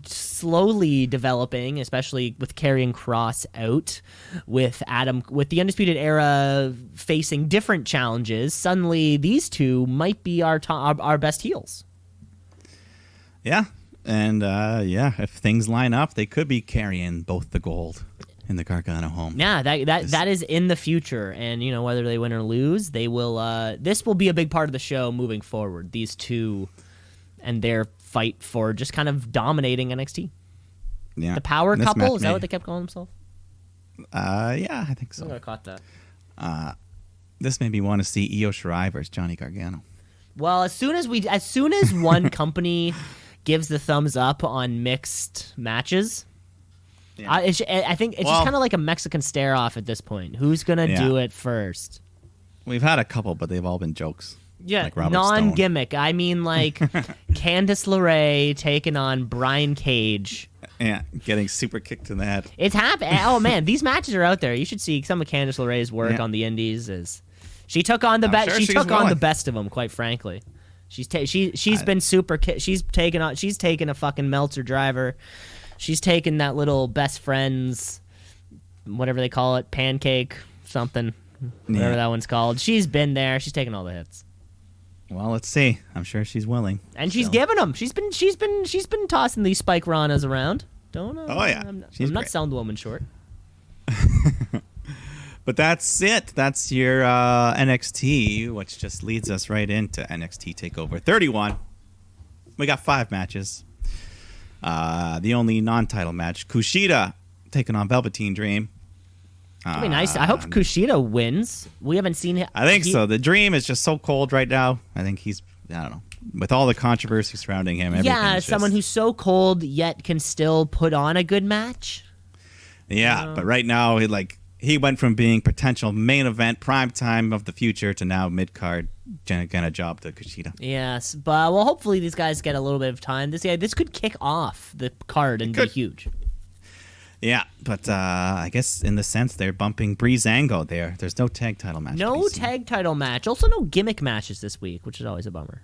slowly developing, especially with carrying Cross out, with the Undisputed Era facing different challenges. Suddenly, these two might be our best heels. Yeah, and if things line up, they could be carrying both the gold in the Gargano home. Yeah, that is in the future, and whether they win or lose, they will. This will be a big part of the show moving forward. These two and their fight for just kind of dominating NXT. Yeah, the power couple, is that what they kept calling themselves? Yeah, I think so. I caught that. This made me want to see Io Shirai versus Johnny Gargano. Well, as soon as one company gives the thumbs up on mixed matches. Yeah. I think it's just kind of like a Mexican stare-off at this point. Who's going to do it first? We've had a couple, but they've all been jokes. Yeah, like Robert non-gimmick. I mean, like Candice LeRae taking on Brian Cage. Yeah, getting super kicked in the head. It's happening. Oh, man, these matches are out there. You should see some of Candice LeRae's work on the indies. She took on the best. She took on the best of them, quite frankly. She's been super. She's taken a fucking Meltzer driver. She's taken that little best friends, whatever they call it, pancake something, whatever that one's called. She's been there. She's taken all the hits. Well, let's see. I'm sure she's willing. And she's giving them. She's been tossing these Spike Ranas around. Don't know. Oh yeah, I'm not selling the woman short. But that's it. That's your NXT, which just leads us right into NXT Takeover 31. We got 5 matches. The only non-title match, Kushida taking on Velveteen Dream. That'd be nice. I hope Kushida wins. We haven't seen him. I think so. The Dream is just so cold right now. I think I don't know. With all the controversy surrounding him, someone who's so cold yet can still put on a good match. Yeah, but right now, he went from being potential main event, prime time of the future, to now mid-card, kind of job to Kushida. Yes, but hopefully these guys get a little bit of time. This could kick off the card and be huge. Yeah, but I guess in the sense they're bumping Breezango there. There's no tag title match. No tag title match. Also no gimmick matches this week, which is always a bummer.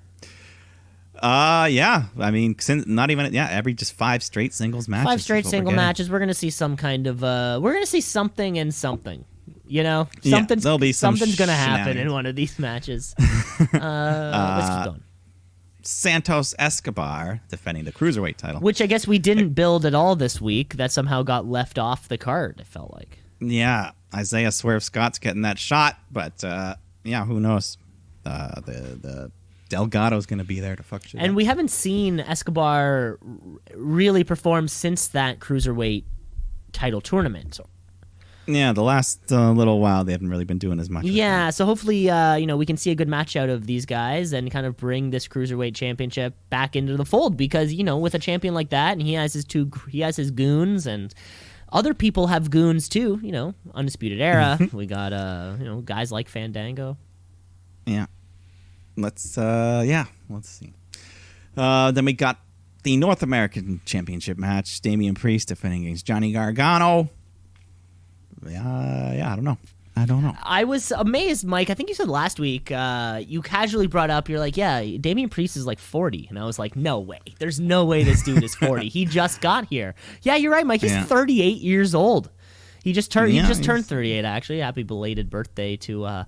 Yeah. I mean, not even every just 5 straight singles matches. 5 straight single matches. We're gonna see some kind of we're gonna see something and something. Something's gonna happen in one of these matches. Let's keep going. Santos Escobar defending the Cruiserweight title. Which I guess we didn't build at all this week. That somehow got left off the card, it felt like. Yeah, Isaiah Swerve Scott's getting that shot, but who knows? The Delgado's going to be there to fuck shit And up. we haven't seen Escobar really perform since that Cruiserweight title tournament. Yeah, the last little while they haven't really been doing as much. Yeah, so hopefully, we can see a good match out of these guys and kind of bring this Cruiserweight championship back into the fold because, with a champion like that and he has his goons and other people have goons too, Undisputed Era. We got, guys like Fandango. Yeah. Let's see. Then we got the North American Championship match. Damian Priest defending against Johnny Gargano. I don't know. I was amazed, Mike. I think you said last week, you casually brought up, you're like, yeah, Damian Priest is like 40. And I was like, no way. There's no way this dude is 40. He just got here. Yeah, you're right, Mike. He's 38 years old. He just turned 38, actually. Happy belated birthday to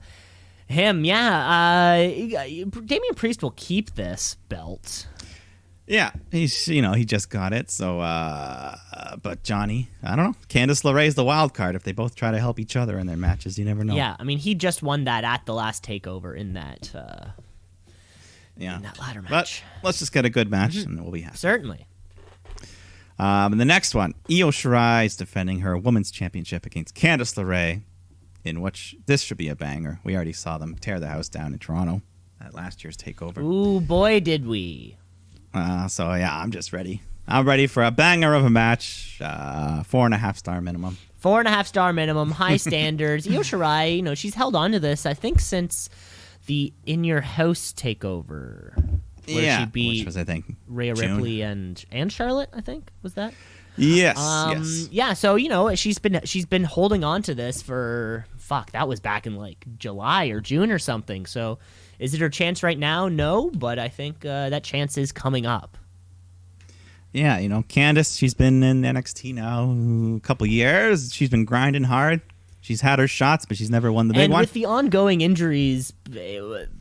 him. Yeah, Damian Priest will keep this belt. Yeah, he's he just got it. So, but Johnny, I don't know. Candice LeRae's the wild card. If they both try to help each other in their matches, you never know. Yeah, I mean, he just won that at the last takeover in that. In that ladder match. But let's just get a good match, and we'll be happy. Certainly. And the next one, Io Shirai is defending her women's championship against Candice LeRae, in which this should be a banger. We already saw them tear the house down in Toronto at last year's takeover. Ooh, boy, did we. So yeah, I'm just ready. I'm ready for a banger of a match. 4.5 star minimum. 4.5 star minimum. High standards. Io Shirai, she's held on to this, I think, since the In Your House takeover. Where she beat which was, I think, Rhea June. Ripley and Charlotte, I think, was that? Yes. Yes. Yeah, so she's been holding on to this for that was back in like July or June or something. So is it her chance right now? No, but I think that chance is coming up. Yeah, Candice, she's been in NXT now a couple years. She's been grinding hard. She's had her shots, but she's never won the big one. And with the ongoing injuries,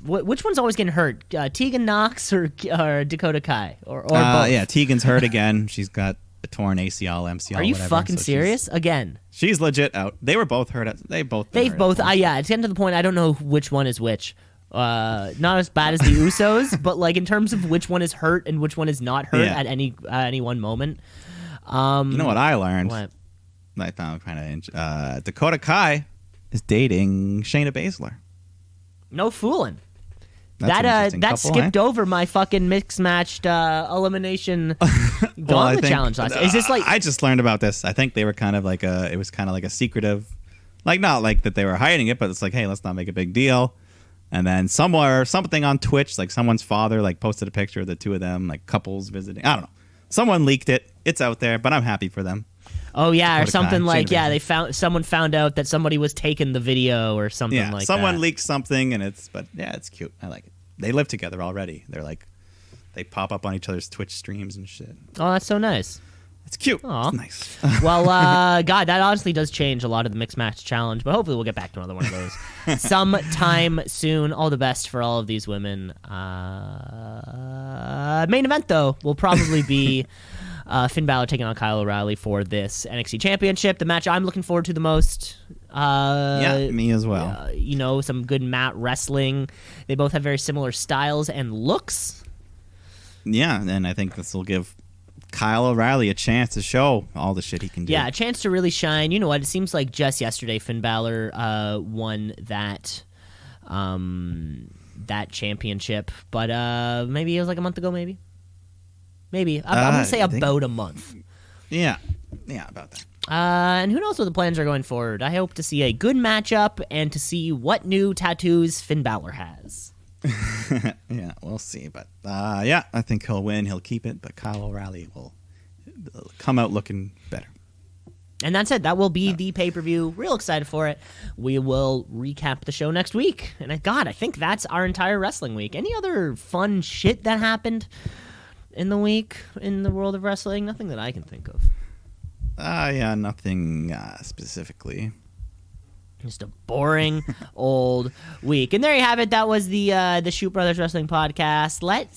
which one's always getting hurt? Tegan Knox or Dakota Kai? Or both? Yeah, Tegan's hurt again. She's got a torn ACL, MCL, Are you whatever, fucking so serious? Again. She's legit out. They were both hurt. They've both. Yeah, it's getting to the point I don't know which one is which. Not as bad as the Usos, but like in terms of which one is hurt and which one is not hurt at any one moment. You know what I learned? What? I found kind of Dakota Kai is dating Shayna Baszler. No fooling. That's an interesting that couple, skipped over my fucking mixed matched elimination gauntlet challenge last. Is this like I just learned about this. I think they were kind of like it was kind of like a secretive, like not like that they were hiding it, but it's like, hey, let's not make a big deal. And then something on Twitch, like someone's father like posted a picture of the two of them, like couples visiting. I don't know. Someone leaked it. It's out there, but I'm happy for them. Oh yeah, or something Kai, like Shayna someone found out that somebody was taking the video or something like that. Someone leaked something, and it's cute. I like it. They live together already. They're like, they pop up on each other's Twitch streams and shit. Oh, that's so nice. It's cute. Aw. It's nice. Well, God, that honestly does change a lot of the mixed match challenge, but hopefully we'll get back to another one of those sometime soon. All the best for all of these women. Main event though will probably be Finn Balor taking on Kyle O'Reilly for this NXT Championship. The match I'm looking forward to the most. Yeah, me as well. Some good mat wrestling. They both have very similar styles and looks. Yeah, and I think this will give Kyle O'Reilly a chance to show all the shit he can do. Yeah, a chance to really shine. You know what? It seems like just yesterday Finn Balor won that championship, but maybe it was like a month ago. Maybe. I'm gonna say about a month. Yeah, about that. And who knows what the plans are going forward. I hope to see a good matchup and to see what new tattoos Finn Balor has. Yeah, we'll see. But I think he'll win. He'll keep it. But Kyle O'Reilly will come out looking better. And that's it. That will be the pay-per-view. Real excited for it. We will recap the show next week. And I think that's our entire wrestling week. Any other fun shit that happened in the week in the world of wrestling? Nothing that I can think of. Nothing specifically. Just a boring old week. And there you have it. That was the Shoot Brothers Wrestling Podcast. Let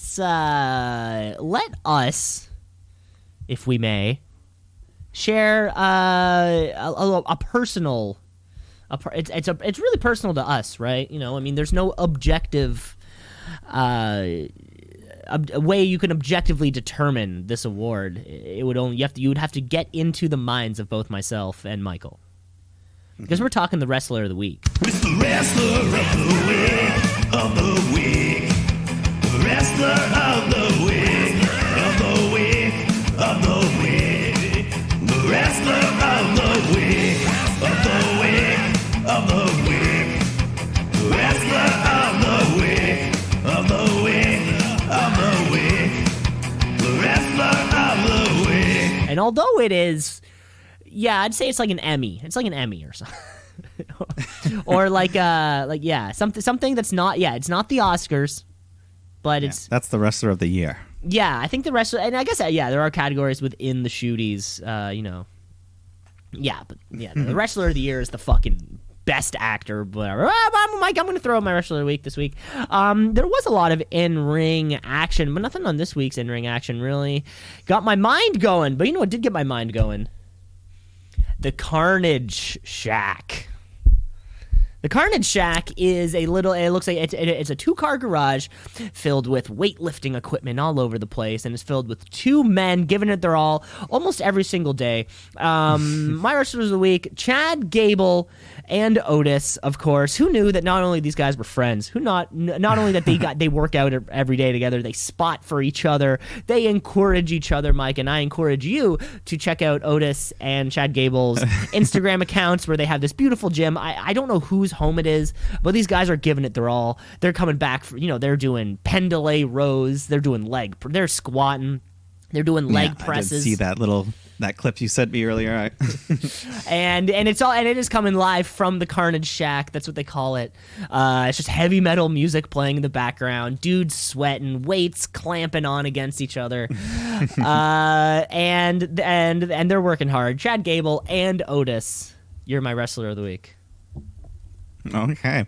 us, if we may, share a personal. It's really personal to us, right? There's no objective a way you can objectively determine this award. You would have to get into the minds of both myself and Michael. Because we're talking the Wrestler of the Week. It's the Wrestler of the Week, of the Week. The Wrestler of the Week, of the Week, of the Week. The Wrestler of the Week, of the Week, of the Week. The Wrestler of the Week, of the Week, of the Week. The Wrestler of the Week. And although it is... Yeah, I'd say it's like an Emmy. It's like an Emmy or something. Or something that's not, it's not the Oscars, but it's... That's the Wrestler of the Year. Yeah, I think the Wrestler... And I guess, there are categories within the shooties, Yeah, but the Wrestler of the Year is the fucking best actor, whatever. Mike, I'm going to throw out my Wrestler of the Week this week. There was a lot of in-ring action, but nothing on this week's in-ring action really got my mind going. But you know what did get my mind going? The Carnage Shack. The Carnage Shack is it looks like it's a 2-car garage filled with weightlifting equipment all over the place, and it's filled with 2 men giving it their all almost every single day. My wrestlers of the week, Chad Gable and Otis, of course. Who knew that not only these guys were friends, not only that they work out every day together, they spot for each other, they encourage each other, Mike, and I encourage you to check out Otis and Chad Gable's Instagram accounts where they have this beautiful gym. I don't know whose home it is, but these guys are giving it their all. They're coming back for, they're doing pendlay rows, they're doing they're squatting, they're doing leg presses. I did see that little That clip you sent me earlier. and it is coming live from the Carnage Shack. That's what they call it. It's just heavy metal music playing in the background, dudes sweating, weights clamping on against each other, and they're working hard. Chad Gable and Otis, you're my wrestler of the week. Okay.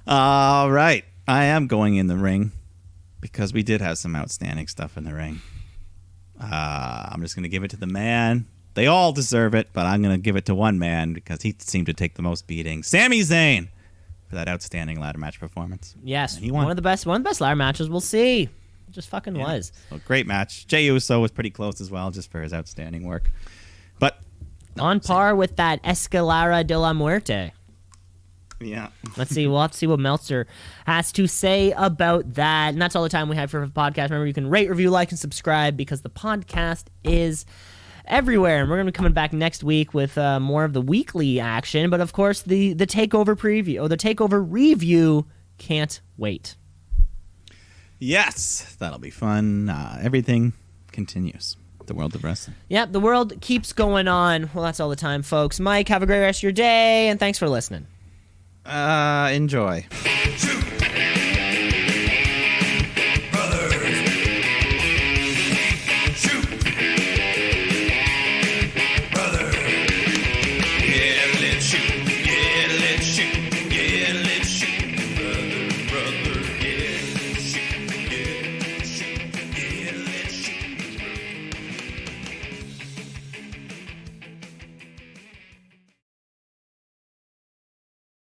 All right. I am going in the ring because we did have some outstanding stuff in the ring. I'm just going to give it to the man. They all deserve it, but I'm going to give it to one man because he seemed to take the most beating. Sami Zayn for that outstanding ladder match performance. Yes, he won. one of the best ladder matches we'll see. It just fucking was. So great match. Jey Uso was pretty close as well, just for his outstanding work. But on par with that Escalara de la Muerte. Yeah. Let's see. We'll have to see what Meltzer has to say about that. And that's all the time we have for the podcast. Remember, you can rate, review, like, and subscribe because the podcast is everywhere. And we're going to be coming back next week with more of the weekly action. But, of course, the TakeOver preview or the TakeOver review can't wait. Yes. That'll be fun. Everything continues. The world of wrestling. Yep. The world keeps going on. Well, that's all the time, folks. Mike, have a great rest of your day. And thanks for listening. Enjoy.